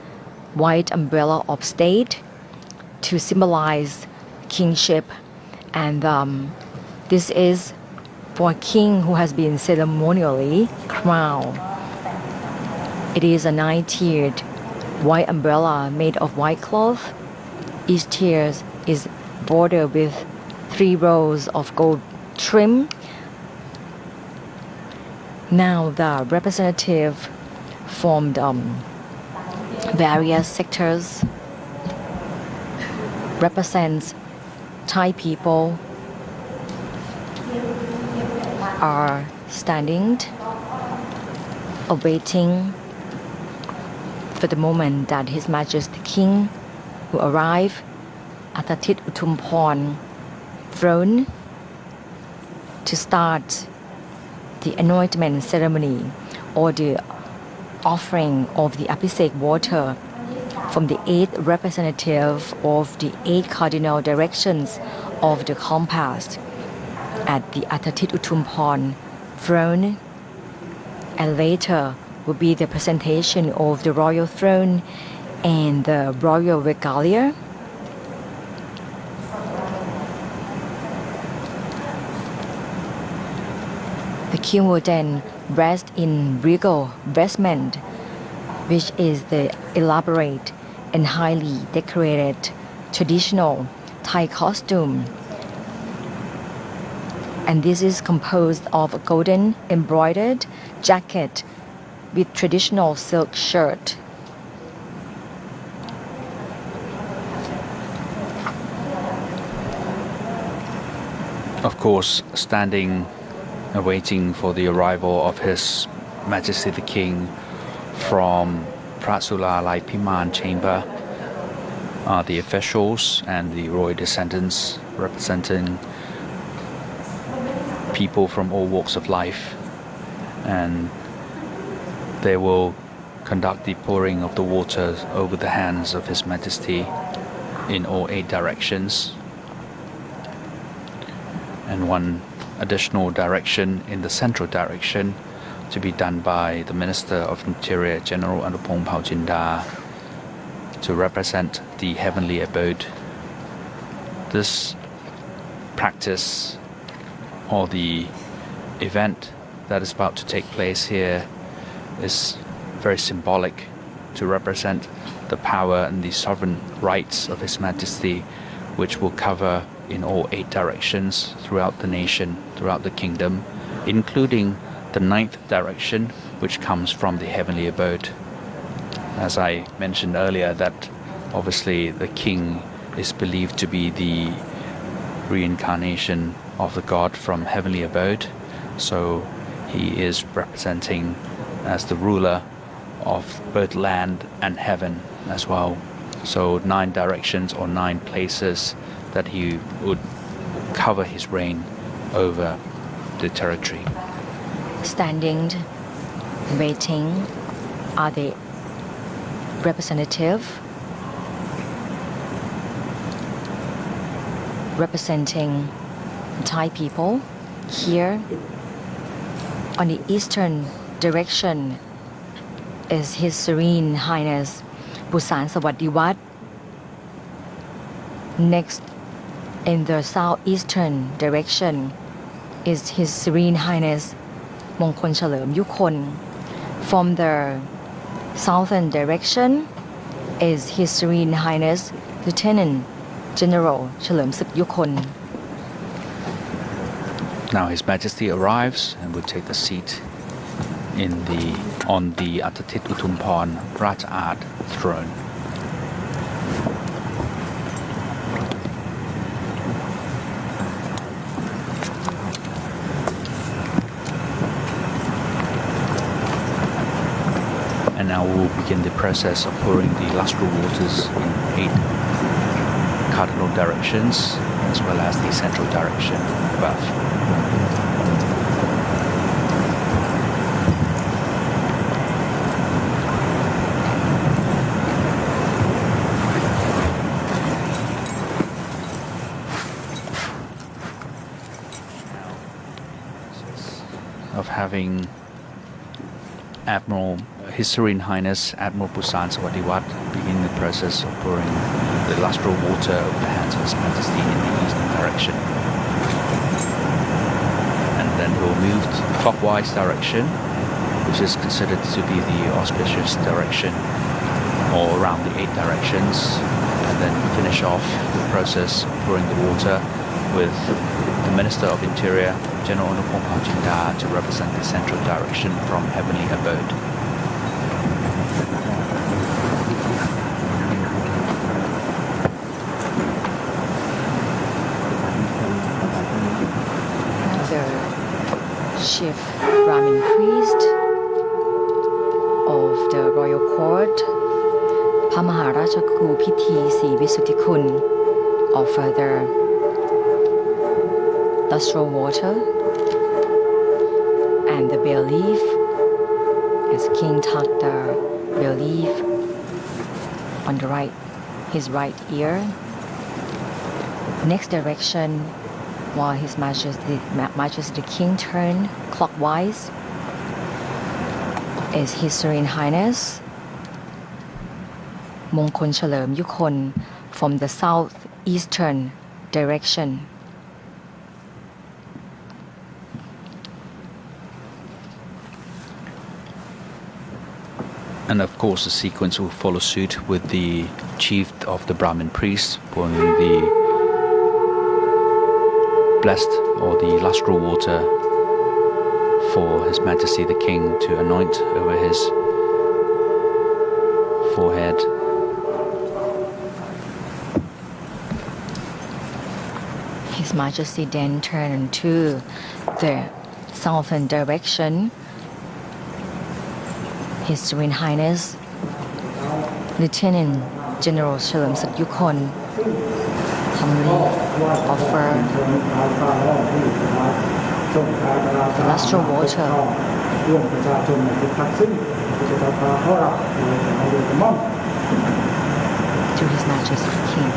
white umbrella of state, to symbolize kingship. And this is for a king who has been ceremonially crowned. It is a 9-tiered white umbrella made of white cloth. Each tier is bordered with 3 rows of gold trim. Now the representative from various sectors represents Thai people are standing, awaiting for the moment that His Majesty King will arrive at the Tit Utumphorn throne to start the anointment ceremony, or the offering of the Abhisek water from the 8 representative of the 8 cardinal directions of the compass at the Atatit Utumphorn throne. And later will be the presentation of the royal throne and the royal regalia. The king will then rest in regal vestment, which is the elaborate and highly decorated traditional Thai costume. And this is composed of a golden embroidered jacket with traditional silk shirt. Of course, standing, awaiting for the arrival of His Majesty the King from Prasulai Piman Chamber are the officials and the royal descendants representing people from all walks of life, and they will conduct the pouring of the water over the hands of His Majesty in all 8 directions, and one additional direction in the central direction to be done by the Minister of Interior, General Anupong Pauchinda, to represent the heavenly abode. This practice or the event that is about to take place here is very symbolic to represent the power and the sovereign rights of His Majesty, which will cover in all 8 directions throughout the nation, throughout the kingdom, including the 9th direction, which comes from the heavenly abode. As I mentioned earlier, that obviously the king is believed to be the reincarnation of the God from heavenly abode, so he is representing as the ruler of both land and heaven as well. So 9 directions or 9 places that he would cover his reign over the territory. Standing, waiting, are the representative representing Thai people. Here on the eastern direction is His Serene Highness Busan Sawadiwat. Next, in the southeastern direction is His Serene Highness Mongkol Chalerm Yukhon. From the southern direction is His Serene Highness Lieutenant General Chalerm Suk Yukhon. Now His Majesty arrives and will take the seat on the Atatit Utumphorn Raja Art throne. And now we will begin the process of pouring the lustral waters in 8 cardinal directions, as well as the central direction above. Of having His Serene Highness Admiral Busan Sawadiwat begin the process of pouring the lustral water over the hands of His Majesty in the eastern direction. And then he will move to the clockwise direction, which is considered to be the auspicious direction, or around the 8 directions, and then finish off the process of pouring the water with the Minister of Interior, General Anupong Pauchinda, to represent the central direction from heavenly abode. The chief Brahmin priest of the royal court, พระมหาราชครูพิธีศรีวิสุทธิคุณ offer the lustral water and the bay leaf as king tucked the bay leaf on the right, his right ear. Next direction, while His Majesty the King turned clockwise, is His Serene Highness Mongkol Chalerm Yukhon from the southeastern direction. And of course, the sequence will follow suit with the chief of the Brahmin priests pouring the blessed or the lustral water for His Majesty the King to anoint over his forehead. His Majesty then turned to the southern direction. His Serene Highness Lieutenant General เฉลิมศักดิ์ยุคน humbly offered the lustral water to His Majesty the King.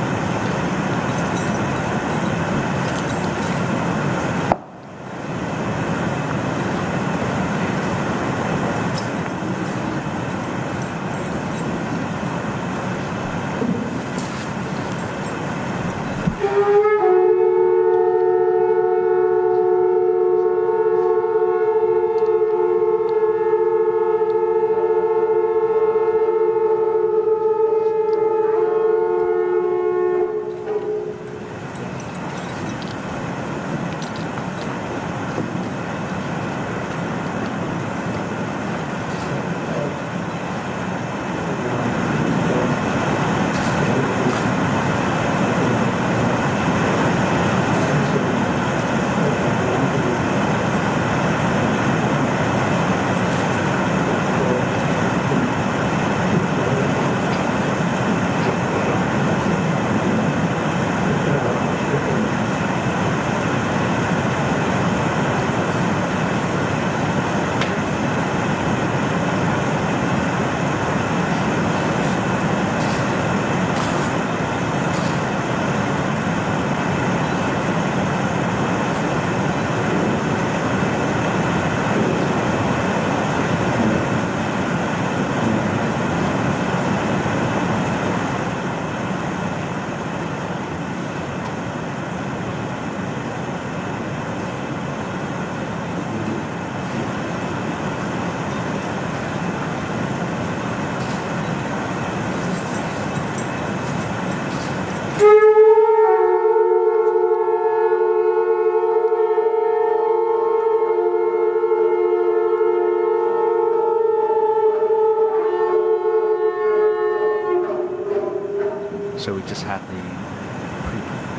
So we just had the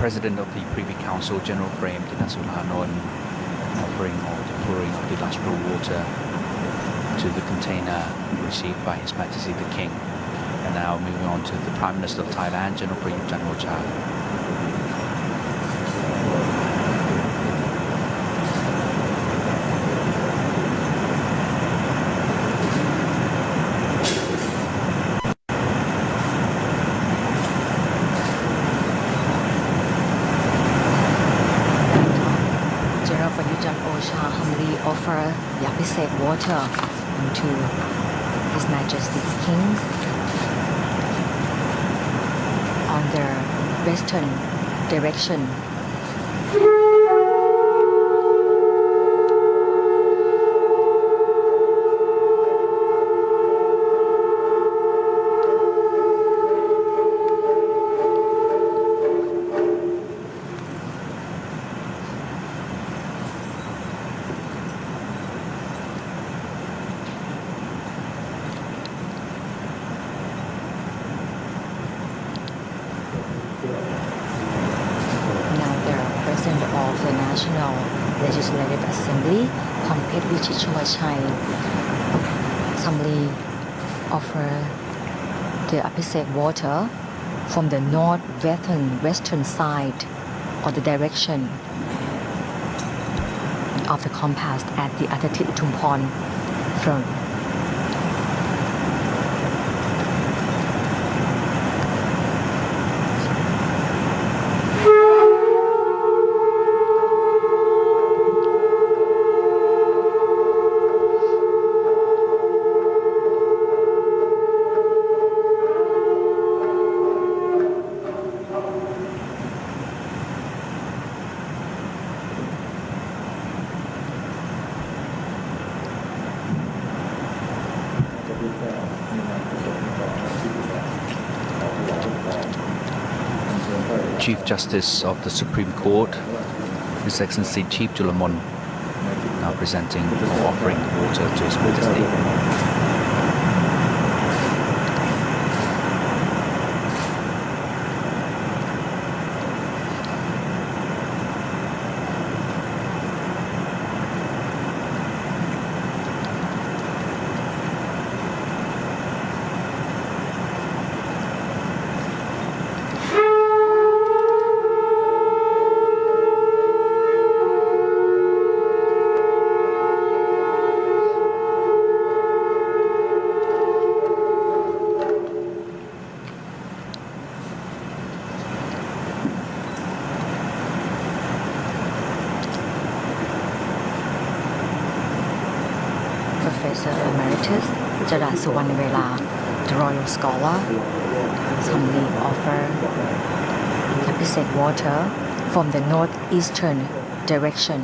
President of the Privy Council, General Prem Tinasulanon, offering or pouring of the lustral water to the container received by His Majesty the King. And now moving on to the Prime Minister of Thailand, General Prayut Chan-o-cha. General Prayut Chan-o-cha humbly offered the Abhisek water to His Majesty the King on the western direction. Of the National Legislative Assembly, Phongphet Vichitchorchai, humbly offer the Abhisek water from the northwestern side of the direction of the compass at the Atatit Utumpon front. Chief Justice of the Supreme Court, His Excellency Chief Julamon, now presenting or offering water to His Majesty. Professor Emeritus Jada Suwanwela, the Royal Scholar, humbly offer epicent water from the northeastern direction.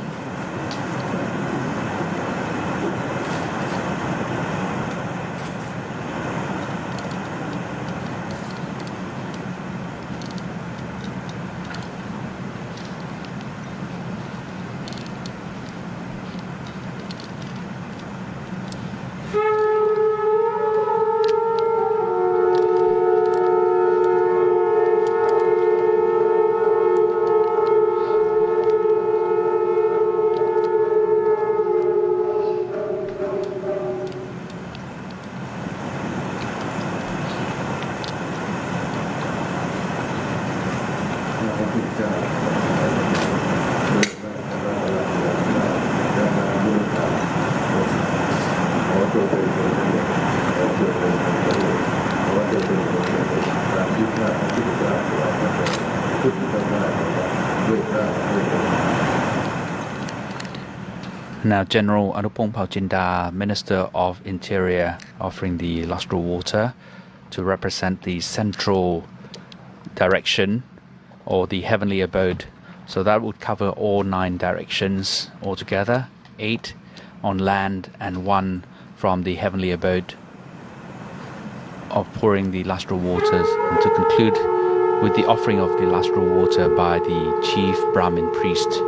Now, General Anupong Paujinda, Minister of Interior, offering the lustral water to represent the central direction or the heavenly abode. So that would cover all 9 directions altogether, 8 on land and 1 from the heavenly abode of pouring the lustral waters, and to conclude with the offering of the lustral water by the chief Brahmin priest.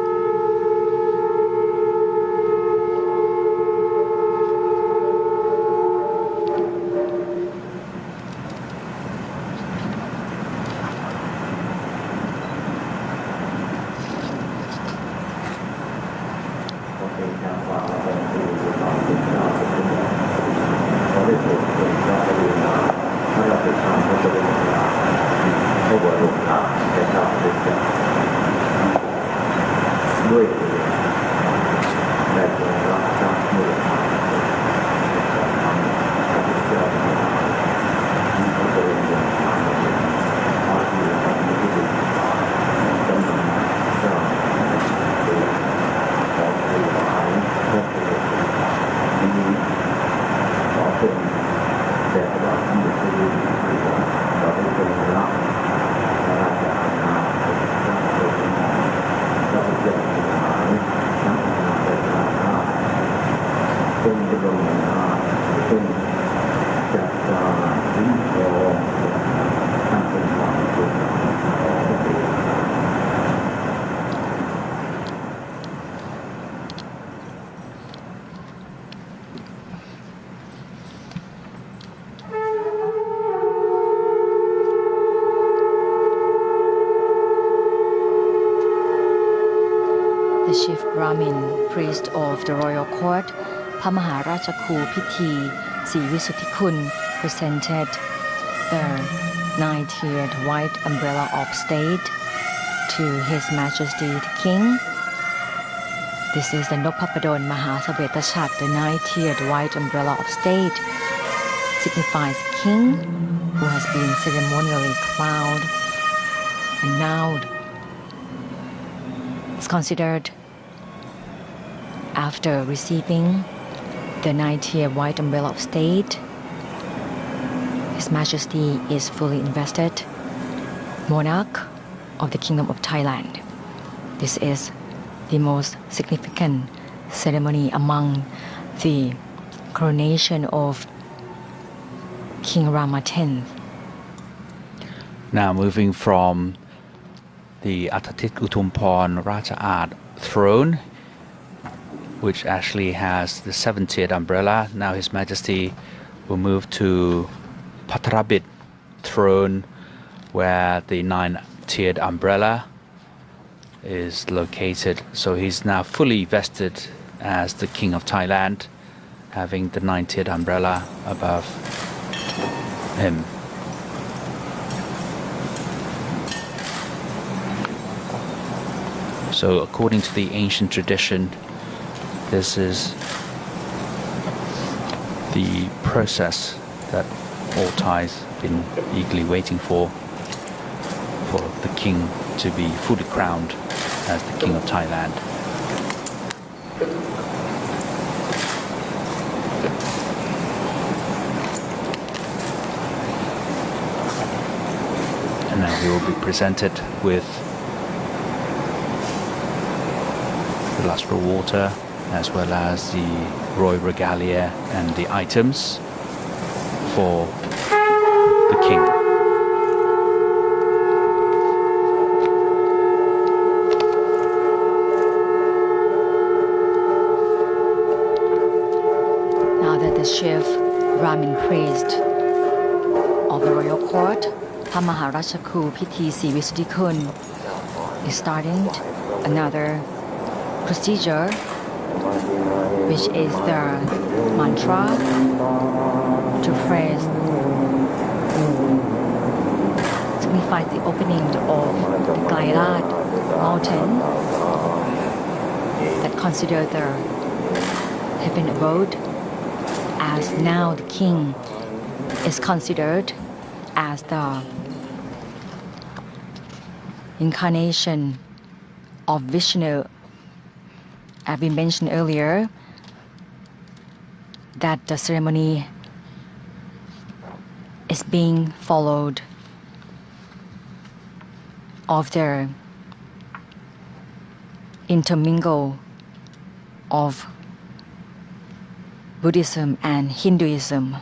The chief Brahmin priest of the royal court, Pamaharajaku Pithi Sivisutikun, presented the 9-tiered white umbrella of state to His Majesty the King. This is the Nopapadon Mahasabetachat, the 9-tiered white umbrella of state, signifies king who has been ceremonially crowned, and now is considered, after receiving the 9-tier white umbrella of state, His Majesty is fully invested monarch of the Kingdom of Thailand. This is the most significant ceremony among the coronation of King Rama X. Now moving from the Atatit Utumporn Raja Art throne, which actually has the 7-tiered umbrella. Now His Majesty will move to Patarabit throne, where the 9-tiered umbrella is located. So he's now fully vested as the King of Thailand, having the 9-tiered umbrella above him. So according to the ancient tradition, this is the process that all Thais have been eagerly waiting for the king to be fully crowned as the King of Thailand. And now he will be presented with the lustral water, as well as the royal regalia and the items for the king. Now that the chief Ramin priest of the royal court, พระมหาราชครูพิธีศรีวิสุทธิคุณ is starting another procedure, which is the mantra to praise, signifies the opening of the Kailat mountain that consider the heaven abode, as now the king is considered as the incarnation of Vishnu. As we mentioned earlier, that the ceremony is being followed of the intermingle of Buddhism and Hinduism.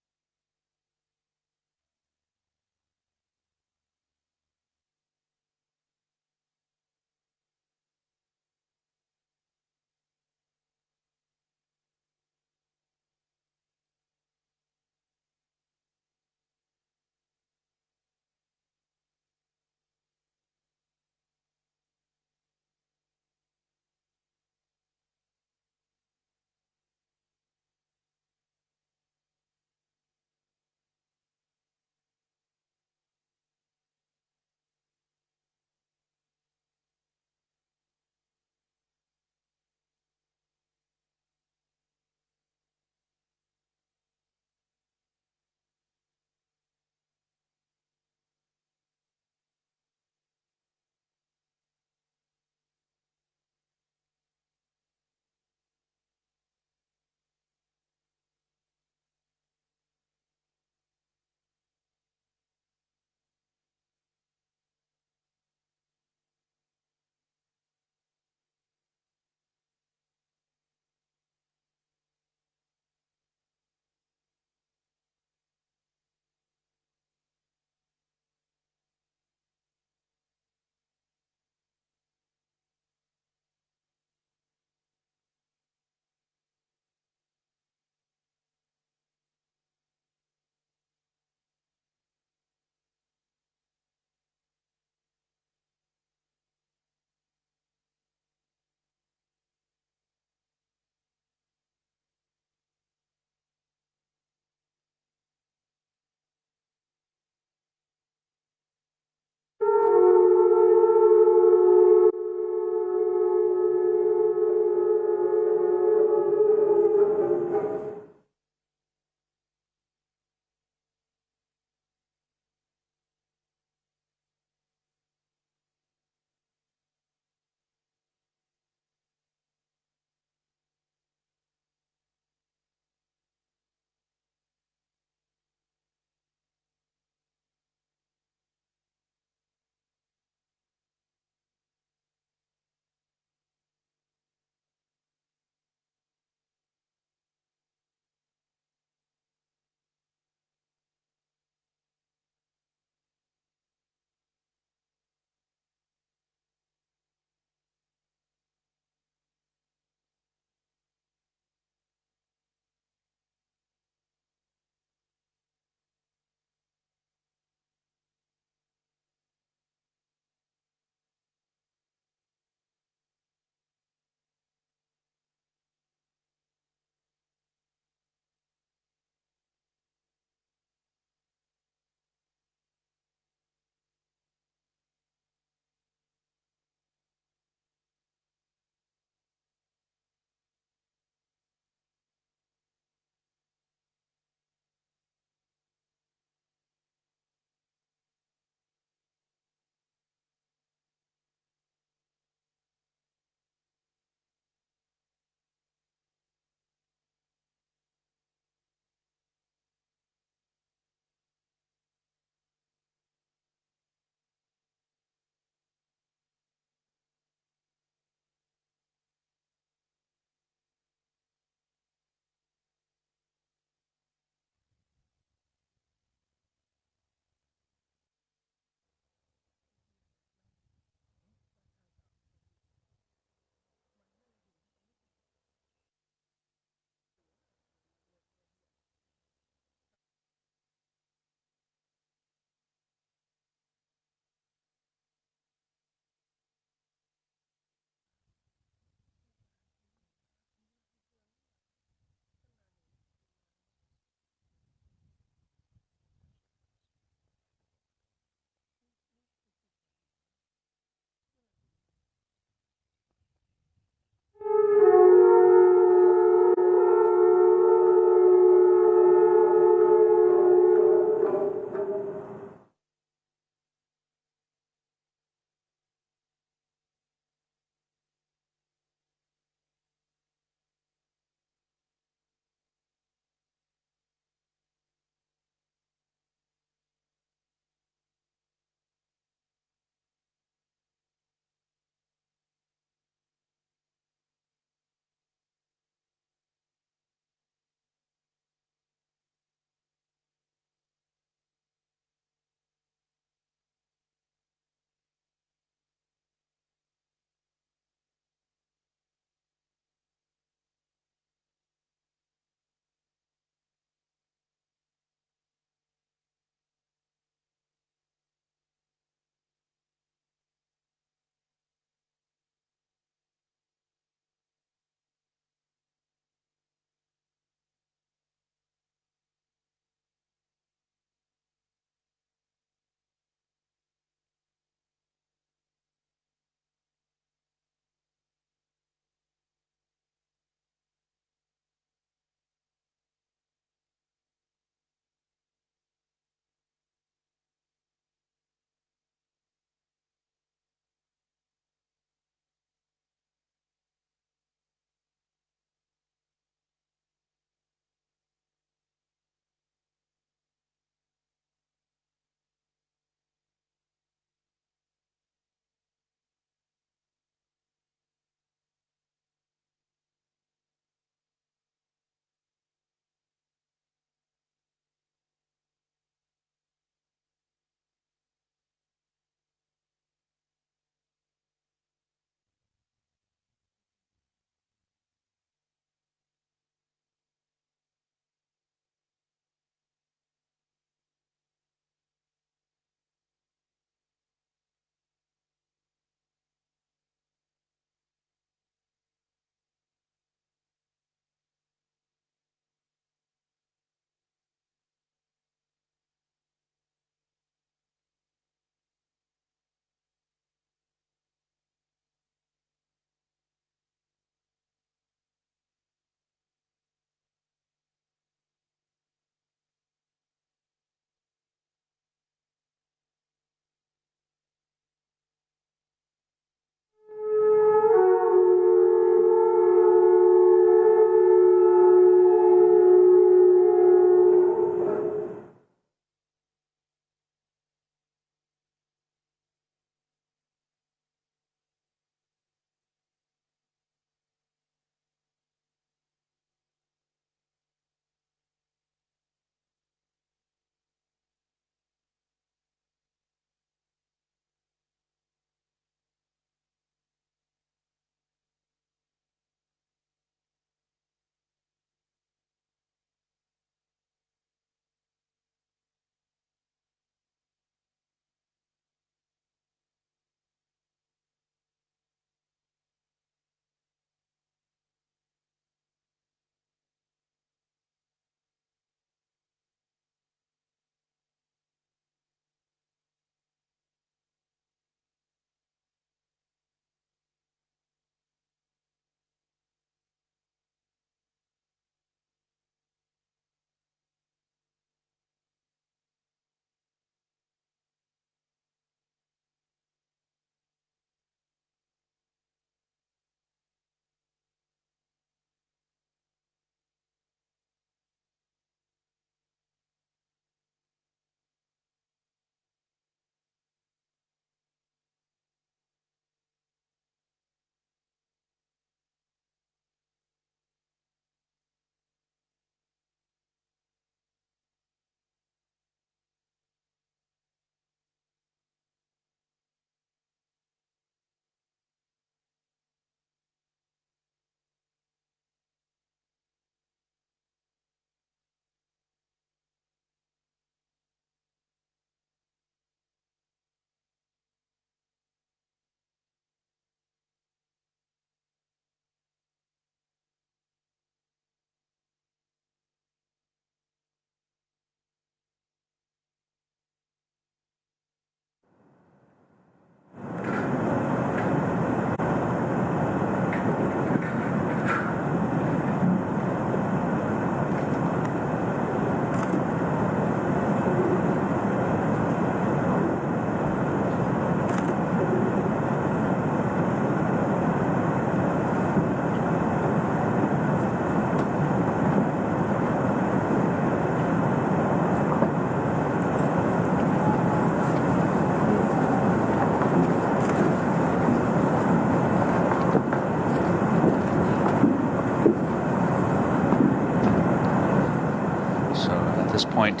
point,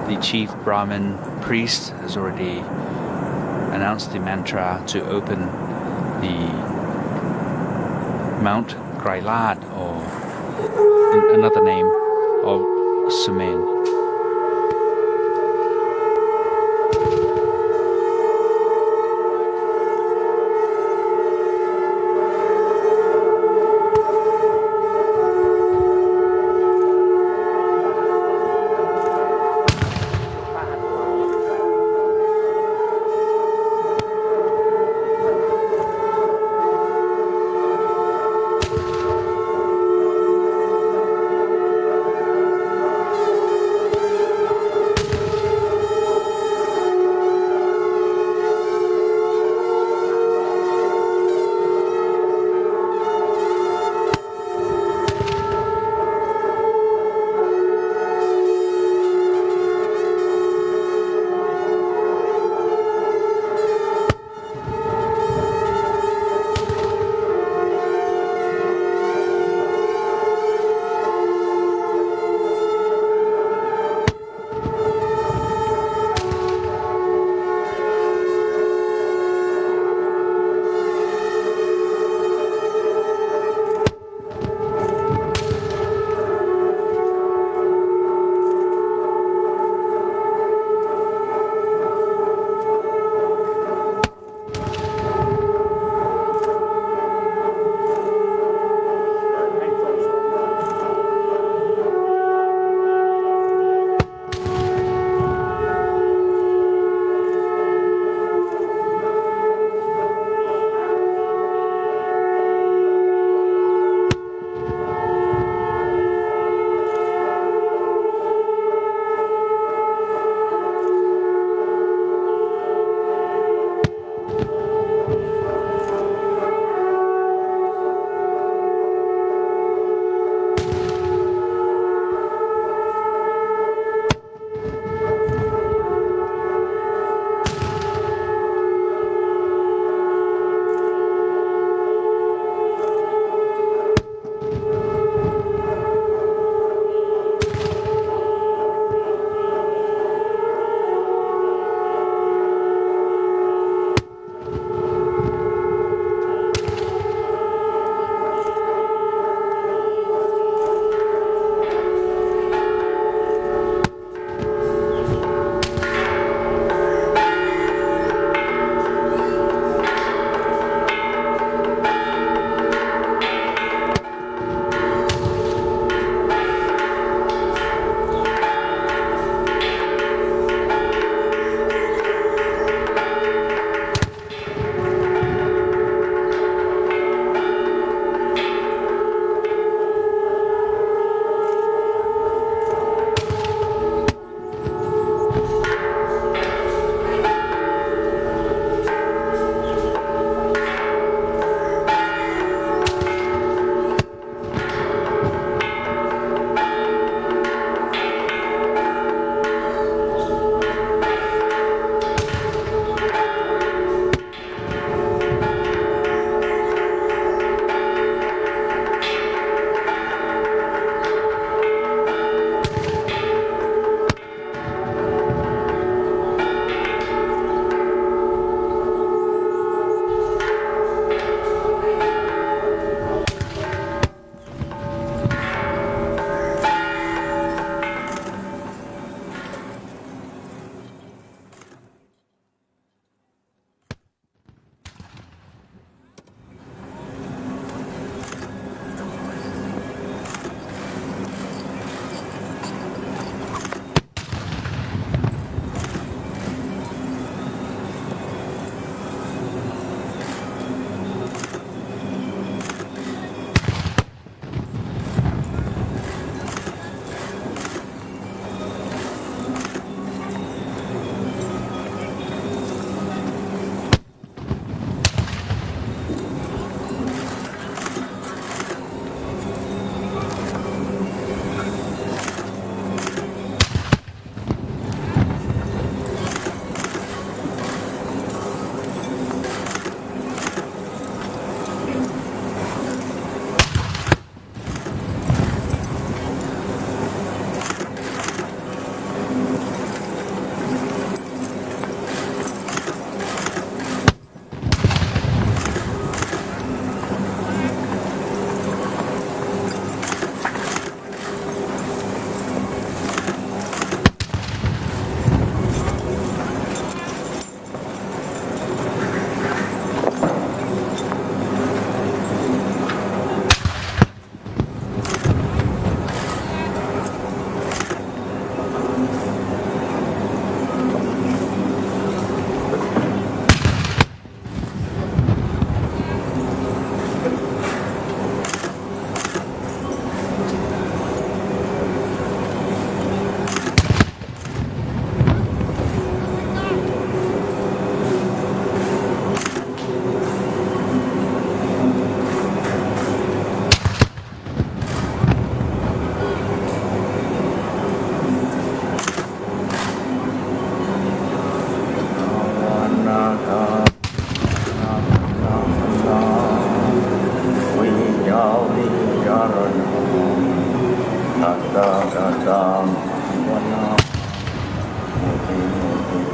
the chief Brahmin priest has already announced the mantra to open the Mount Grailat, or another name of Sumen.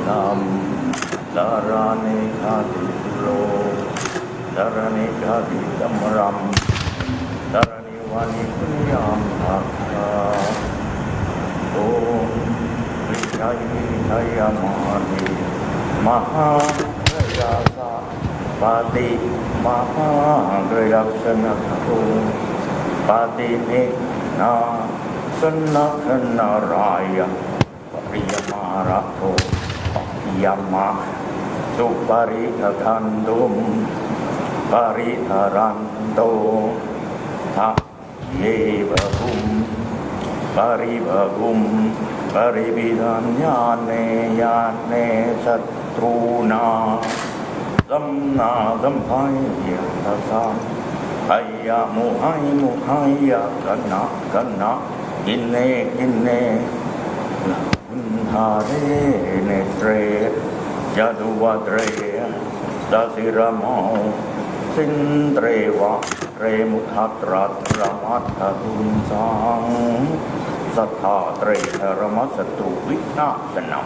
ธัมสารเนคาติโลสารเนคาติธัมรัมสารนิวานิพุญญามภัคคาโอมวิชัยวิชัยมานิมหากรยาสะปาติมหากรยักษณะโตปาตินินาสนะคณารายะปริยมาระโตปริยมาสุปริทคันตุมปริธารันโตทัพเยบะกุมปริบะกุมปริบิธัญญาเนยาเนสัตตรูนาสัมนาสัมภัยยะทัสสะไอยะมุหัยมุหัยยะกันนะกันนะกินเนกินเนอุนหาเรเนเตรยะดุวะเตรดาสิระมอสินเตรวะเรมุขัตรัตระมัตถตุนสังสัทธาเตรรมัสตุวินาศนัง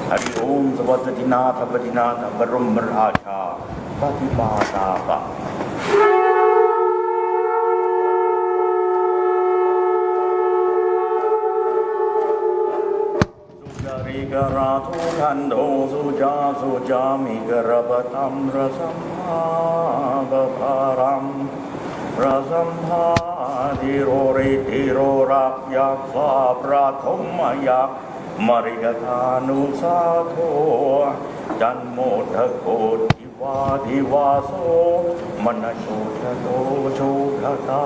หริโอมสวัสดินาถปฏินาถบรมราชาปฏิปาตาปะริกราทุทันโดสุจามิกระปตัมระสัมภาปภารัมระสัมภาธิโรริติโรรักยักษ์ฟ้าประทมยักษ์มริกธานุสาโทจันโมทโกทิวาทิวาโสมนโชชโตโชคตา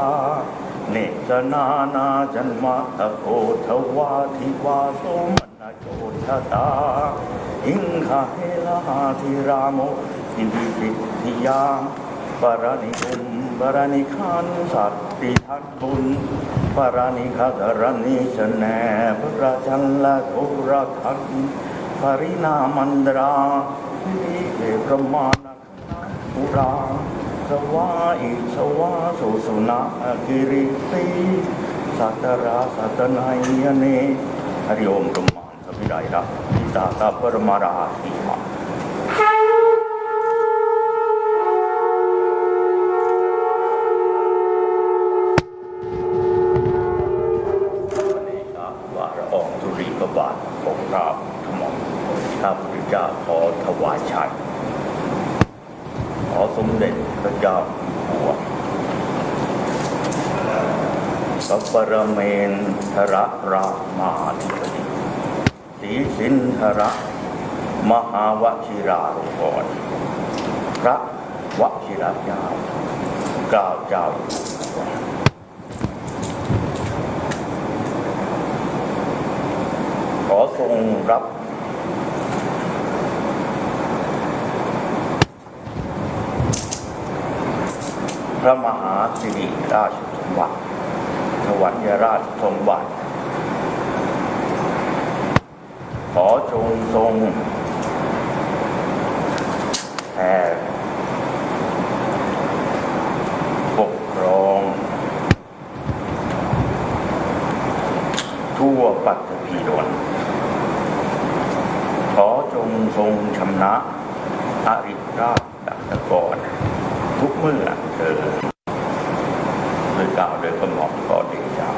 เนสนานาจันมาทโกทวาทิวาโสโจทตาอิงคาเฮลาธิรามทิวิสิทธิยาปรานิคุมปรานิขันสัตติทัตบุญปรานิคากรณิชแนพระจันละโทระคันปรินามันดราวิเกพระมานะปุราสวาอิสวาสุสุนากิริติสัตราสัตนายเนหริโอมวิไลระทิตาตาปรมาราหิมะวันนี้ครับว่าละอองธุลีพระบาทของเราขมองข้าพุทธเจ้าขอถวายชัยขอสมเด็จพระเจ้าอยู่หัวพระปรเมนทรรามาธิบดีศรีสินธระมหาวชิราลงกรณ์พระวชิรเจ้าเกล้าเจ้าขอทรงรับพระมหาสิริราชสมบัติถวัลยราชสมบัติขอจงทรงแผ่ปกครองทั่วปัตภีดลขอจงทรงชำระอริราชดัตกรทุกเมื่อเถิดโดยกล่าวโดยกำหนดขอเดชะ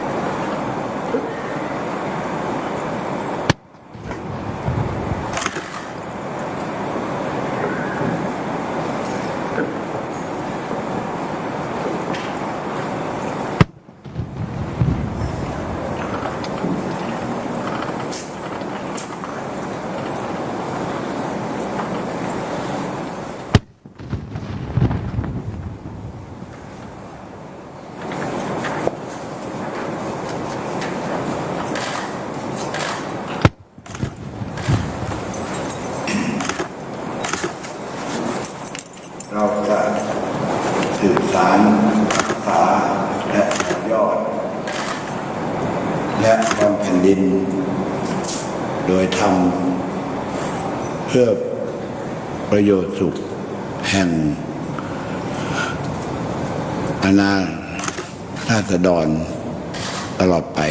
เราจะสื่อสารรักษาและต่อยอดและบำเพ็ญดินโดยทำเพื่อประโยชน์สุขแห่งอาณาราษฎรตลอดไป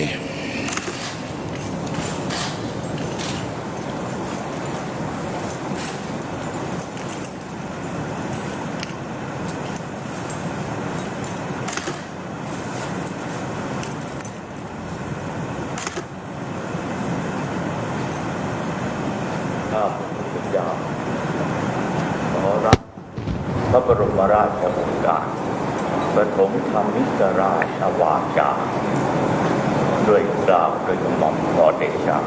พระพุทธเจ้าขอรับพระบรมราชโองการปฐมธรรมิกราชวาจาด้วยกล่าวด้วยกระหม่อมขอเดชะ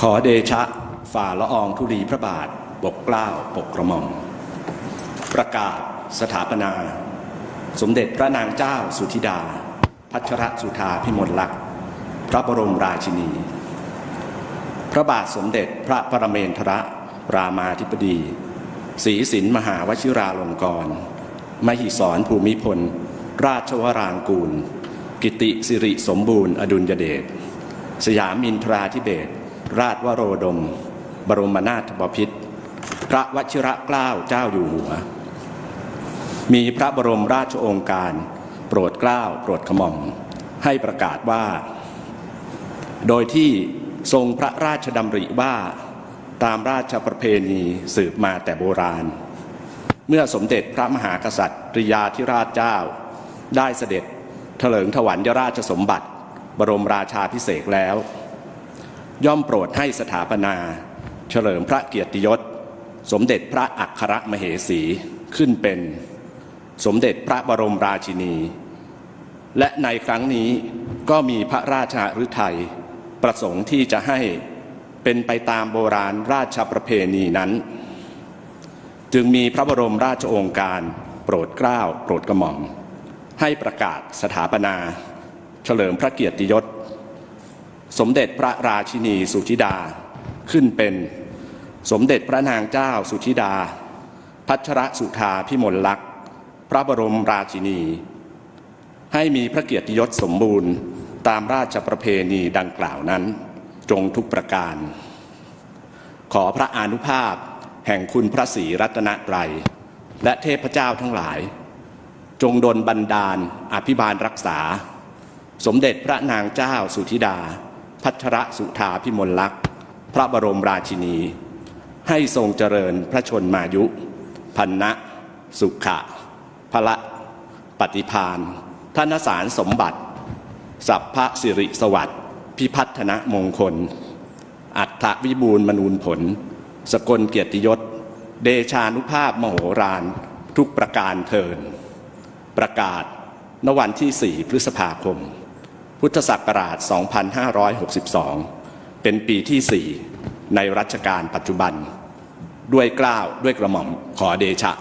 ขอเดชะฝ่าละอองธุลีพระบาทปกเกล้าปกกระหม่อมประกาศสถาปนาสมเด็จพระนางเจ้าสุธิดาพัชรสุธาภิมลลักษณ์พระบรมราชินีพระบาทสมเด็จพระปรเมนทรรามาธิบดีศรีสินมหาวชิราลงกรณ์มหิศรภูมิพลราชวรางกูลกิติสิริสมบูรณ์อดุลยเดชสยามินทราธิเบศรราชวโรดมบรมนาถบพิตรพระวชิรเกล้าเจ้าอยู่หัวมีพระบรมราชโองการโปรดเกล้าโปรดกระหม่อมให้ประกาศว่าโดยที่ทรงพระราชดำริว่าตามราชประเพณีสืบมาแต่โบราณเมื่อสมเด็จพระมหากษัตริยาธิราชเจ้าได้เสด็จเถลิงถวัลยราชสมบัติบรมราชาภิเษกแล้วย่อมโปรดให้สถาปนาเฉลิมพระเกียรติยศสมเด็จพระอัครมเหสีขึ้นเป็นสมเด็จพระบรมราชินีและในครั้งนี้ก็มีพระราชฤทัยประสงค์ที่จะให้เป็นไปตามโบราณราชประเพณีนั้นจึงมีพระบรมราชโองการโปรดเกล้าโปรดกระหม่อมให้ประกาศสถาปนาเฉลิมพระเกียรติยศสมเด็จพระราชินีสุธิดาขึ้นเป็นสมเด็จพระนางเจ้าสุธิดาพัชรสุธาภิมลลักษณ์พระบรมราชินีให้มีพระเกียรติยศสมบูรณ์ตามราชประเพณีดังกล่าวนั้นจงทุกประการขอพระอานุภาพแห่งคุณพระศรีรัตนตรัยและเทพเจ้าทั้งหลายจงดลบันดาลอภิบาลรักษาสมเด็จพระนางเจ้าสุธิดาพัชรสุธาภิมลลักษณ์พระบรมราชินีให้ทรงเจริญพระชนมายุพันนะสุขะพละปฏิภาณธนสารสมบัติสัพพสิริสวัสดิ์พิพัฒนมงคลอัฏฐวิบูลย์มนูญผล สกลเกียรติยศเดชานุภาพมโหฬารทุกประการเทินประกาศณวันที่ 4 พฤษภาคม พุทธศักราช 2562 เป็นปีที่ 4 ในรัชกาลปัจจุบันด้วยเกล้าด้วยกระหม่อมขอเดชะ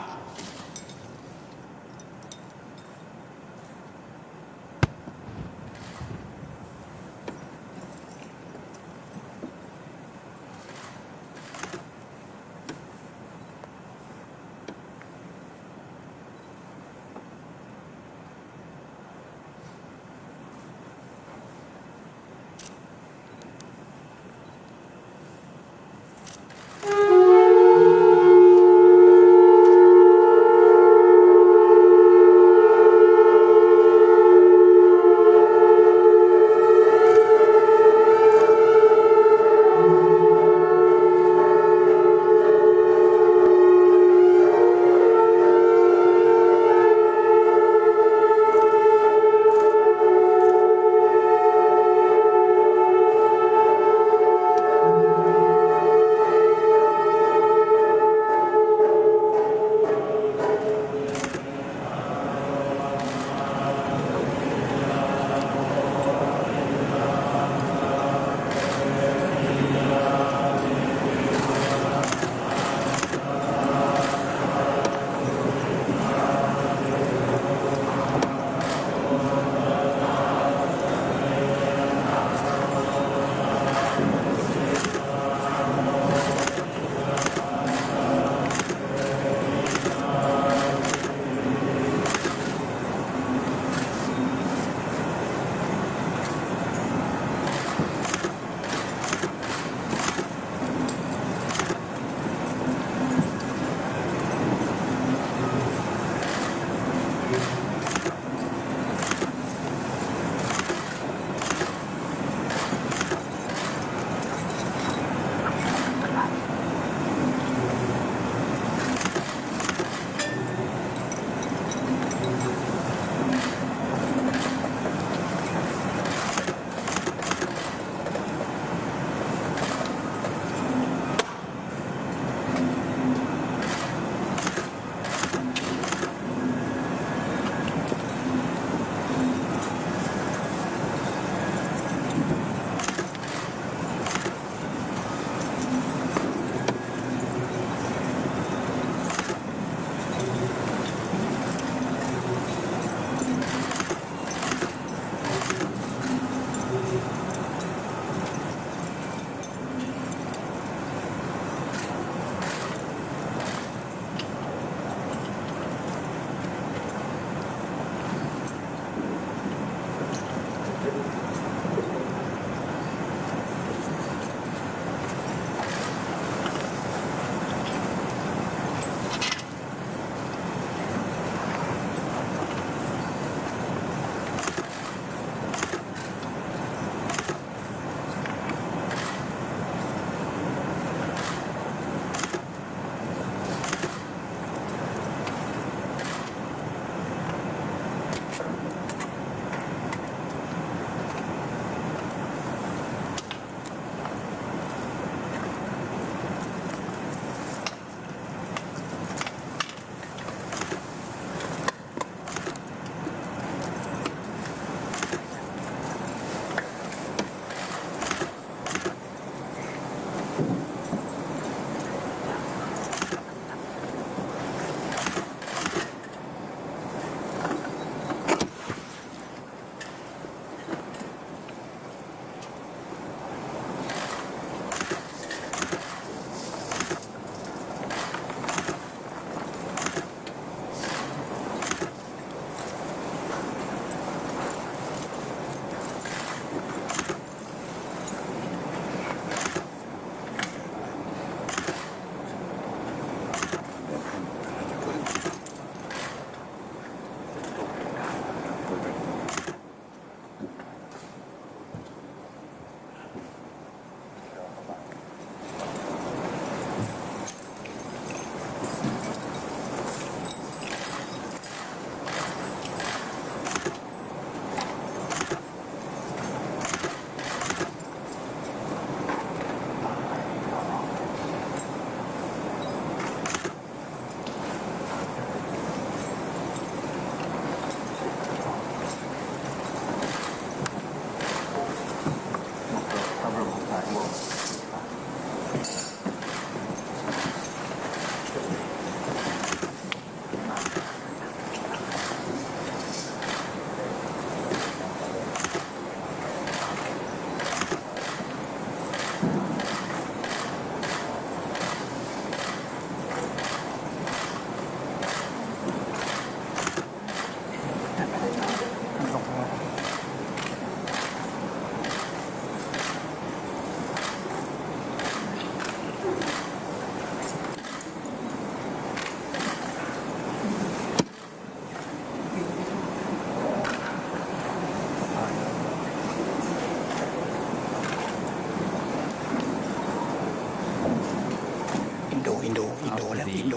Brahmin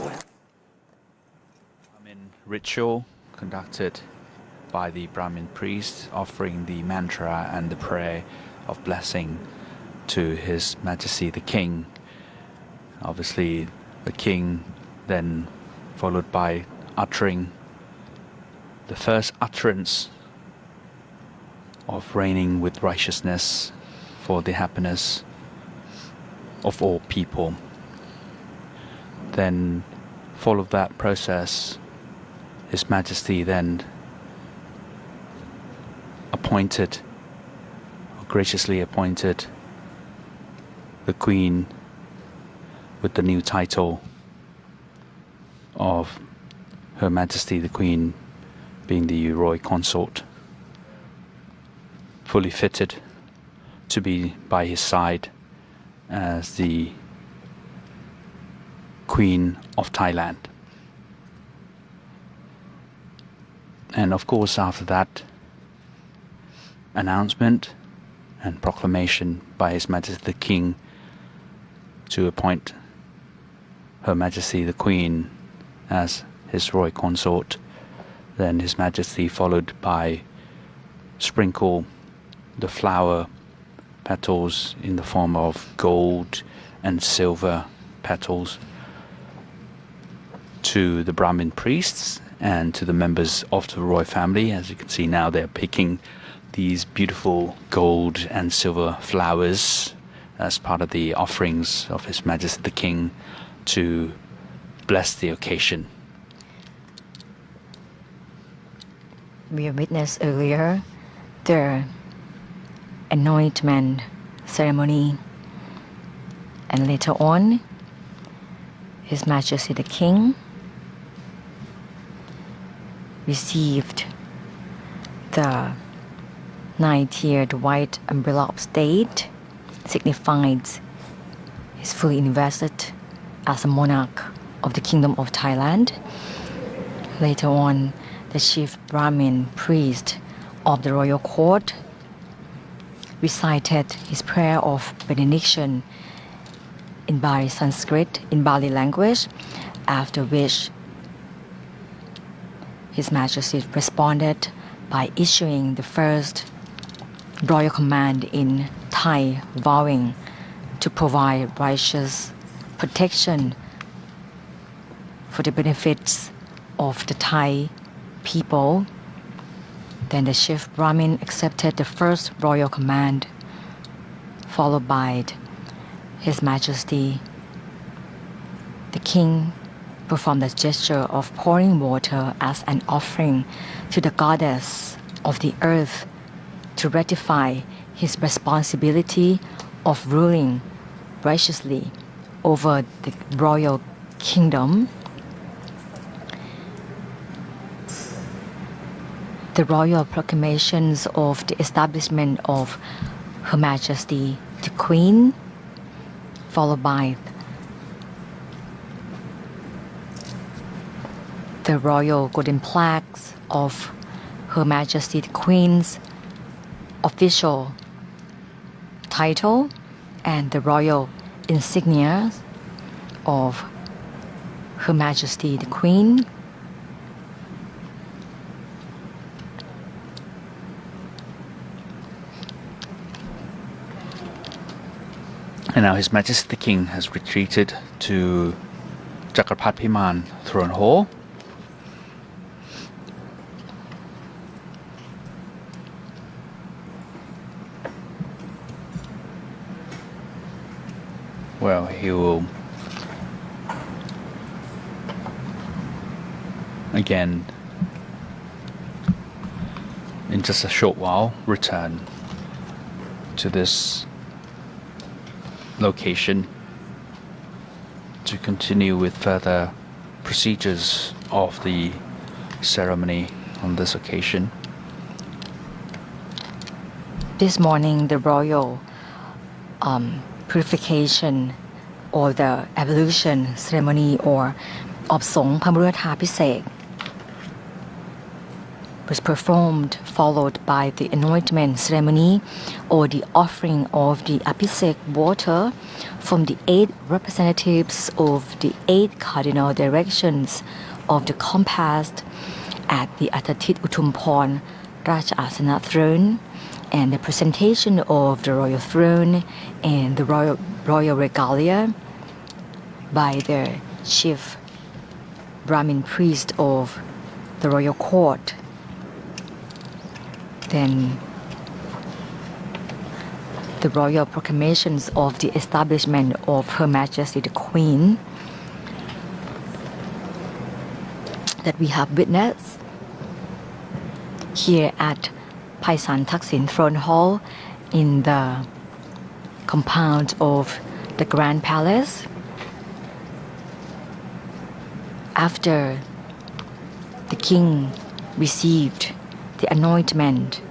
ritual conducted by the Brahmin priest offering the mantra and the prayer of blessing to His Majesty the King. Obviously, the King then followed by uttering the first utterance of reigning with righteousness for the happiness of all people. Then, follow that process, His Majesty then graciously appointed the Queen with the new title of Her Majesty the Queen, being the Royal Consort, fully fitted to be by his side as the Queen of Thailand. And of course, after that announcement and proclamation by His Majesty the King to appoint Her Majesty the Queen as his royal consort, then His Majesty followed by sprinkle the flower petals in the form of gold and silver petals to the Brahmin priests and to the members of the royal family. As you can see now, they're picking these beautiful gold and silver flowers as part of the offerings of His Majesty the King to bless the occasion. We witnessed earlier the anointment ceremony, and later on His Majesty the King received the 9-tiered white umbrella of state, signifies he's fully invested as a monarch of the Kingdom of Thailand. Later on, the chief Brahmin priest of the royal court recited his prayer of benediction in Bali Sanskrit, in Bali language, after which His Majesty responded by issuing the first royal command in Thai, vowing to provide righteous protection for the benefits of the Thai people. Then the chief Brahmin accepted the first royal command, followed by His Majesty the King performed the gesture of pouring water as an offering to the goddess of the earth to ratify his responsibility of ruling righteously over the royal kingdom. The royal proclamations of the establishment of Her Majesty the Queen, followed by the royal golden plaques of Her Majesty the Queen's official title and the royal insignia of Her Majesty the Queen. And now His Majesty the King has retreated to Chakrapat Piman Throne Hall. Well, he will again, in just a short while, return to this location to continue with further procedures of the ceremony on this occasion. This morning, the royal purification or the ablution ceremony or อบสงฆ์พระมฤทัยพิเศษ was performed, followed by the anointment ceremony or the offering of the Abhisek water from the 8 representatives of the 8 cardinal directions of the compass at the Atatit Utumpon Raja Asana throne, and the presentation of the royal throne and the royal regalia by the chief Brahmin priest of the royal court. Then the royal proclamations of the establishment of Her Majesty the Queen that we have witnessed here at Paisan Thaksin Throne Hall in the compound of the Grand Palace. After the king received the anointment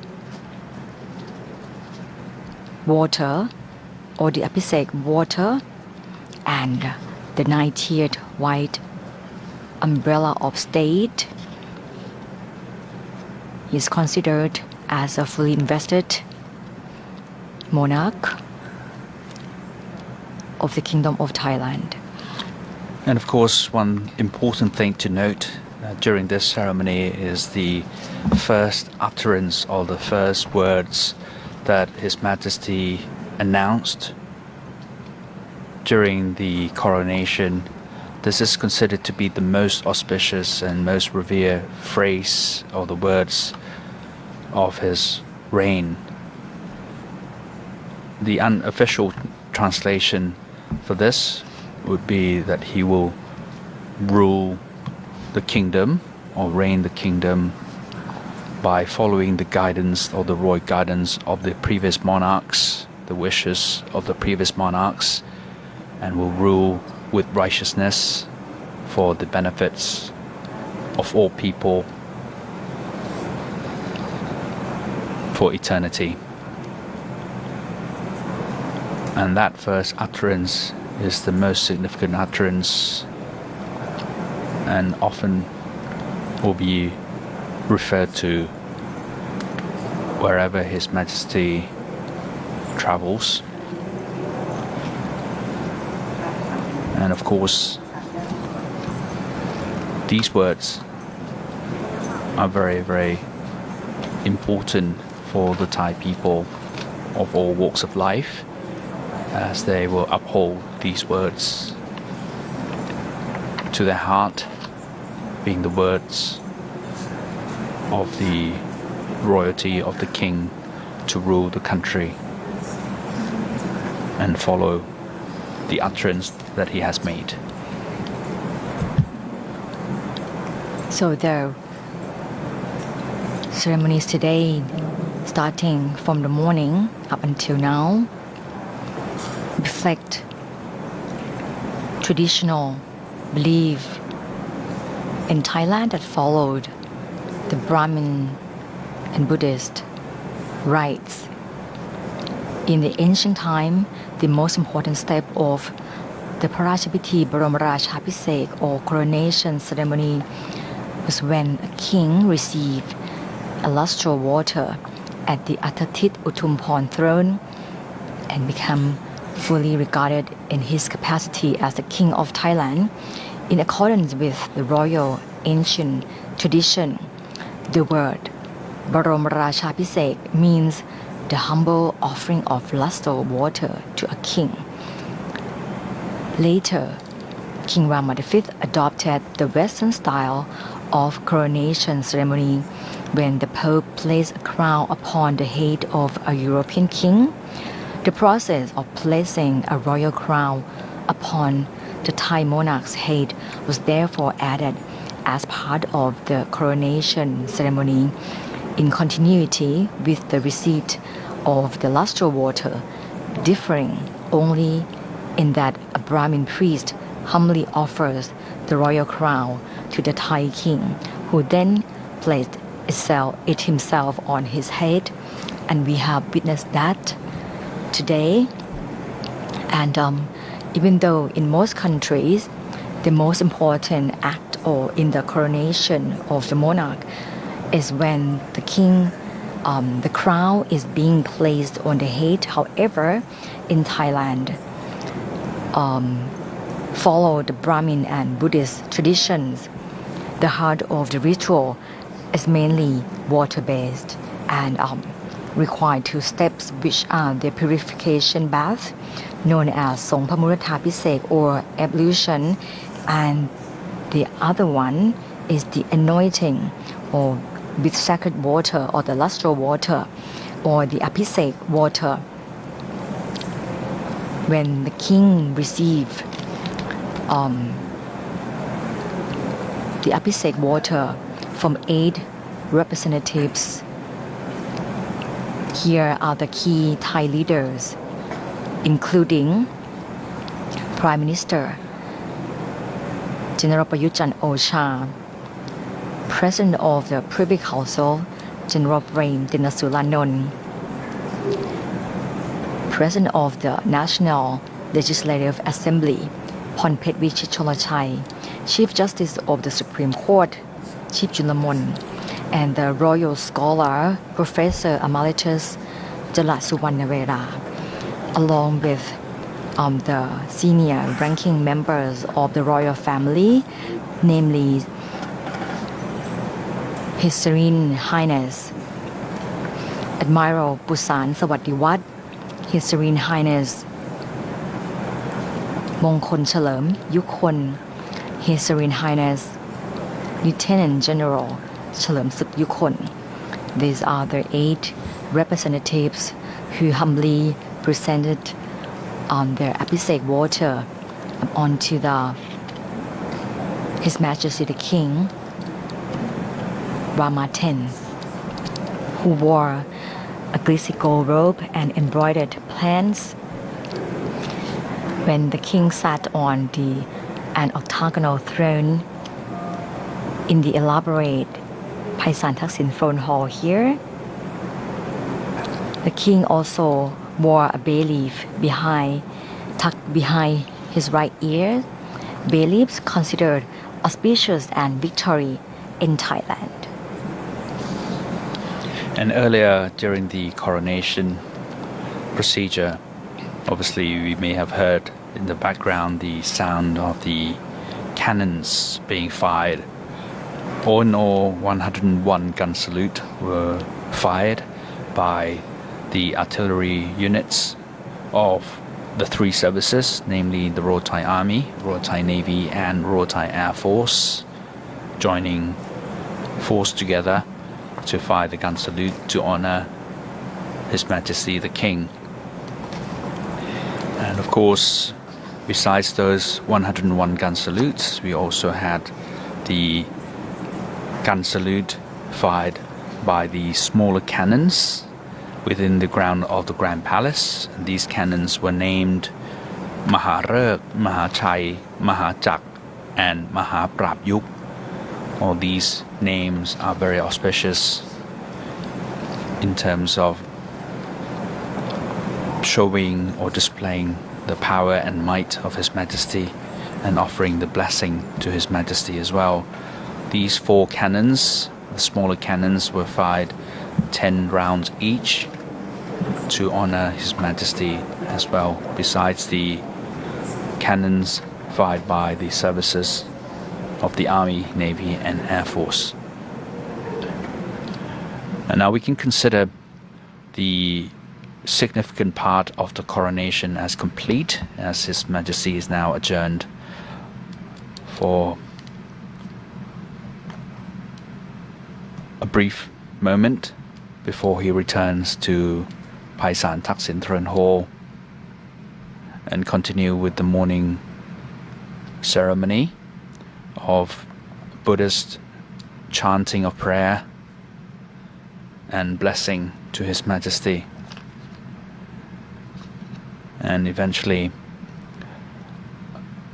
water or the Abhisek water and the 9-tiered white umbrella of state, he is considered as a fully invested monarch of the Kingdom of Thailand. And of course, one important thing to note during this ceremony is the first utterance or the first words that His Majesty announced during the coronation. This is considered to be the most auspicious and most revered phrase or the words of his reign. The unofficial translation for this would be that he will rule the kingdom or reign the kingdom by following the guidance or the royal guidance of the previous monarchs, the wishes of the previous monarchs, and will rule with righteousness for the benefits of all people for eternity. And that first utterance is the most significant utterance and often will be referred to wherever His Majesty travels. And of course, these words are very, very important for the Thai people of all walks of life, as they will uphold these words to their heart, being the words of the royalty of the king to rule the country and follow the utterance that he has made. So the ceremonies today, starting from the morning up until now, reflect traditional belief in Thailand that followed the Brahmin and Buddhist rites. In the ancient time, the most important step of the Parashapiti Baramarashaphisek or coronation ceremony was when a king received a lustral water at the Atatit Utumpon throne and become fully regarded in his capacity as the king of Thailand. In accordance with the royal ancient tradition, the word Baramarashaphisek means the humble offering of lustral water to a king. Later, King Rama V adopted the Western style of coronation ceremony when the Pope placed a crown upon the head of a European king. The process of placing a royal crown upon the Thai monarch's head was therefore added as part of the coronation ceremony, in continuity with the receipt of the lustral water, differing only in that a Brahmin priest humbly offers the royal crown to the Thai king, who then placed it himself on his head. And we have witnessed that today. And even though in most countries the most important act or in the coronation of the monarch is when the king, the crown is being placed on the head. However, in Thailand, follow the Brahmin and Buddhist traditions, the heart of the ritual is mainly water-based and require 2 steps, which are the purification bath, known as Song Pamurata Pisek or ablution, and the other one is the anointing or with sacred water or the lustral water or the Apisek water. When the king received the Apisek water from 8 representatives, here are the key Thai leaders, including Prime Minister General Prayut Chan-o-cha, President of the Privy Council General Prem Tinasulanon, President of the National Legislative Assembly Phonphet Vichitcholachai, Chief Justice of the Supreme Court Chief Julamon, and the Royal Scholar Professor Emeritus Jalat Suvarnavera, along with the senior ranking members of the royal family, namely His Serene Highness Admiral Busan Sawatdiwat, His Serene Highness Mongkol Chalerm Yukhon, His Serene Highness Lieutenant General Chalerm Suk Yukhon. These are the 8 representatives who humbly presented their Apisek water onto His Majesty the King Rama X, who wore a greasy gold robe and embroidered plants. When the king sat on an octagonal throne in the elaborate Paisan Thaksin throne hall here, the king also wore a bay leaf tucked behind his right ear. Bay leaves considered auspicious and victory in Thailand. And earlier during the coronation procedure, obviously we may have heard in the background the sound of the cannons being fired. All in all, 101 gun salute were fired by the artillery units of the 3 services, namely the Royal Thai Army, Royal Thai Navy and Royal Thai Air Force, joining force together to fire the gun salute to honor His Majesty the King. And of course, besides those 101 gun salutes, we also had the gun salute fired by the smaller cannons within the ground of the Grand Palace. These cannons were named Maharek, Mahachai, Mahachak, and Mahaprapyuk. All these names are very auspicious in terms of showing or displaying the power and might of His Majesty and offering the blessing to His Majesty as well. These 4 cannons, the smaller cannons, were fired 10 rounds each to honor His Majesty as well, besides the cannons fired by the services of the Army, Navy and Air Force. And now we can consider the significant part of the coronation as complete, as His Majesty is now adjourned for a brief moment before he returns to Paisan Thaksin Throne Hall and continue with the morning ceremony of Buddhist chanting of prayer and blessing to His Majesty. And eventually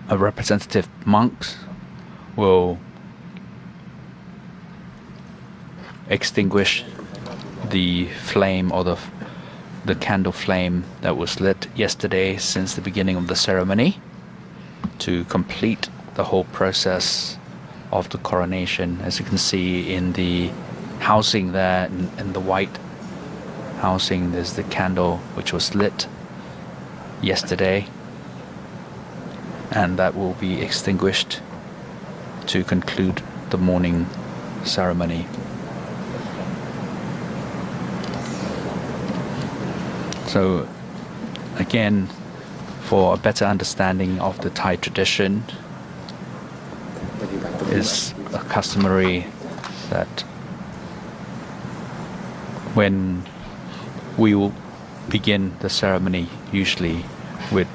a representative monk will extinguish the flame or the candle flame that was lit yesterday since the beginning of the ceremony to complete the whole process of the coronation. As you can see in the housing there in the white housing. There's the candle which was lit yesterday, and that will be extinguished to conclude the morning ceremony. So again, for a better understanding of the Thai tradition, is customary that when we will begin the ceremony, usually with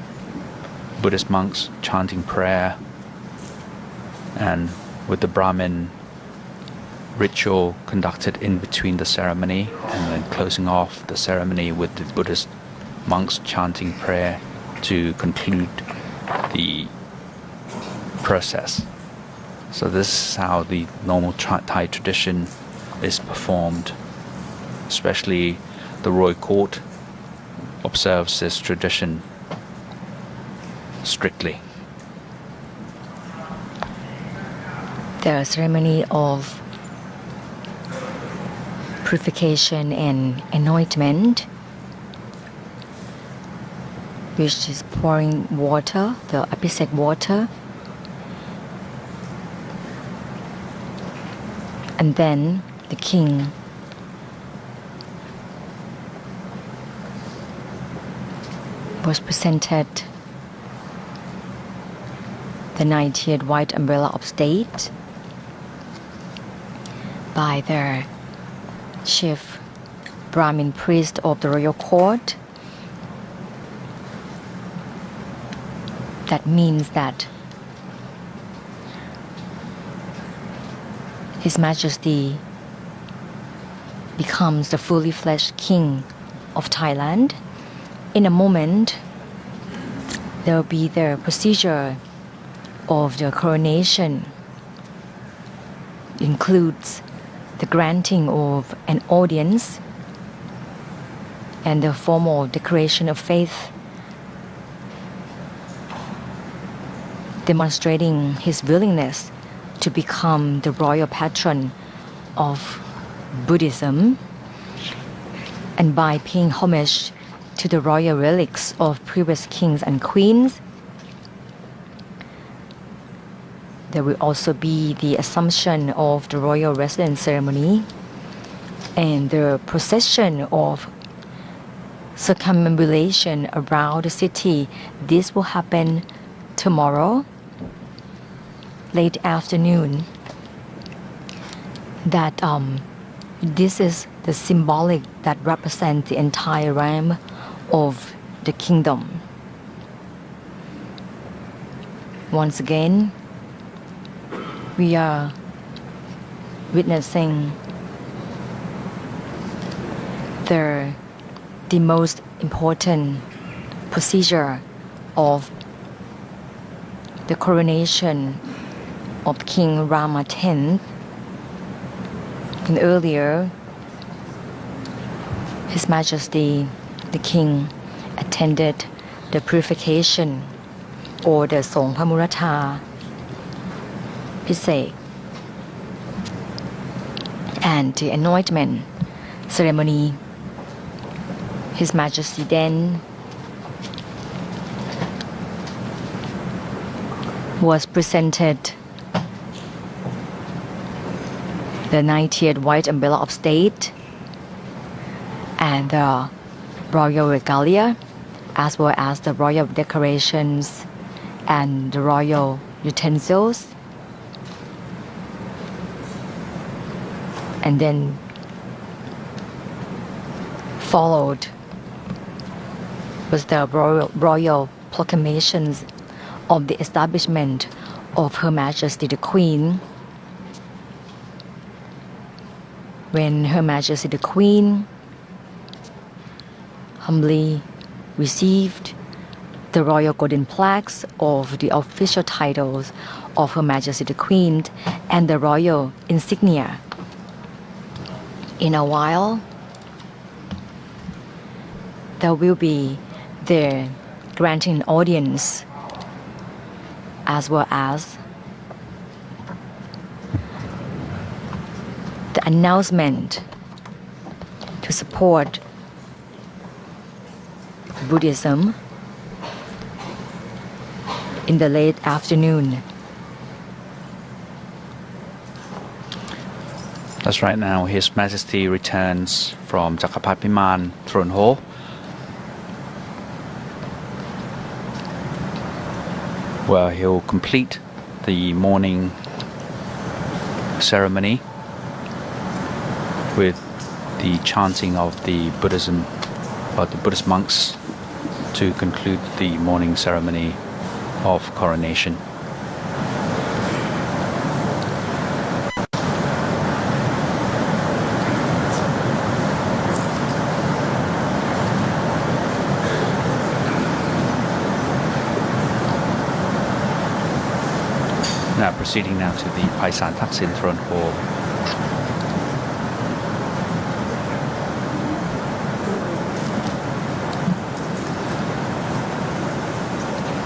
Buddhist monks chanting prayer and with the Brahmin ritual conducted in between the ceremony, and then closing off the ceremony with the Buddhist monks chanting prayer to conclude the process. So this is how the normal Thai tradition is performed. Especially the Royal Court observes this tradition strictly. The ceremony of purification and anointment, which is pouring water, the abhisek water, and then the king was presented the 90th white umbrella of state by the chief Brahmin priest of the royal court. That means that His Majesty becomes the fully fledged king of Thailand. In a moment, there will be the procedure of the coronation. It includes the granting of an audience and the formal declaration of faith, demonstrating his willingness to become the royal patron of Buddhism, and by paying homage to the royal relics of previous kings and queens. There will also be the assumption of the royal residence ceremony and the procession of circumambulation around the city. This will happen tomorrow, late afternoon. That this is the symbolic that represents the entire realm of the kingdom. Once again, we are witnessing the most important procedure of the coronation of King Rama X. And earlier, His Majesty the King attended the purification or the Song Pamurata Pisek and the anointment ceremony. His Majesty then was presented the 90th white umbrella of state and the royal regalia, as well as the royal decorations and the royal utensils. And then followed was the royal proclamations of the establishment of Her Majesty the Queen, when Her Majesty the Queen humbly received the royal golden plaques of the official titles of Her Majesty the Queen and the royal insignia. In a while, there will be the granting audience as well as the announcement to support Buddhism in the late afternoon. That's right. Now His Majesty returns from Chakapapiman throne hall. Where he'll complete the morning ceremony with the chanting of the Buddhism or the Buddhist monks to conclude the morning ceremony of coronation. Now proceeding now to the Paisan Thaksin throne hall.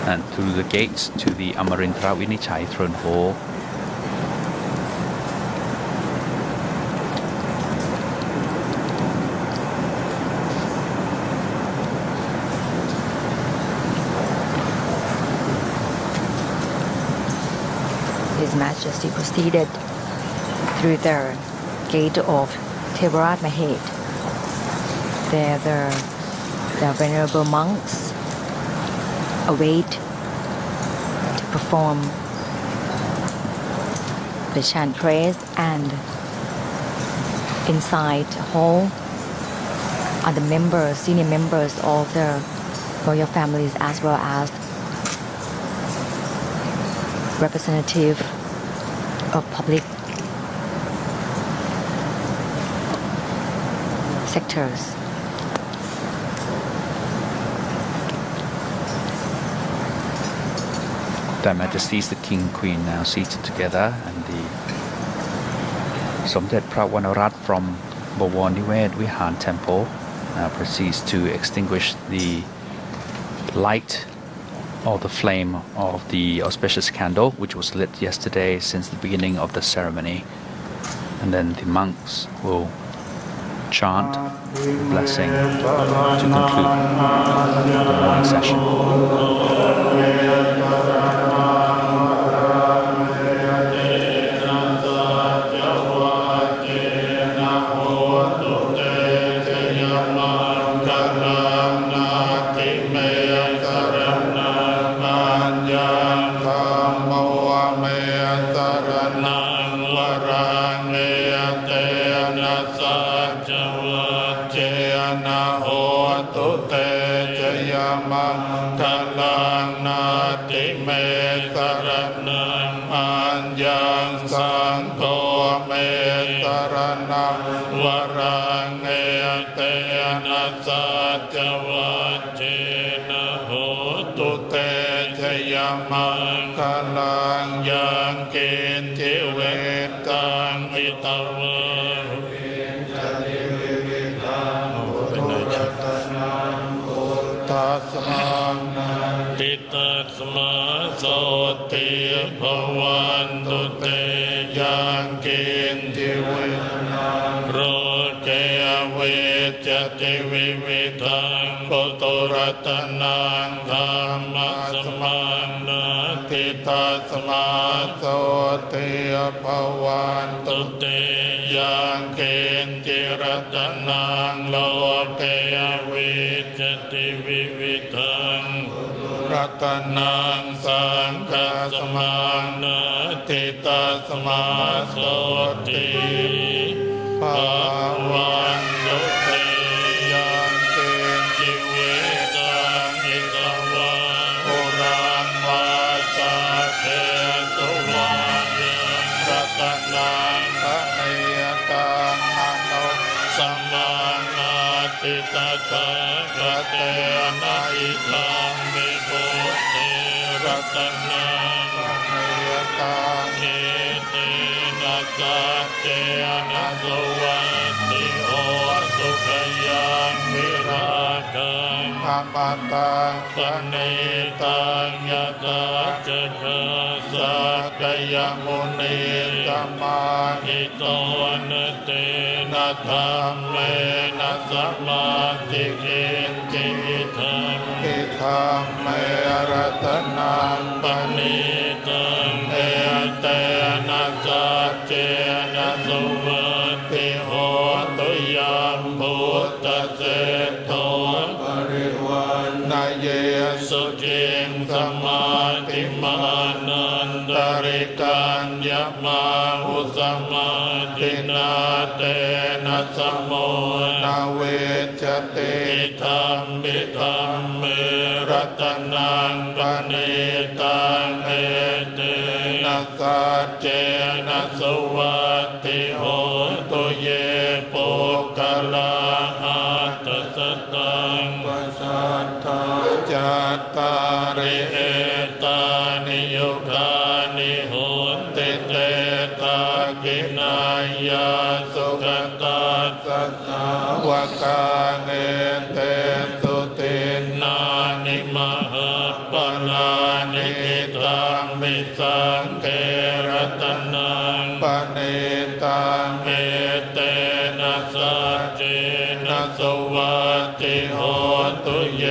And through the gates to the Amarintra Vinichai throne hall. His Majesty proceeded through the gate of Thevarat Mahet. There the venerable monks await to perform the chant prayers, and inside the hall are the senior members of the royal families, as well as representative of public sectors. Their Majesties the King Queen now seated together, and the Somdet Prawanarat from Bawar Niwed Vihan Temple now proceeds to extinguish the light or the flame of the auspicious candle, which was lit yesterday since the beginning of the ceremony. And then the monks will chant the blessing to conclude the morning session. อมตังปณิตังยะตาจักขาสักกายมุนีสัมมาหิโตนะเตนะธัมเมนะสัมมาทิฏฐิจิธัมมิธัมเมรัตนังปณิตังเอเตนะสัจเจนะสุวัตติโหตุยัมพุทธเสโทปริวันนาเยสุจิงสมาธิมานันตริกัญญมาหุสมาธินาเตนะสมโมนาเวจติธรรมิธรรมเมรัตนังปณิตังเอเตนะสัจเจนะสุวัตติโหตุเยปุคลาอัตตสตังปัสสัทธาจัตตาริเอตานิยุคานิโหติเตตากินายาสุขตาสัสสาวกาเนเตสุตินานิมหาปลานิตังมิสังเกรตนังปณิตังเอเตนะสัจเจนะสุวัตติโหตุเย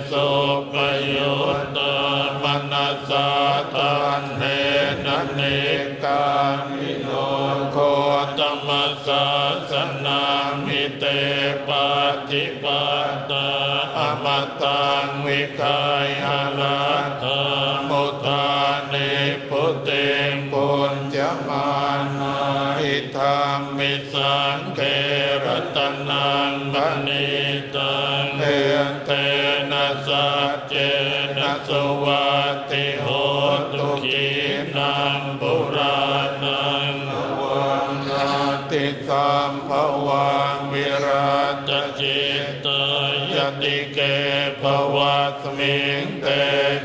สุปโยตามนัสสะตันเนนะเนกามิโนโคตมัสสะสนามิเตปาติปัตตาอมตังวิกายอาลาธามุตานิพุเตงปุญจมานาอิธัมมิสังเกรตนังปณิตังเอเตนะสัจเจนะสุวัตติโหตุขีนังปุรานังวังนาติสัมภวังวิราชจิตตยติเกภวัสมิงเต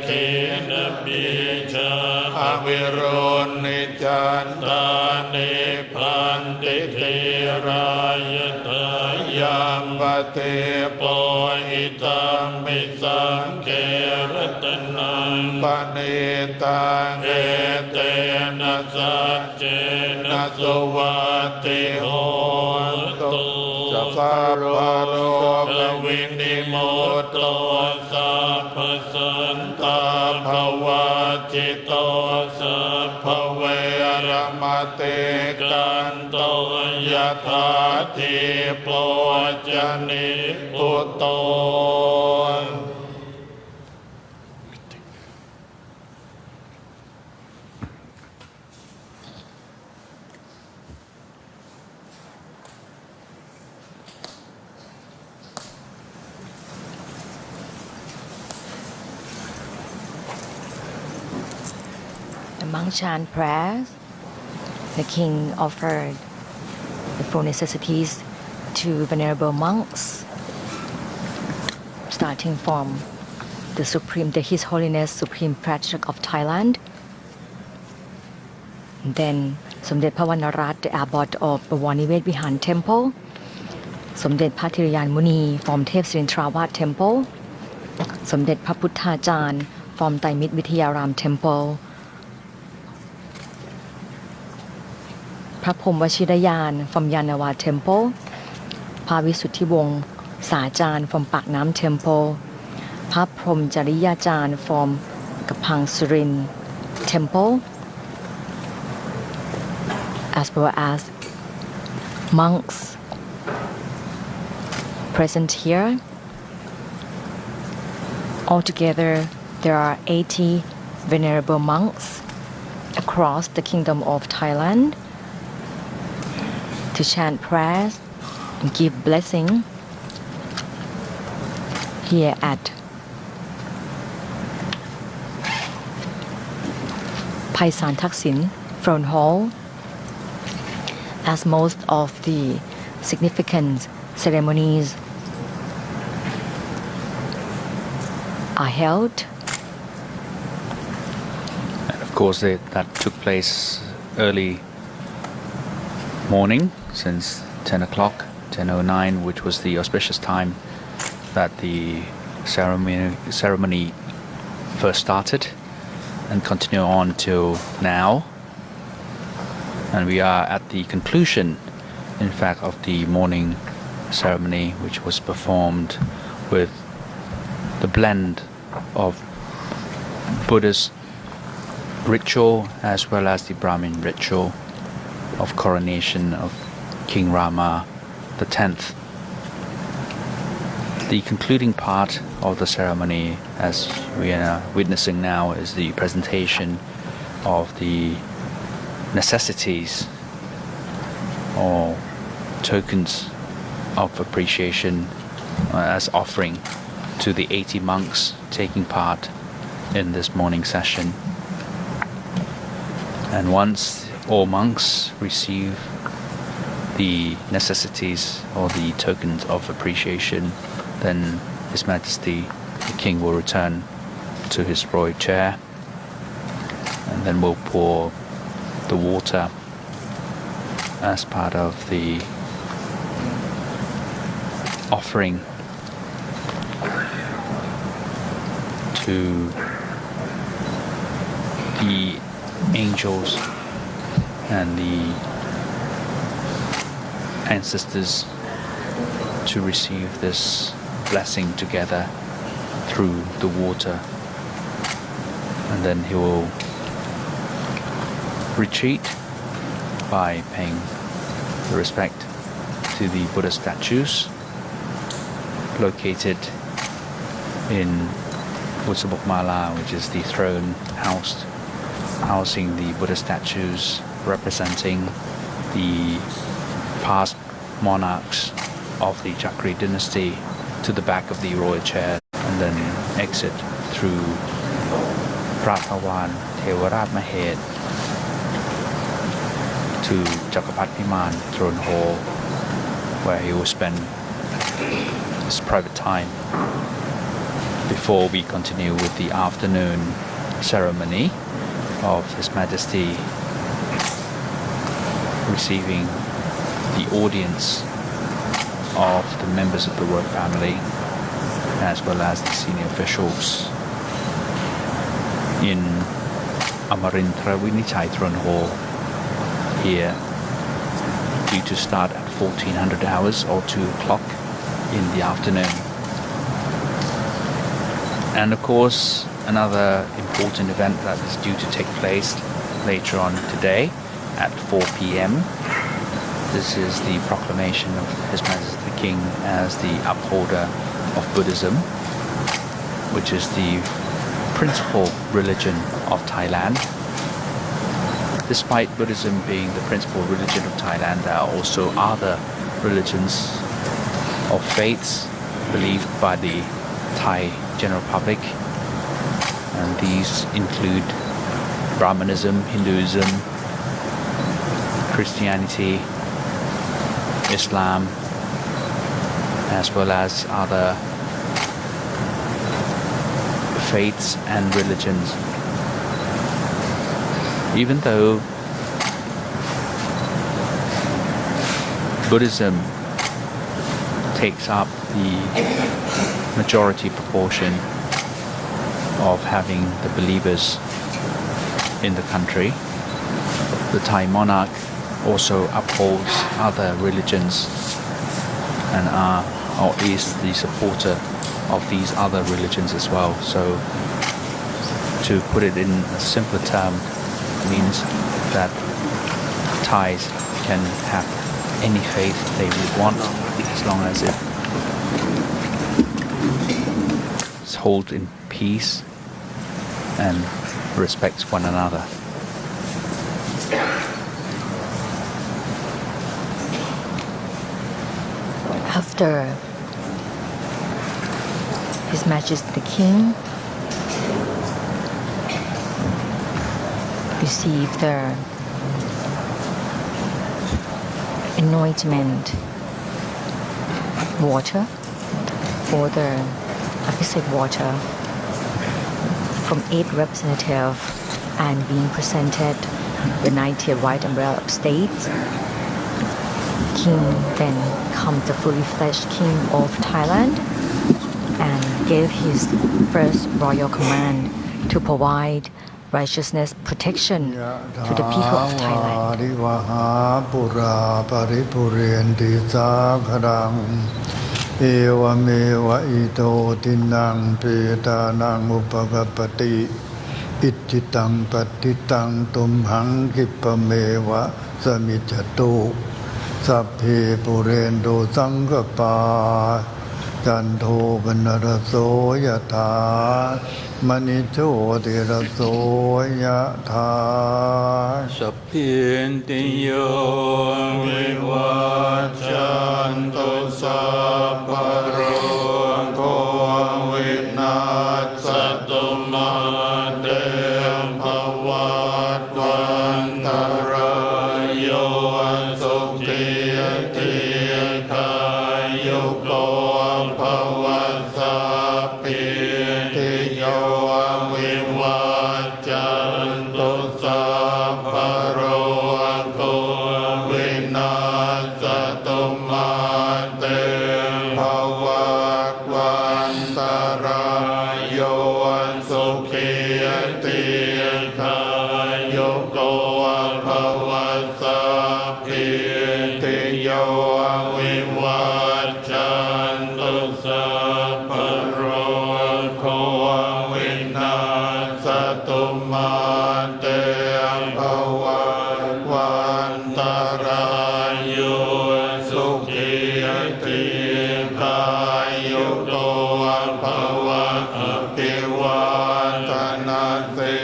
ขีนปิชาอวิรุณนิจันตานิพันติติรายทายามปฏิปโอิตัมมิสังเกรตนังปณิตังเอเตนะสัจเจนะสุวัตติโหตุสัพพโรกวินิโมตโตสัพพสันตาภวัจิตโตสัพพเวรมติกันโตยถาทิโปจนิพุตโตAmong chant prayers, the king offered the four necessities to venerable monks, starting from His Holiness Supreme Patriarch of Thailand, then Somdet Pawanarat, the abbot of Bawanivet Vihan Temple, Somdet Patiriyan Muni from Thep Srintrawat Temple, Somdet Paputtajan from Taimit Vithayaram Temple, พระพรหมวชิรยาน from Yanava Temple พระวิสุทธิวงศ์สาจารย์ from ปากน้ำ Temple พระพรหมจริยาจารย์ from กะพังสุรินทร์ Temple as well as monks present here. Altogether there are 80 venerable monks across the kingdom of Thailand to chant prayers and give blessing here at Paisan Thaksin Throne Hall, as most of the significant ceremonies are held. And of course, that took place early morning, since 10 o'clock, 10:09, which was the auspicious time that the ceremony first started and continue on till now. And we are at the conclusion, in fact, of the morning ceremony, which was performed with the blend of Buddhist ritual as well as the Brahmin ritual of coronation of King Rama X. The concluding part of the ceremony, as we are witnessing now, is the presentation of the necessities or tokens of appreciation as offering to the 80 monks taking part in this morning session. And once all monks receive the necessities or the tokens of appreciation, then His Majesty the King will return to his royal chair, and then we'll pour the water as part of the offering to the angels and the ancestors to receive this blessing together through the water. And then he will retreat by paying the respect to the Buddha statues located in Butsabokmala, which is the throne housing the Buddha statues representing the past monarchs of the Chakri dynasty, to the back of the royal chair, and then exit through Prathawan Thevarat Mahed to Chakapat Piman throne hall, where he will spend his private time before we continue with the afternoon ceremony of His Majesty receiving the audience of the members of the royal family as well as the senior officials in Amarintra Vinichai Throne Hall here, due to start at 1400 hours or 2 o'clock in the afternoon. And of course, another important event that is due to take place later on today at 4 p.m. This is the proclamation of His Majesty the King as the upholder of Buddhism, which is the principal religion of Thailand. Despite Buddhism being the principal religion of Thailand, there are also other religions of faiths believed by the Thai general public, and these include Brahmanism, Hinduism, Christianity, Islam, as well as other faiths and religions. Even though Buddhism takes up the majority proportion of having the believers in the country, the Thai monarch also upholds other religions and or is the supporter of these other religions as well. So to put it in a simpler term, means that Thais can have any faith they would want as long as it holds in peace and respects one another. After His Majesty the King received the anointment water or the Abhiषेक water from 8 representatives and being presented the 90th White Umbrella of State, King then comes the fully fledged King of Thailand and gave his first royal command to provide righteousness protection to the people of Thailand. ริวหาปุราปริปุเรนติสาครังเอวเมวะอิโตตินังเปตานังอุปกปปติอิจิตังปฏิตังตุมหังคิปะเมวะสมิจจตุสัพเพปุเรนโตสังกปาจันโทปนรโสยถามณิโชติรโสยถา สัพพิติโยวิวัจจันตุสัพพะโรโควินาศตุมาเตภวัตวันตรายโยสุขีทีคายุโกภวัสสัพพิติโยวิวัจจันตุสัพพะโรโควินาศตุมาเตภวัตวันตรายโยสุขีทีคายุโกภวัสสัพพิติโยวิวัจจันตุสัพพะโรโควินาศตุมาเตภวัตวันตรายโยสุขีทีคายุโกภวัตอภิวาทนาสิ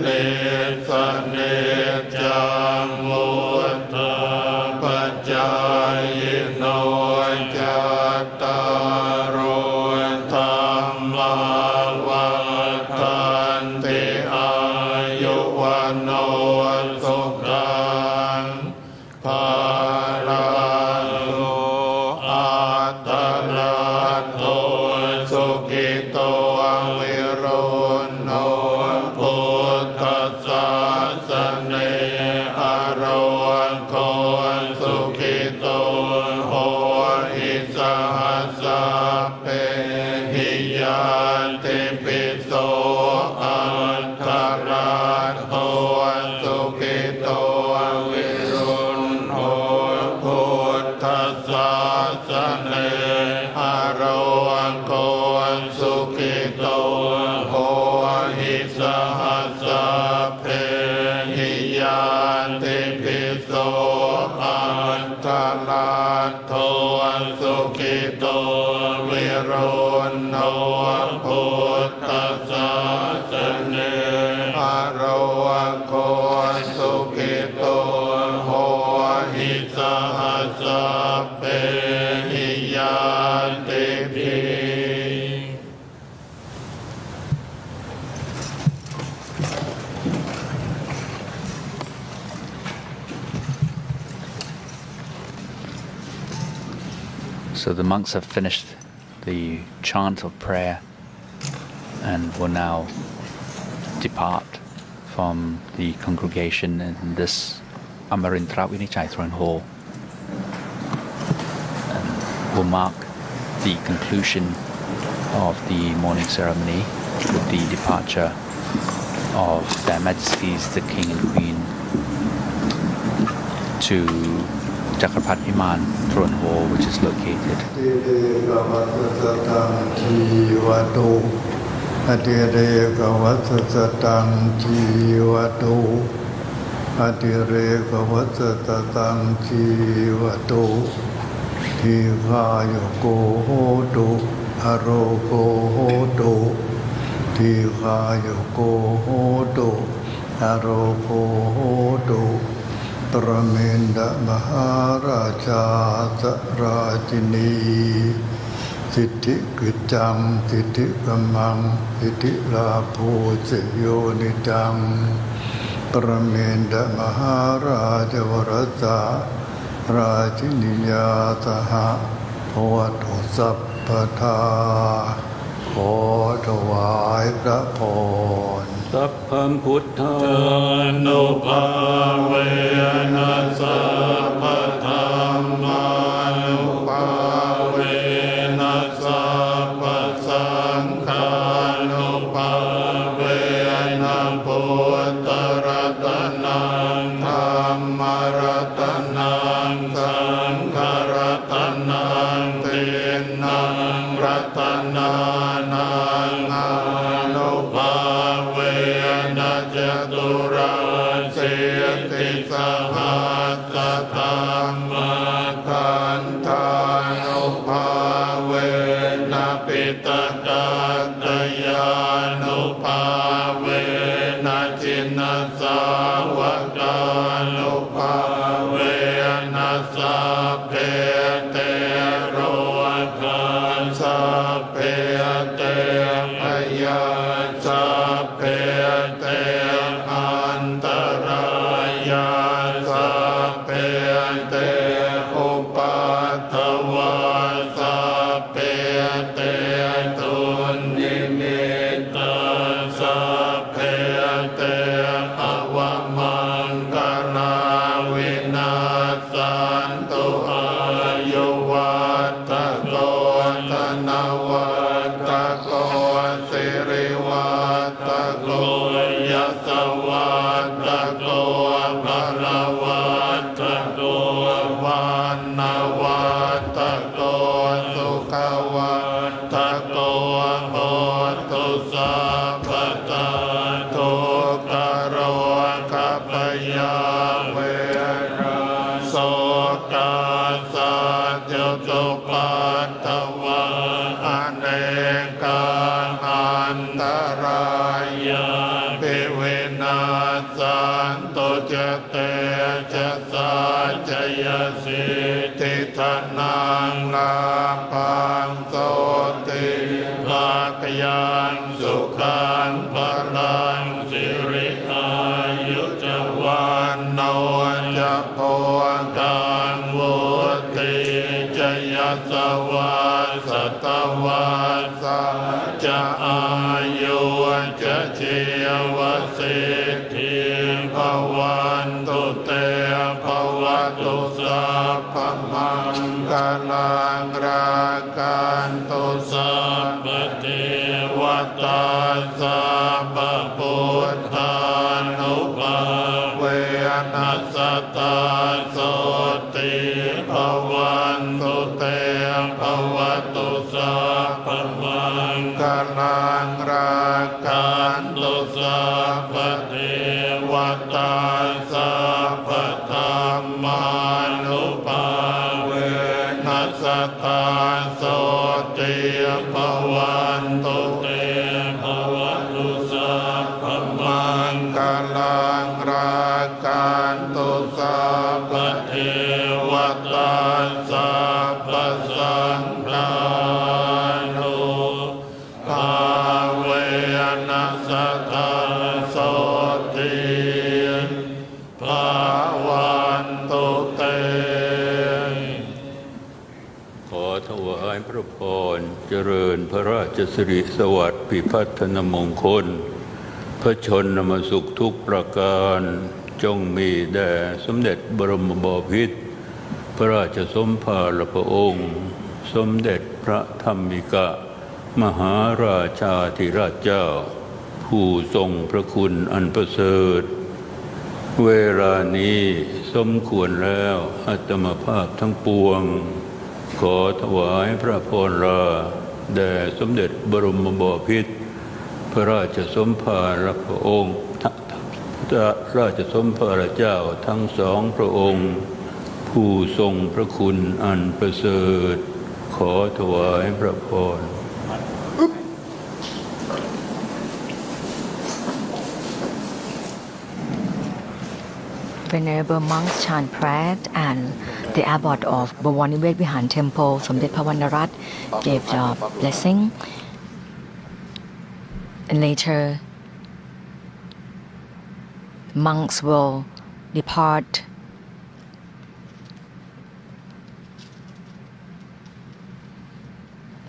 ริสเนจังมุตตาปัจจายโนจัตตารโอธรรมาวัฏันติอายุวันโนสุขังภาลังอัตตรัตโตสุขิโตวิรุณโนพุทธัสสะสเนหะโรโคสุขิโตโหหิสหัสสะเพหิยันติปิโสอัตถรัตโตสุขิโตวิรุณโหพุทธัสสะสเนหะโรโคสุขิโตโหหิสหัสสะเพหิยันติปิโสอัตถรัตโตสุขิโตวิรุณโหพุทธัสสะสเนหะโรโคสุขิโตโหหิสหัสสะเพหิยันติปิ So the monks have finished the chant of prayer and will now depart from the congregation in this Amarintra Vinichai Throne Hall, and will mark the conclusion of the morning ceremony with the departure of Their Majesties the King and Queen to Chakrapat Viman Throne Hall, which is located. อติเรกวัสสตังชีวตุอติเรกวัสสตังชีวตุทีฆายโกโหตุอโรโกโหตุทีฆายโกโหตุอโรโกโหตุตรเมนดมหาราชาสราชินีสิทธิกิจจังสิทธิกัมมังสิทธิลาโภเสโยนิจังปรเมนดมหาราชวรสาราชินียาสหะโพธุสัพพทาขอถวายพระพร สัพพัมพุทธานุภาเวนะสัพพธัมมานุภาเวนะสัพพ ติสหัสสะธัมมาทันทานุภาเวนะปิตกาตยานุภาเวนะจินสาวกานุภาเวนะสัพเพเตโรกัสสัพเพเตพยาสัพเพเตอันตรายาสัพเพเตอุปัฏฐวาสัพเพเตตุนิมิตตาสัพเพเตภวมังคลาวินาสันตุอายุวัตโกธนวัตโกสิริวัตโกยัสวัตโกภลวัตโกวันนวัตโกสุขวัตโกโหตุสัพพตาทุกขโรคัปยาเวระโสกาสัจจุปัฏฐวาอเนกาอันตรายาภิวินาสันตุจเตจะสัจยสิทธิธนังลาภังโสติภาคยังสุขังพลังสิริอายุจวันโนจะโพกังวุติจยสวาสตวาสาจะอายุจะเชียวสิทธิภวันตุเตภวตุสัพพมังคลังรากันตุสัพพเทวตาสัพพพุทธานุภาเวนัสสตาโสติภวันตุเตภวตุสัพพมังคลังรากันตุสัพพเทวตาสัพพธรรมานุภาเวนัสสตาโสติภวันตุเตภวตุสัพพมังคลังรากันตุสัพพเทวตาสัพพสังฆานุภาเวนัสสตาโสติภวันตุเต ขอถวายพระพรเจริญพระราชสิริสวัสดิ์พิพัฒนมงคล พระชนมสุขทุกประการจงมีแด่สมเด็จบรมบพิตรพระราชสมภารพระองค์ สมเด็จพระธรรมิกมหาราชาธิราชเจ้า ผู้ทรงพระคุณอันประเสริฐเวลานี้สมควรแล้วอัตมภาพทั้งปวงขอถวายพระพรลาแด่สมเด็จบรมบพิตรพระราชสมภารพระองค์พระราชสมภารเจ้าทั้งสองพระองค์ ผู้ทรงพระคุณอันประเสริฐขอถวายพระพร Venerable monks chant prayer and the abbot of Bawanivet Vihan Temple, Somdet Pawanarat, gave the blessing. And later, monks will depart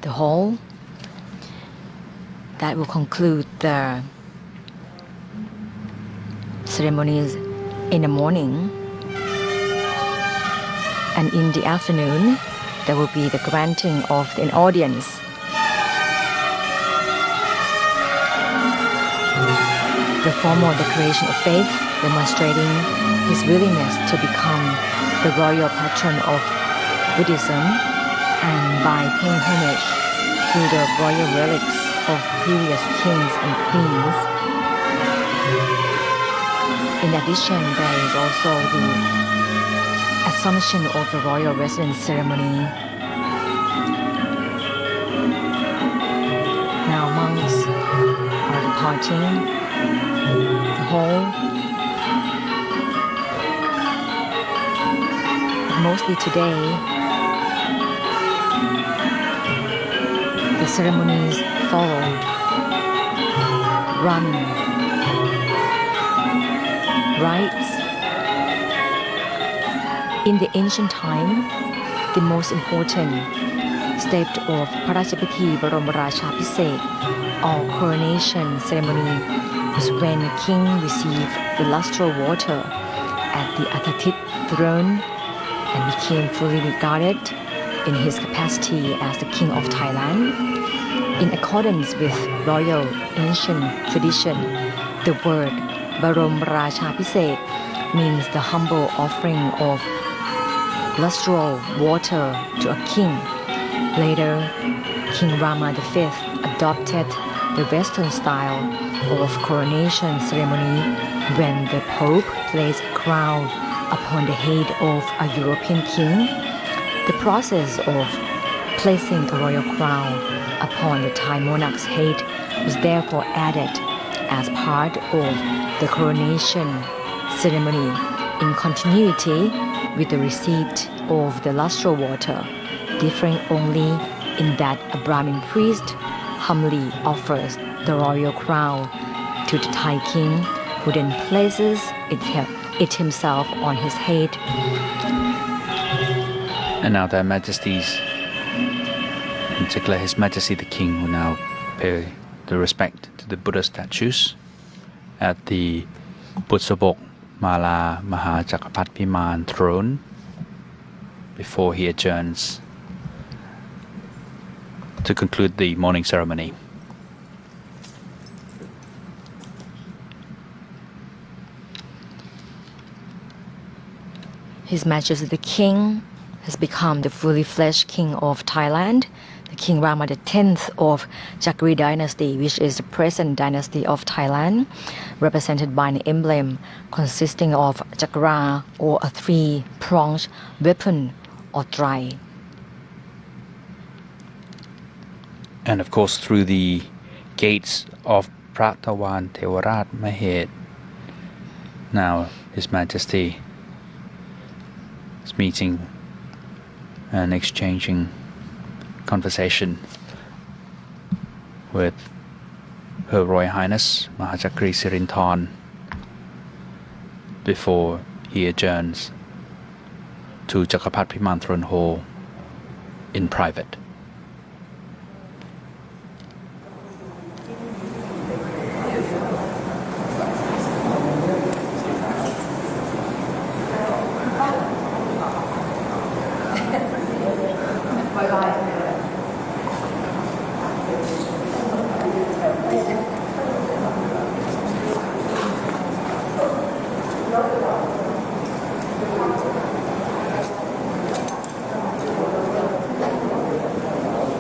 the hall. That will conclude the ceremonies in the morning, and in the afternoon there will be the granting of an audience. The formal declaration of faith demonstrating his willingness to become the royal patron of Buddhism, and by paying homage to the royal relics of previous kings and queens, In addition, there is also the assumption of the royal residence ceremony. Now monks are departing the hall. Mostly today, the ceremonies follow Brahmin rites. In the ancient time, the most important step of พระราชพิธีบรมราชาภิเษก or coronation ceremony was when the king received the lustral water at the Atatit throne and became fully regarded in his capacity as the king of Thailand. In accordance with royal ancient tradition, the word Barom Racha Pisek means the humble offering of lustral water to a king. Later, King Rama V adopted the Western style of coronation ceremony when the Pope placed a crown upon the head of a European king. The process of placing a royal crown upon the Thai monarch's head was therefore added as part of the coronation ceremony in continuity with the receipt of the lustral water, differing only in that a Brahmin priest humbly offers the royal crown to the Thai king, who then places it himself on his head. And now Their Majesties, in particular His Majesty the King, will now pay the respect to the Buddha statues at the Butsabok Mala Mahachakapatpiman throne before he adjourns to conclude the morning ceremony. His Majesty the King has become the fully fledged King of Thailand, the King Rama X of Chakri dynasty, which is the present dynasty of Thailand, represented by an emblem consisting of chakra or a three-pronged weapon or trai. And of course, through the gates of Pratawan Tewarat Mahed, now His Majesty is meeting and exchanging conversation with Her Royal Highness Mahachakri Sirinthorn before he adjourns to Chakapatpiman Throne Hall in private.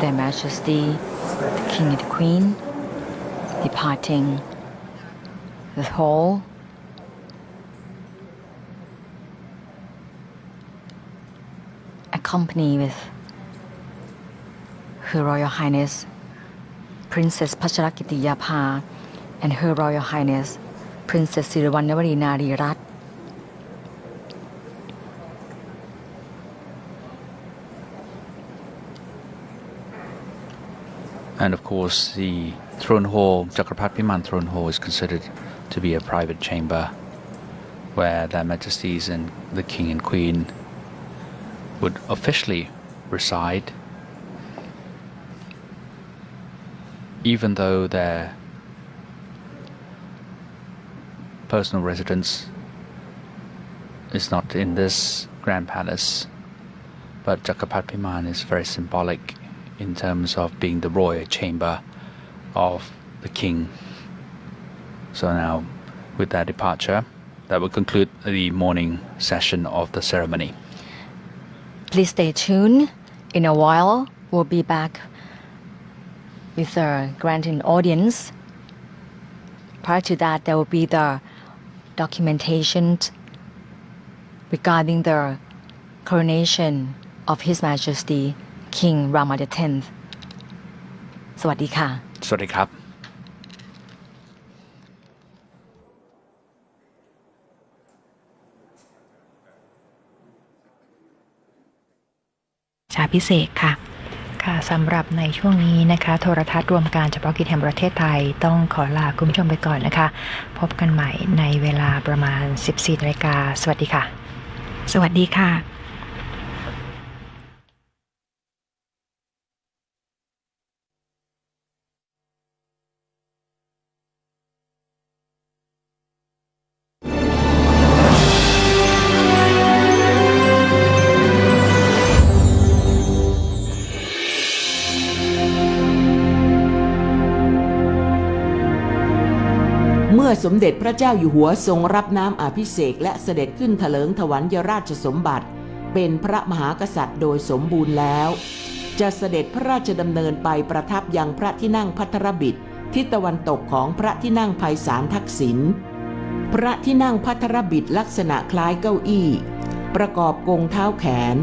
Their Majesty, the King and the Queen, departing the hall. Accompanied with Her Royal Highness Princess Pacharakitiyapha and Her Royal Highness Princess Siriwannawari Narirat. And of course, the throne hall, Chakapatpiman Throne Hall, is considered to be a private chamber where Their Majesties and the King and Queen would officially reside, even though their personal residence is not in this grand palace, but Chakapatpiman is very symbolic in terms of being the royal chamber of the king. So now, with that departure, that will conclude the morning session of the ceremony. Please stay tuned. In a while, we'll be back with the grand audience. Prior to that, there will be the documentation regarding the coronation of His Majesty King Rama X สวัสดีค่ะ สวัสดีครับชาพิเศษค่ะสำหรับในช่วงนี้นะคะโทรทัศน์รวมการเฉพาะกิจแห่งประเทศไทยต้องขอลาคุณผู้ชมไปก่อนนะคะพบกันใหม่ในเวลาประมาณ 14 นาฬิกาสวัสดีค่ะสวัสดีค่ะเมื่อสมเด็จพระเจ้าอยู่หัวทรงรับน้ำอภิเษกและเสด็จขึ้นเถลิงถวัลยราชสมบัติเป็นพระมหากษัตริย์โดยสมบูรณ์แล้วจะเสด็จพระราชดำเนินไปประทับยังพระที่นั่งภัทรบิดทิศตะวันตกของพระที่นั่งไพศาลทักษิณพระที่นั่งภัทรบิดลักษณะคล้ายเก้าอี้ประกอบกงเท้าแขน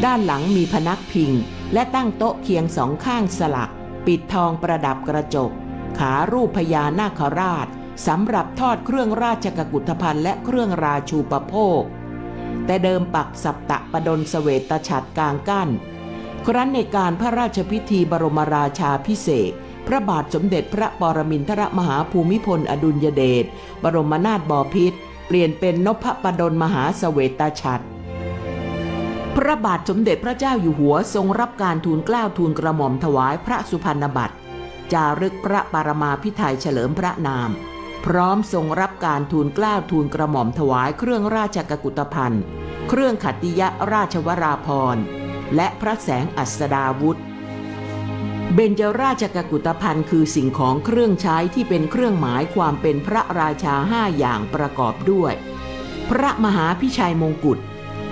ด้านหลังมีพนักพิงและตั้งโต๊ะเคียงสองข้างสลักปิดทองประดับกระจกขารูปพญานาคราชสำหรับทอดเครื่องราชกุฏภัณฑ์และเครื่องราชูปโภคแต่เดิมปักสัปตะปดลเสวตฉัตรกลางกั้นครั้นในการพระราชพิธีบรมราชาภิเษกพระบาทสมเด็จพระปรมินทรมหาภูมิพลอดุลยเดชบรมนาถบพิตรเปลี่ยนเป็นนพปดลมหาเสวตฉัตรพระบาทสมเด็จพระเจ้าอยู่หัวทรงรับการทูลเกล้าทูลกระหม่อมถวายพระสุพรรณบัตรจารึกพระปรมาภิไธยเฉลิมพระนามพร้อมทรงรับการทูลเกล้าทูลกระหม่อมถวายเครื่องราชกุฏภัณฑ์เครื่องขัตติยราชวราภรณ์และพระแสงอัสดาวุธเบญจราชกุฏภัณฑ์คือสิ่งของเครื่องใช้ที่เป็นเครื่องหมายความเป็นพระราชา5อย่างประกอบด้วยพระมหาพิชัยมงกุฎ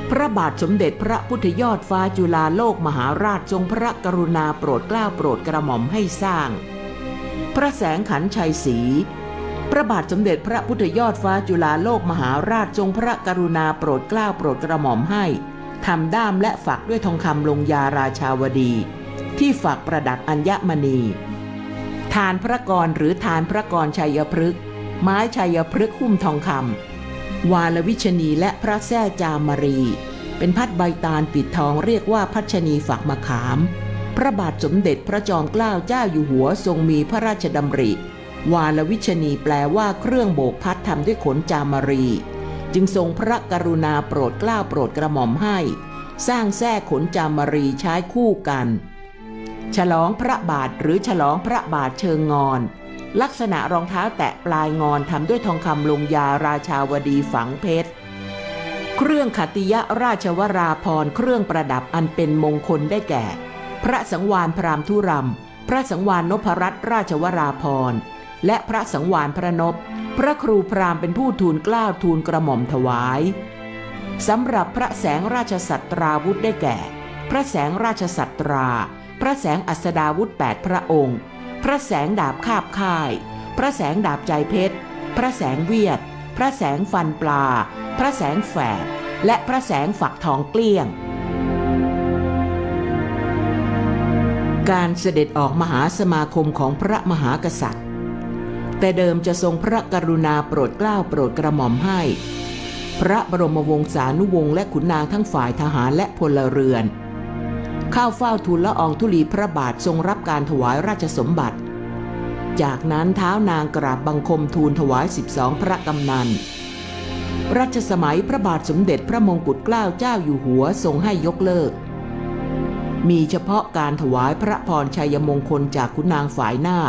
พระบาทสมเด็จพระพุทธยอดฟ้าจุฬาโลกมหาราชทรงพระกรุณาโปรดเกล้าโปรดกระหม่อมให้สร้างพระแสงขันชัยศรีพระบาทสมเด็จพระพุทธยอดฟ้าจุฬาโลกมหาราชทรงพระกรุณาโปรดเกล้าโปรดกระหม่อมให้ทำด้ามและฝักด้วยทองคำลงยาราชาวดีที่ฝักประดับอัญมณีทานพระกรหรือทานพระกรชัยพฤกษ์ไม้ชัยพฤกษ์หุ้มทองคำวาลวิชนีและพระแส้จามรีเป็นพัดใบตาลปิดทองเรียกว่าพัชนีฝักมะขามพระบาทสมเด็จพระจอมเกล้าเจ้าอยู่หัวทรงมีพระราชดำริวาลวิชนีแปลว่าเครื่องโบกพัดทำด้วยขนจามรีจึงทรงพระกรุณาโปรดเกล้าโปรดกระหม่อมให้สร้างแส้ขนจามรีใช้คู่กันฉลองพระบาทหรือฉลองพระบาทเชิงงอนลักษณะรองเท้าแตะปลายงอนทำด้วยทองคำลงยาราชาวดีฝังเพชรเครื่องขัตติยราชวราภรณ์เครื่องประดับอันเป็นมงคลได้แก่พระสังวาลพราหมณ์ธุรำพระสังวาลนพรัตนราชวราภรณ์และพระสังวาลพระนพพระครูพราหมณ์เป็นผู้ทูลเกล้าทูลกระหม่อมถวายสำหรับพระแสงราชสัตราวุธได้แก่พระแสงราชสัตราพระแสงอัสดาวุธ8พระองค์พระแสงดาบคาบค่ายพระแสงดาบใจเพชรพระแสงเวียดพระแสงฟันปลาพระแสงแฝดและพระแสงฝักทองเกลี้ยงการเสด็จออกมหาสมาคมของพระมหากษัตริย์แต่เดิมจะทรงพระกรุณาโปรดเกล้าโปรดกระหม่อมให้พระบรมวงศานุวงศ์และขุนนางทั้งฝ่ายทหารและพลเรือนเข้าเฝ้าทูลละอองธุลีพระบาททรงรับการถวายราชสมบัติจากนั้นเท้านางกราบบังคมทูลถวาย12พระกำนันรัชสมัยพระบาทสมเด็จพระมงกุฎเกล้าเจ้าอยู่หัวทรงให้ยกเลิกมีเฉพาะการถวายพระพรชัยมงคลจากขุนนางฝ่ายหน้า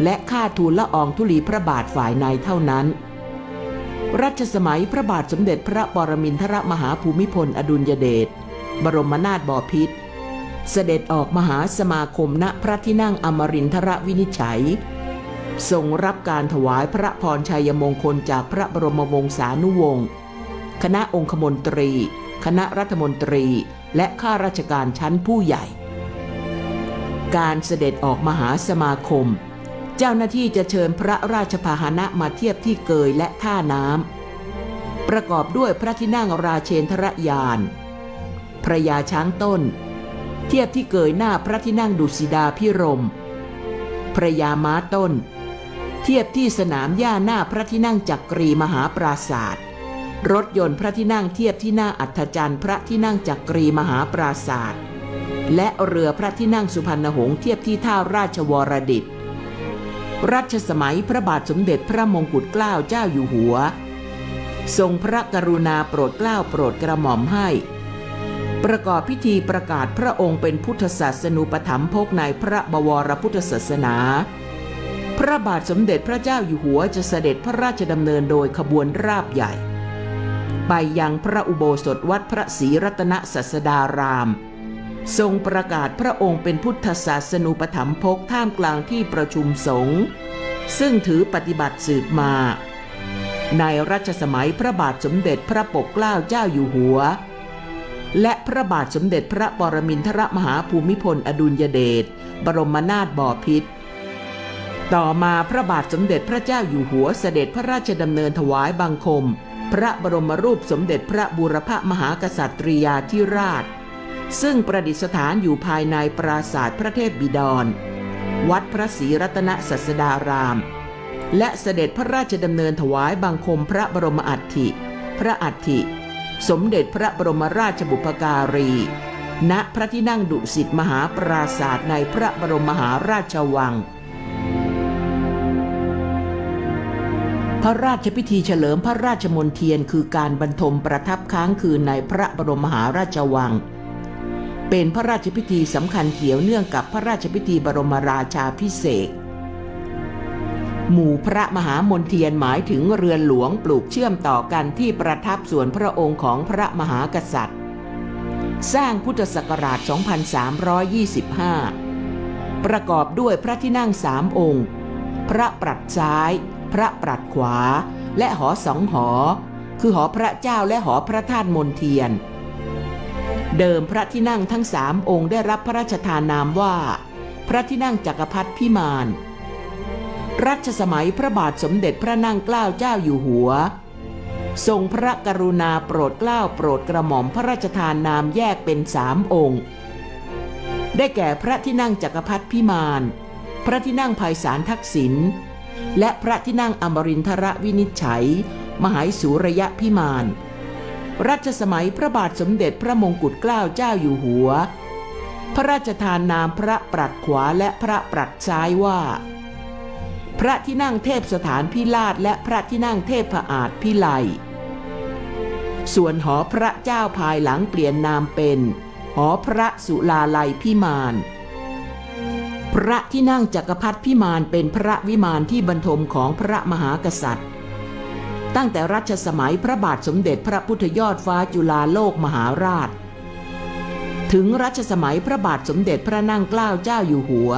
และค่าทูลละอองธุลีพระบาทฝ่ายในเท่านั้นรัชสมัยพระบาทสมเด็จพระปรมินทรมหาภูมิพลอดุลยเดชบรมนาถบพิตรเสด็จออกมหาสมาคมณพระที่นั่งอมรินทรวินิจฉัยทรงรับการถวายพระพรชัยมงคลจากพระบรมวงศานุวงศ์คณะองคมนตรีคณะรัฐมนตรีและข้าราชการชั้นผู้ใหญ่การเสด็จออกมหาสมาคม เจ้าหน้าที่จะเชิญพระราชพาหนะมาเทียบที่เกยและท่าน้ำประกอบด้วยพระที่นั่งราเชนทรยานพระยาช้างต้นเทียบที่เกยหน้าพระที่นั่งดุสิดาภิรมย์พระยาม้าต้นเทียบที่สนามหญ้าหน้าพระที่นั่งจักรีมหาปราศาสตร์รถยนต์พระที่นั่งเทียบที่หน้าอัฐจันทร์พระที่นั่งจักรีมหาปราศาสตร์และเรือพระที่นั่งสุพรรณหงส์เทียบที่ท่าราชวรดิตรัชสมัยพระบาทสมเด็จพระมงกุฎเกล้าเจ้าอยู่หัวทรงพระกรุณาโปรดเกล้าโปรดกระหม่อมให้ประกอบพิธีประกาศพระองค์เป็นพุทธศาสนูปถัมภกในพระบวรพุทธศาสนาพระบาทสมเด็จพระเจ้าอยู่หัวจะเสด็จพระราชดำเนินโดยขบวนราบใหญ่ไปยังพระอุโบสถวัดพระศรีรัตนศาสดารามทรงประกาศพระองค์เป็นพุทธศาสนูปถัมภกท่ามกลางที่ประชุมสงฆ์ซึ่งถือปฏิบัติสืบมาในรัชสมัยพระบาทสมเด็จพระปกเกล้าเจ้าอยู่หัวและพระบาทสมเด็จพระปรมินทรมหาภูมิพลอดุลยเดชบรมนาถบพิตรต่อมาพระบาทสมเด็จพระเจ้าอยู่หัวเสด็จพระราชดำเนินถวายบังคมพระบรมรูปสมเด็จพระบูรพมหากษัตริยาธิราชซึ่งประดิษฐานอยู่ภายในปราสาทพระเทพบิดรวัดพระศรีรัตนศาสดารามและเสด็จพระราชดำเนินถวายบังคมพระบรมอัฐิพระอัฐิสมเด็จพระบรมราชบุพการีณพระที่นั่งดุสิตมหาปราสาทในพระบรมมหาราชวังพระราชพิธีเฉลิมพระราชมณฑียนคือการบรรทมประทับค้างคืนในพระบรมมหาราชวังเป็นพระราชพิธีสำคัญเกี่ยวเนื่องกับพระราชพิธีบรมราชาภิเษกหมู่พระมหามณฑียนหมายถึงเรือนหลวงปลูกเชื่อมต่อกันที่ประทับส่วนพระองค์ของพระมหากษัตริย์สร้างพุทธศักราช 2325 ประกอบด้วยพระที่นั่ง3 องค์พระปรัชซ้ายพระปรัชขวาและหอ2 หอคือหอพระเจ้าและหอพระธาตุมณฑียนเดิมพระที่นั่งทั้ง3 องค์ได้รับพระราชทานนามว่าพระที่นั่งจักรพรรดิพิมานรัชสมัยพระบาทสมเด็จพระนั่งเกล้าเจ้าอยู่หัวทรงพระกรุณาโปรดเกล้าโปรดกระหม่อมพระราชทานนามแยกเป็น3 องค์ได้แก่พระที่นั่งจักรพรรดิพิมานพระที่นั่งไพศาลทักษิณและพระที่นั่งอมรินทรวินิจฉัยมหายสุรยพิมานรัชสมัยพระบาทสมเด็จพระมงกุฎเกล้าเจ้าอยู่หัวพระราชทานนามพระปรัชขวาและพระปรัชซ้ายว่าพระที่นั่งเทพสถานพิราชและพระที่นั่งเทพผอาจพิไลส่วนหอพระเจ้าภายหลังเปลี่ยนนามเป็นหอพระสุลาลัยพิมานพระที่นั่งจักรพรรดิพิมานเป็นพระวิมานที่บรรทมของพระมหากษัตริย์ตั้งแต่รัชสมัยพระบาทสมเด็จพระพุทธยอดฟ้าจุฬาโลกมหาราชถึงรัชสมัยพระบาทสมเด็จพระนั่งเกล้าเจ้าอยู่หัว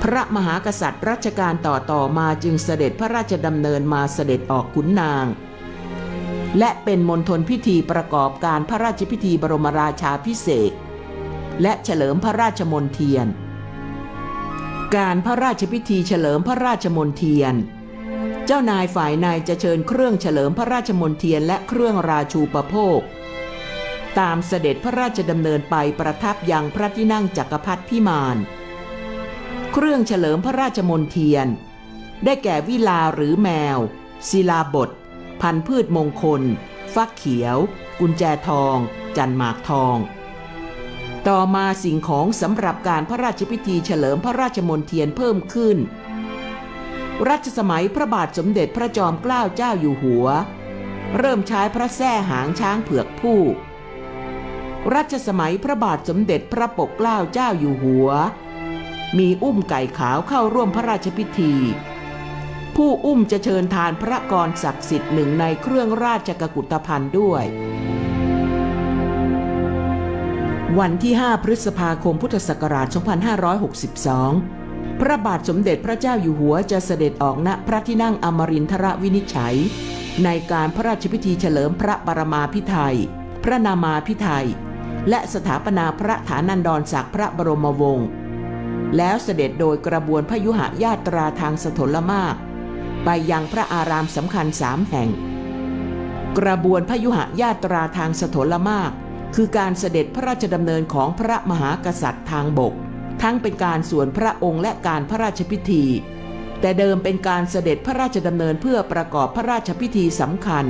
พระมหากษัตริย์รัชกาลต่อมาจึงเสด็จพระราชดำเนินมาเสด็จออกขุนนางและเป็นมณฑลพิธีประกอบการพระราชพิธีบรมราชาภิเษกและเฉลิมพระราชมณฑียนการพระราชพิธีเฉลิมพระราชมณฑียนเจ้านายฝ่ายในจะเชิญเครื่องเฉลิมพระราชมณฑียนและเครื่องราชูปโภคตามเสด็จพระราชดำเนินไปประทับยังพระที่นั่งจักรพรรดิพิมานเครื่องเฉลิมพระราชมณฑียนได้แก่วิลาหรือแมวศิลาบทพันธุ์พืชมงคลฟักเขียวกุญแจทองจันหมากทองต่อมาสิ่งของสำหรับการพระราชพิธีเฉลิมพระราชมณฑียนเพิ่มขึ้นรัชสมัยพระบาทสมเด็จพระจอมเกล้าเจ้าอยู่หัวเริ่มใช้พระแส้หางช้างเผือกผู้รัชสมัยพระบาทสมเด็จพระปกเกล้าเจ้าอยู่หัวมีอุ้มไก่ขาวเข้าร่วมพระราชพิธีผู้อุ้มจะเชิญทานพระกรศักดิ์สิทธิ์1ในเครื่องราชกุฏภัณฑ์ด้วยวันที่5พฤษภาคมพุทธศักราช 2562 พระบาทสมเด็จพระเจ้าอยู่หัวจะเสด็จออกณพระที่นั่งอมรินทรวินิจฉัยในการพระราชพิธีเฉลิมพระปรมาภิไธยพระนามาภิไธยและสถาปนาพระฐานันดรศักดิ์พระบรมวงศ์ แล้วเสด็จโดยกระบวนพยุหญาตราทางสถลมากไปยังพระอารามสำคัญ3 แห่งกระบวนพยุหญาตราทางสถลมากคือการเสด็จพระราชดำเนินของพระมหากษัตริย์ทางบกทั้งเป็นการส่วนพระองค์และการพระราชพิธีแต่เดิมเป็นการเสด็จพระราชดำเนินเพื่อประกอบพระราชพิธีสำคัญ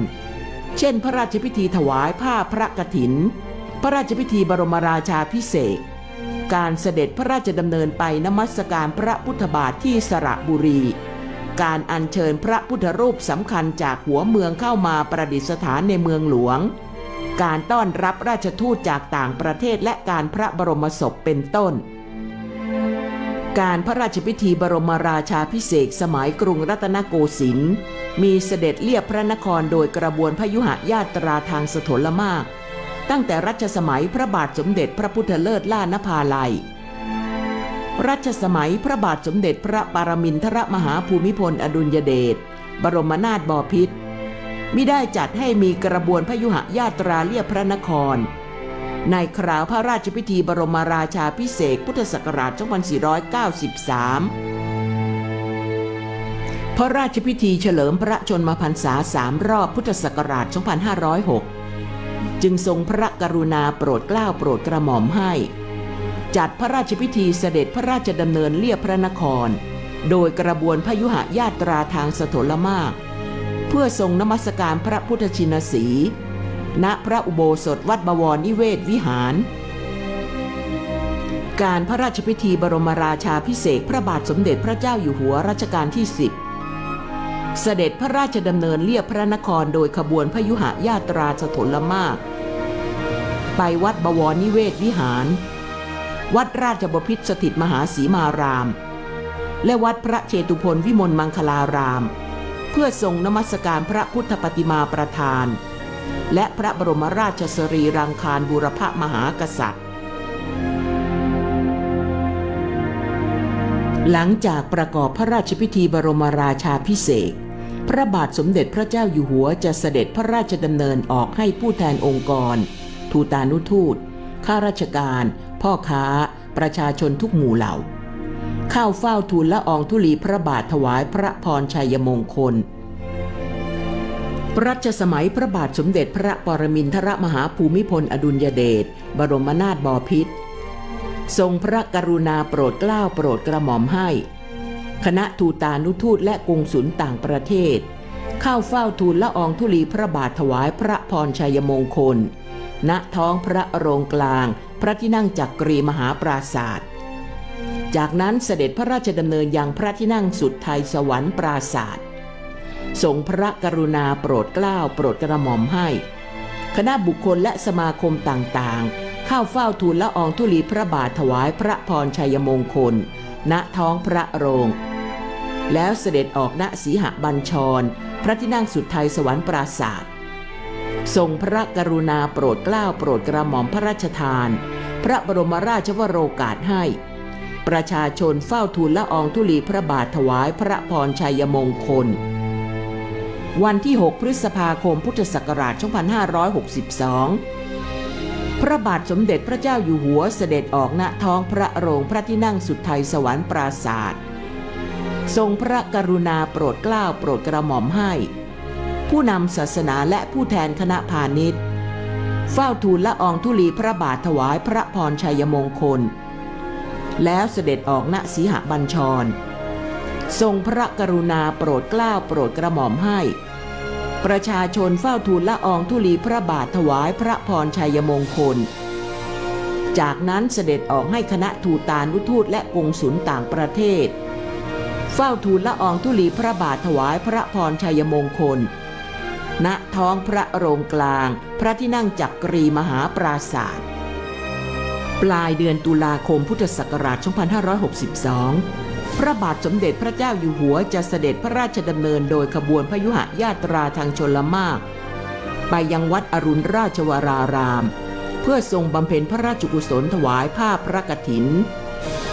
เช่นพระราชพิธีถวายผ้าพระกฐินพระราชพิธีบรมราชาภิเษกการเสด็จพระราชดำเนินไปนมัสการพระพุทธบาทที่สระบุรีการอัญเชิญพระพุทธรูปสำคัญจากหัวเมืองเข้ามาประดิษฐานในเมืองหลวงการต้อนรับราชทูตจากต่างประเทศและการพระบรมศพเป็นต้นการพระราชพิธีบรมราชาภิเษกสมัยกรุงรัตนโกสินทร์มีเสด็จเลียบพระนครโดยกระบวนพยุหญาตราทางสถลมากตั้งแต่รัชสมัยพระบาทสมเด็จพระพุทธเลิศล่านภาลัยรัชสมัยพระบาทสมเด็จพระปรมินทรมหาภูมิพลอดุลยเดชบรมนาถบพิตรมิได้จัดให้มีกระบวนพยุหญาตราเลียบพระนครในคราวพระราชพิธีบรมราชาภิเษกพุทธศักราช 2493 พระราชพิธีเฉลิมพระชนมพรรษา3 รอบพุทธศักราช 2506 จึงทรงพระกรุณาโปรดเกล้าโปรดกระหม่อมให้จัดพระราชพิธีเสด็จพระราชดำเนินเลียบพระนครโดยกระบวนพยุหญาตราทางสถลมากเพื่อทรงนมัสการพระพุทธชินสีห์ณพระอุโบสถวัดบวรนิเวศวิหารการพระราชพิธีบรมราชาภิเษกพระบาทสมเด็จพระเจ้าอยู่หัวรัชกาลที่ 10เสด็จพระราชดำเนินเลียบพระนครโดยขบวนพยุหญาตราสถลมากไปวัดบวรนิเวศวิหารวัดราชบพิตรสถิตมหาสีมารามและวัดพระเชตุพนวิมลมังคลารามเพื่อทรงนมัสการพระพุทธปฏิมาประธานและพระบรมราชสรีรังคารบูรพมหากษัตริย์หลังจากประกอบพระราชพิธีบรมราชาภิเษกพระบาทสมเด็จพระเจ้าอยู่หัวจะเสด็จพระราชดำเนินออกให้ผู้แทนองค์กรทูตานุทูตข้าราชการพ่อค้าประชาชนทุกหมู่เหล่าเข้าเฝ้าทูลละอองธุลีพระบาทถวายพระพรชัยมงคลรัชสมัยพระบาทสมเด็จพระปรมินทรมหาภูมิพลอดุลยเดชบรมนาถบพิตรทรงพระกรุณาโปรดเกล้าโปรดกระหม่อมให้คณะทูตานุทูตและกงสุลต่างประเทศเข้าเฝ้าทูลละอองธุลีพระบาทถวายพระพรชัยมงคลณท้องพระโรงกลางพระที่นั่งจักรีมหาปราศาสตร์จากนั้นเสด็จพระราชดำเนินยังพระที่นั่งสุดไทยสวรรค์ปราศาสตร์ทรงพระกรุณาโปรดเกล้าโปรดกระหม่อมให้คณะบุคคลและสมาคมต่างๆเข้าเฝ้าทูลละอองธุลีพระบาทถวายพระพรชัยมงคลณท้องพระโรงแล้วเสด็จออกณสีหบัญชรพระที่นั่งสุดไทยสวรรค์ปราศาสตร์ทรงพระกรุณาโปรดเกล้าโปรดกระหม่อมพระราชทานพระบรมราชวโรกาสให้ประชาชนเฝ้าทูลละอองธุลีพระบาทถวายพระพรชัยมงคลวันที่ 6 พฤษภาคมพุทธศักราช 2562 พระบาทสมเด็จพระเจ้าอยู่หัวเสด็จออกณท้องพระโรงพระที่นั่งสุดไทยสวรรค์ปราศาสตร์ทรงพระกรุณาโปรดเกล้าโปรดกระหม่อมให้ผู้นำศาสนาและผู้แทนคณะพาณิชย์เฝ้าทูลละอองธุลีพระบาทถวายพระพรชัยมงคลแล้วเสด็จออกณสีหบัญชรทรงพระกรุณาโปรดเกล้าโปรดกระหม่อมให้ประชาชนเฝ้าทูลละอองธุลีพระบาทถวายพระพรชัยมงคลจากนั้นเสด็จออกให้คณะทูตานุทูตและกงสุลต่างประเทศเฝ้าทูลละอองธุลีพระบาทถวายพระพรชัยมงคลณท้องพระโรงกลางพระที่นั่งจักรีมหาปราศาสตร์ปลายเดือนตุลาคมพุทธศักราช 2562 พระบาทสมเด็จพระเจ้าอยู่หัวจะเสด็จพระราชดำเนินโดยขบวนพยุหญาตราทางชลมากไปยังวัดอรุณราชวรารามเพื่อทรงบำเพ็ญพระราชกุศลถวายผ้าพระกฐิน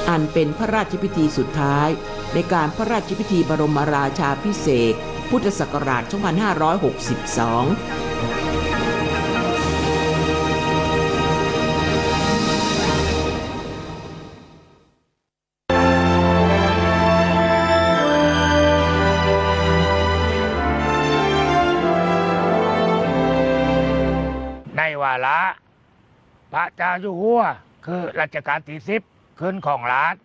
อันเป็นพระราชพิธีสุดท้ายในการพระราชพิธีบรมราชาภิเษกพุทธศักราช 2562 วาระพระเจ้าอยู่หัวคือรัชกาลที่10ขึ้นของราช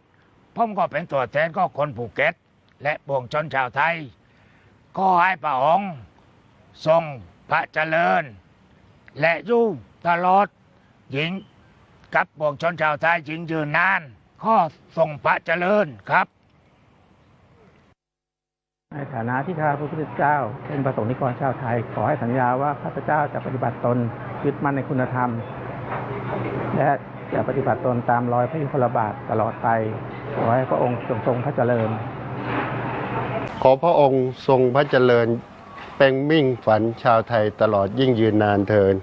ผมก็เป็นตัวแทนของคนภูเก็ตและปวงชนชาวไทยขอให้พระองค์ทรงพระเจริญและอยู่ตลอดหญิงกับปวงชนชาวไทยหญิงยืนนานขอทรงพระเจริญครับในฐานะที่ข้าพระพุทธเจ้าเป็นประสงค์นิกรชาวไทยขอให้สัญญาว่าข้าพเจ้าจะปฏิบัติตนยึดมั่นในคุณธรรมและจะปฏิบัติตนตามรอยพระยุคลบาทตลอดไปขอให้พระองค์ทรงพระเจริญขอพระองค์ทรงพระเจริญเป็นมิ่งฝันชาวไทยตลอดยิ่งยืนนานเทิน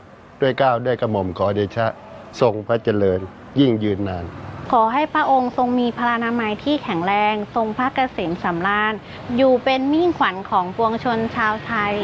ด้วยเกล้าด้วยกระหม่อมขอเดชะทรงพระเจริญยิ่งยืนนานขอให้พระองค์ทรงมีพลานามัยที่แข็งแรงทรงพระเกษมสำราญอยู่เป็นมิ่งขวัญของปวงชนชาวไทย